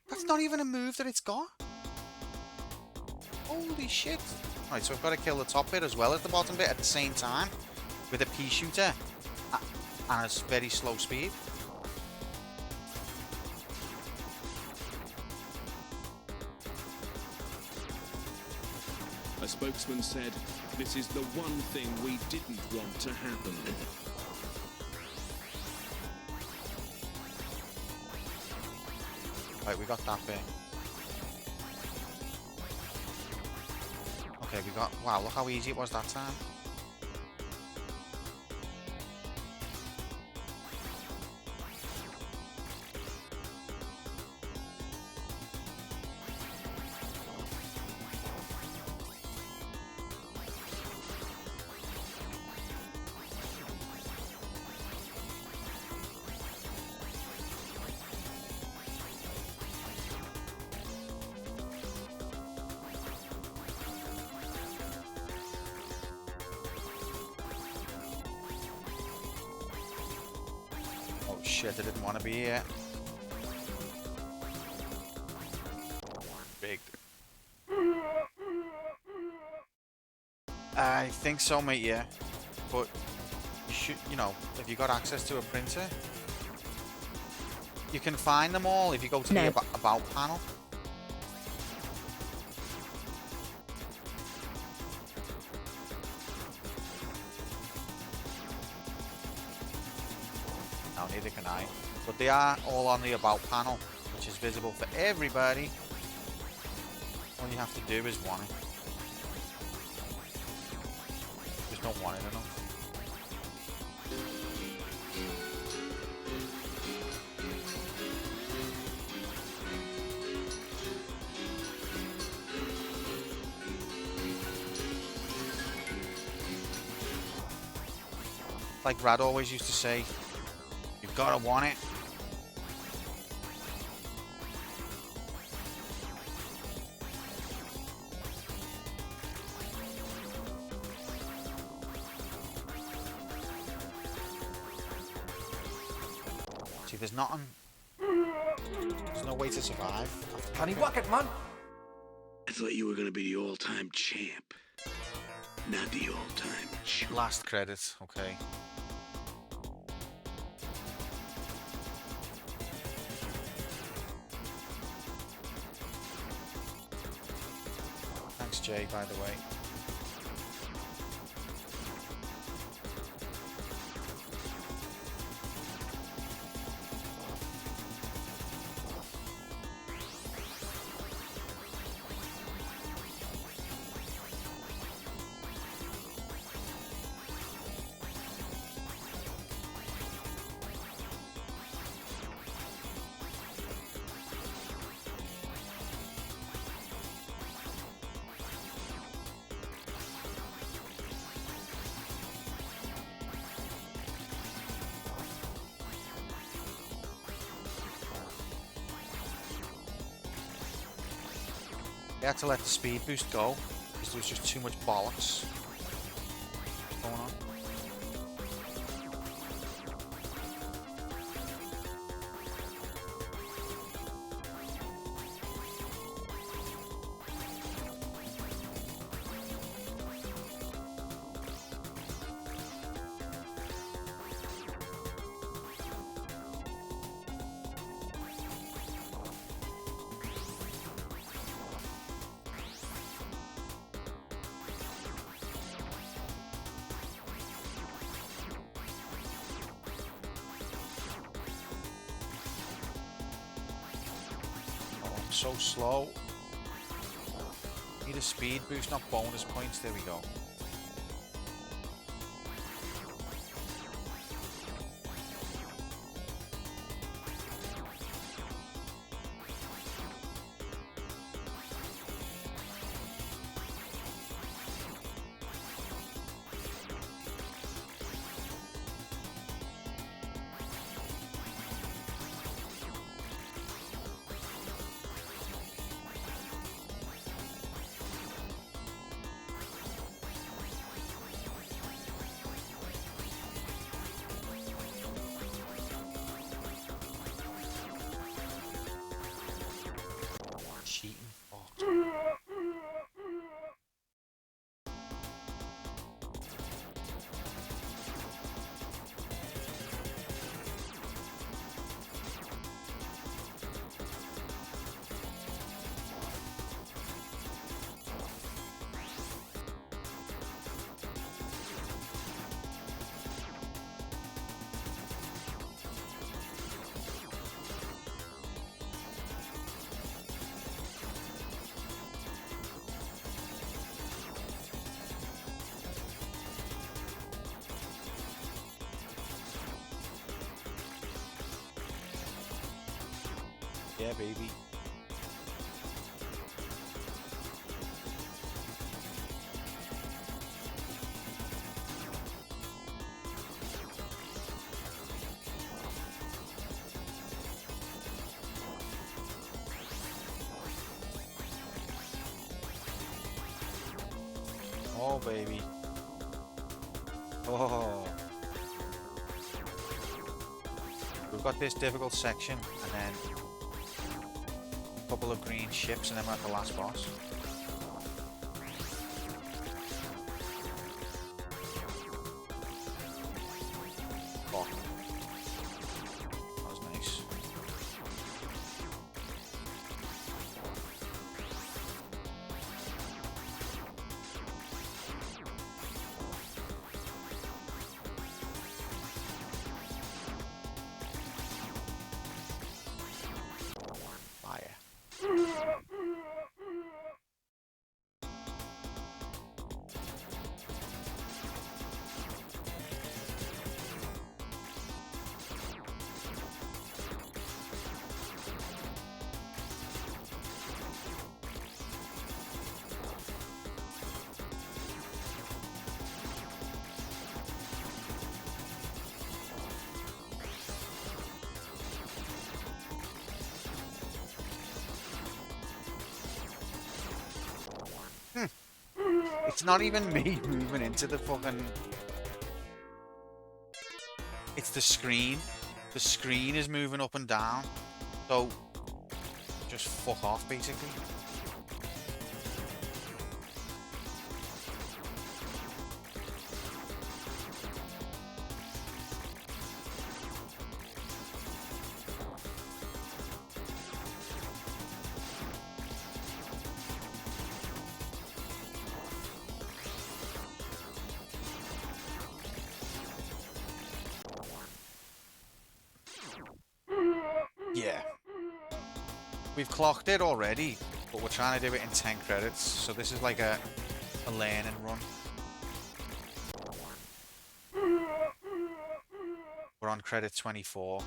Speaker 1: That's not even a move that it's got. Holy shit. Right, so I've got to kill the top bit as well as the bottom bit at the same time with a pea shooter and a very slow speed.
Speaker 3: A spokesman said, "This is the one thing we didn't want to happen."
Speaker 1: Right, we got that bit. Okay, we got... Wow, look how easy it was that time. Shit, I didn't want to be here. Big. I think so, mate, yeah. But you should, you know, if you got access to a printer, you can find them all if you go to the about panel. Neither can I, but they are all on the about panel, which is visible for everybody. All you have to do is want it. Just don't want it enough. Like Brad always used to say, you've got to want it. See, there's nothing. There's no way to survive.
Speaker 10: Can he whack it, man?
Speaker 3: I thought you were going to be the all-time champ. Not the all-time champ.
Speaker 1: Last credit, okay. Thanks, Jay, by the way. They had to let the speed boost go because there was just too much bollocks going on. so slow. Need a speed boost, not bonus points. There we go. Cheating fuck. Yeah, baby. Oh, baby. Oh. We've got this difficult section, and then a couple of green ships, and then we're at the last boss. Fuck. That was nice. Fire. It's not even me moving into the fucking... It's the screen. The screen is moving up and down. So, just fuck off, basically. Yeah. We've clocked it already, but we're trying to do it in 10 credits, so this is like a learning run. We're on credit 24.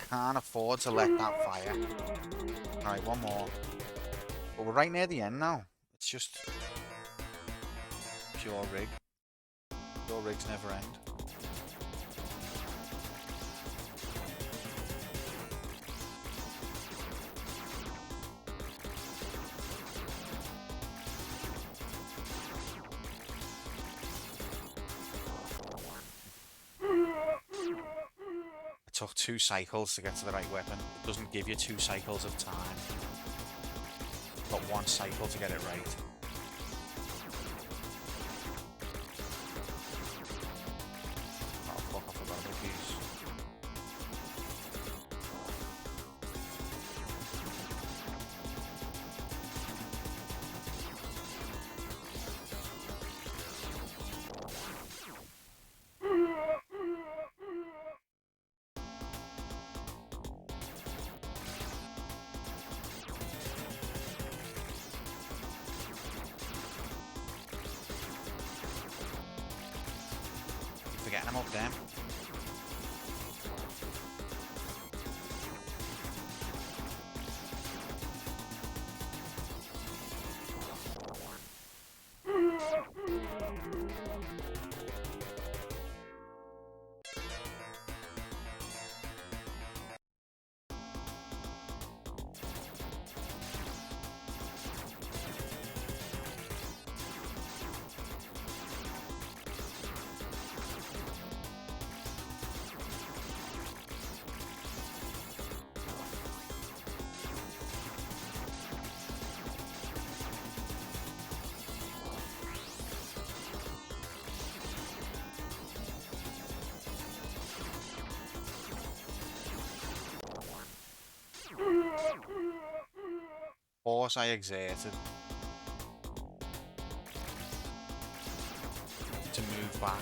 Speaker 1: Can't afford to let that fire. Alright, one more. But we're right near the end now. It's just pure rig. Pure rigs never end. Took 2 cycles to get to the right weapon. It doesn't give you 2 cycles of time. Got 1 cycle to get it right. up them. Force I exerted to move back.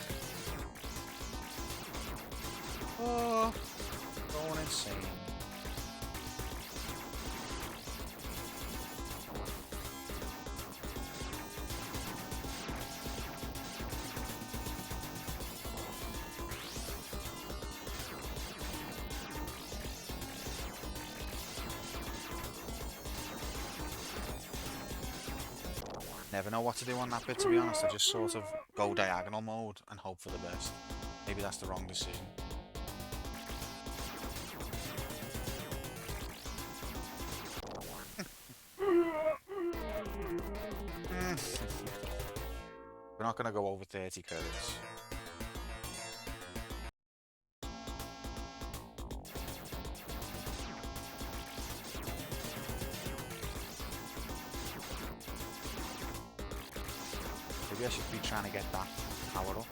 Speaker 1: Oh, going insane. Never know what to do on that bit, to be honest. I just sort of go diagonal mode and hope for the best. Maybe that's the wrong decision. We're not going to go over 30 credits. Maybe I should be trying to get that power up.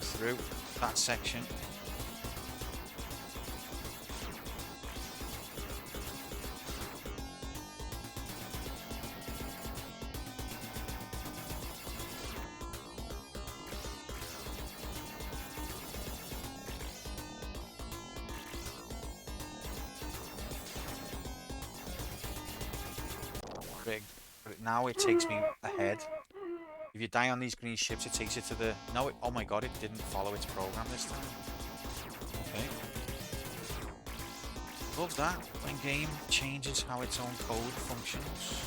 Speaker 1: Through that section. Big. But now it takes me ahead. If you die on these green ships, it takes you to the... No, oh my god, it didn't follow its program this time. Okay. Love that, when game changes how its own code functions.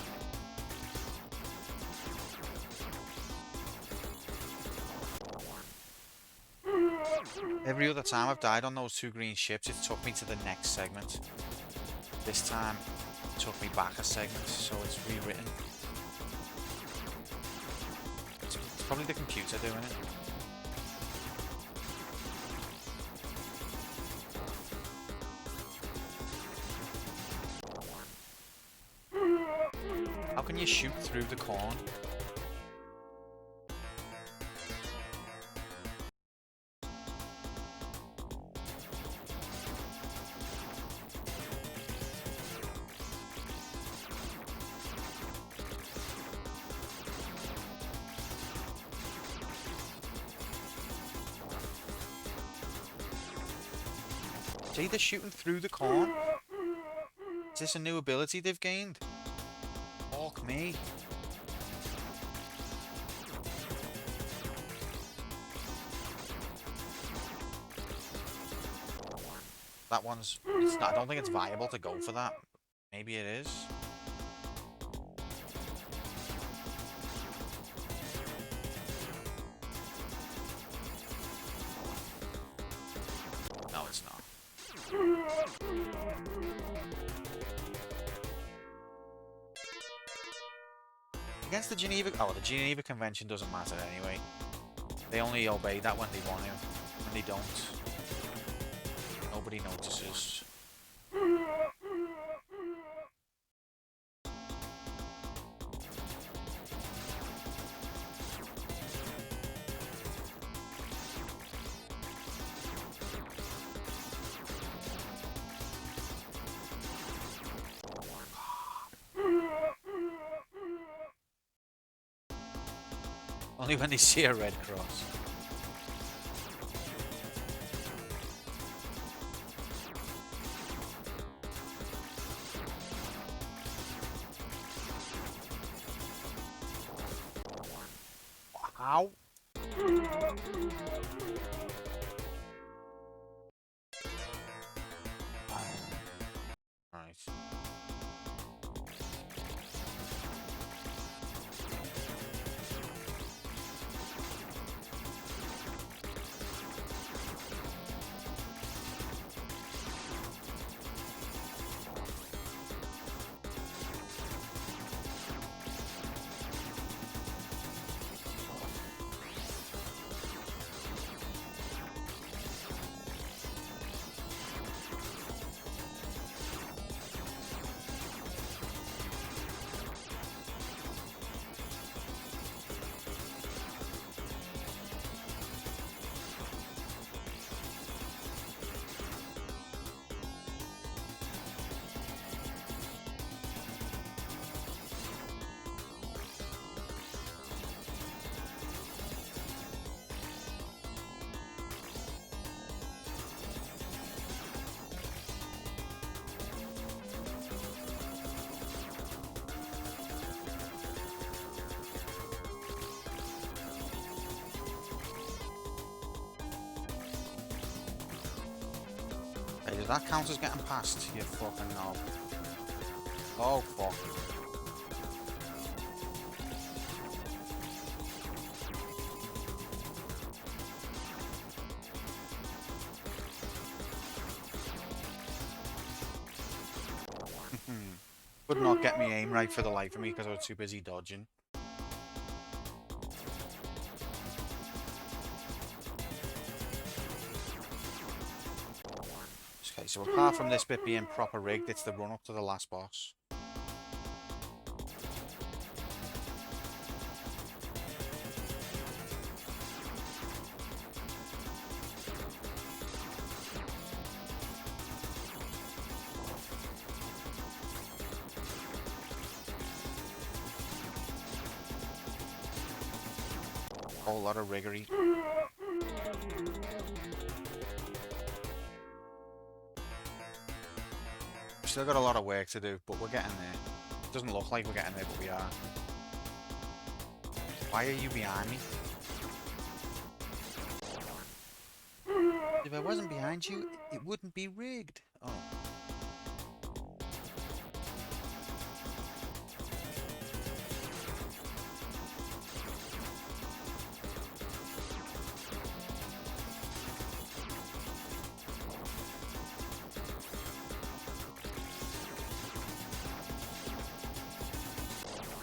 Speaker 1: Every other time I've died on those two green ships, it took me to the next segment. This time, it took me back a segment, so it's rewritten. It's probably the computer doing it. How can you shoot through the corn? See, they're shooting through the corn. Is this a new ability they've gained? Fuck me. That one's... It's not, I don't think it's viable to go for that. Maybe it is. No, it's not. Against the Geneva... Oh, the Geneva Convention doesn't matter anyway. They only obey that when they want to. When they don't, nobody notices. Only when they see a red cross. How? Right. Hey, does that count as getting past? You fucking knob. Oh, fuck. Could not get me aim right for the life of me because I was too busy dodging. Okay, so apart from this bit being proper rigged, it's the run up to the last boss. Whole lot of riggery. Still got a lot of work to do, but we're getting there. It doesn't look like we're getting there, but we are. Why are you behind me? If I wasn't behind you, it wouldn't be rigged. Oh.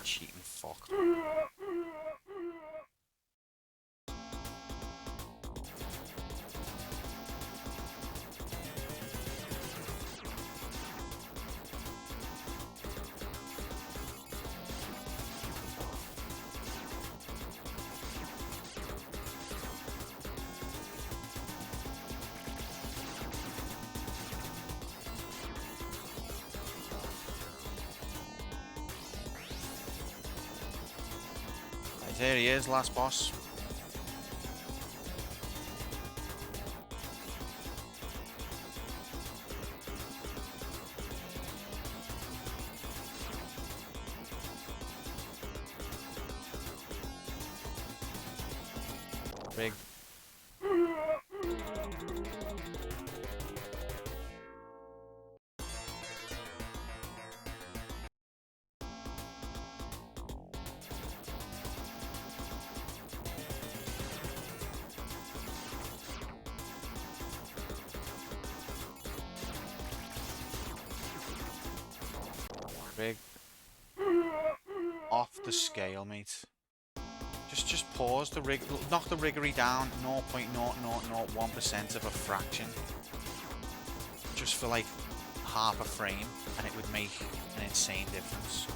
Speaker 1: Cheating fuck. There he is, last boss. Big. Big. Off the scale, mate. Just pause the rig, knock the riggery down 0.0001% of a fraction. Just for like half a frame, and it would make an insane difference.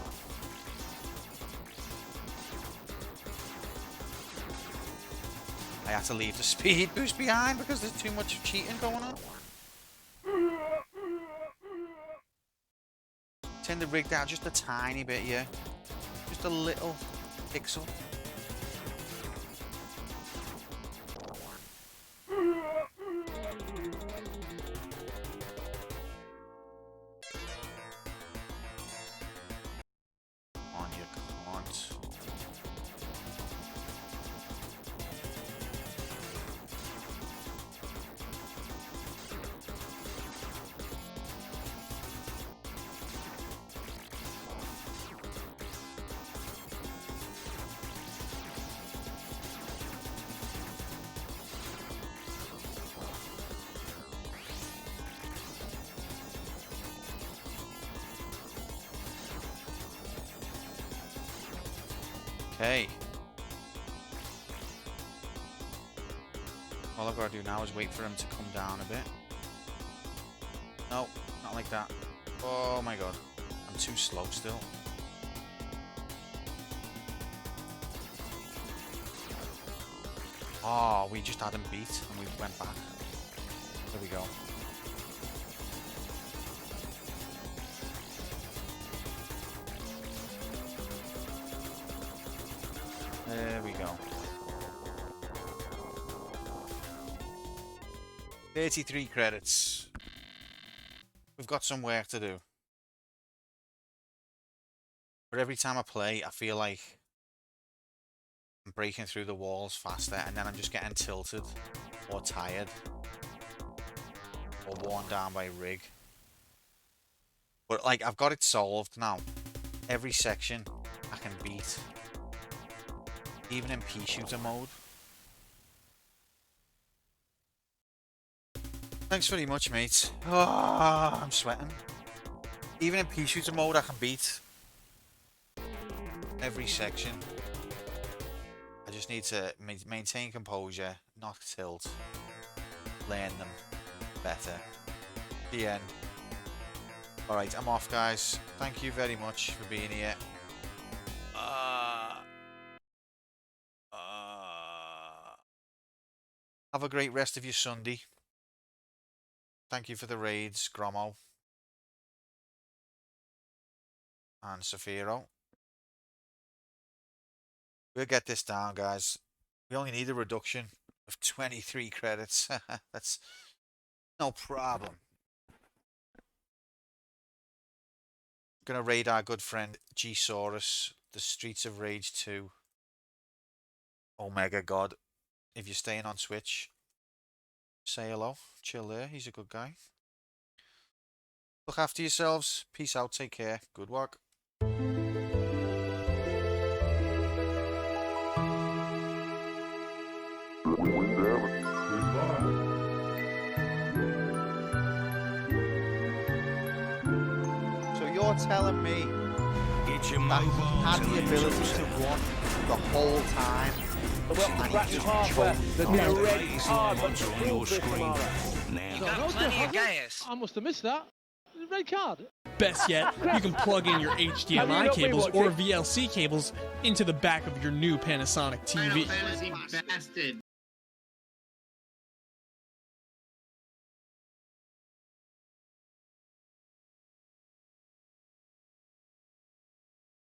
Speaker 1: I had to leave the speed boost behind because there's too much cheating going on. Turn the rig down just a tiny bit, yeah. Just a little pixel. Okay. All I've got to do now is wait for him to come down a bit. No, not like that. Oh my god. I'm too slow still. Oh, we just had him beat and we went back. There we go. There we go. 33 credits. We've got some work to do. But every time I play, I feel like I'm breaking through the walls faster, and then I'm just getting tilted or tired or worn down by rig. But like, I've got it solved now. Every section I can beat, even in pea shooter mode. Thanks very much, mate. Oh, I'm sweating. Even in pea shooter mode, I can beat every section. I just need to maintain composure, not tilt, learn them better. The end. Alright, I'm off, guys. Thank you very much for being here. Have a great rest of your Sunday. Thank you for the raids, Gromo and Safiro. We'll get this down, guys. We only need a reduction of 23 credits. That's no problem. Gonna raid our good friend G-Saurus, the Streets of Rage 2. Omega God. If you're staying on Twitch, say hello. Chill there. He's a good guy. Look after yourselves. Peace out. Take care. Good work. So you're telling me that he had the ability to run the whole time?
Speaker 4: You got plenty of gas.
Speaker 6: I must have missed that. Red card. Best yet, you can plug in your HDMI cables or VLC cables into the back of your new Panasonic TV.
Speaker 9: Fantasy bastard.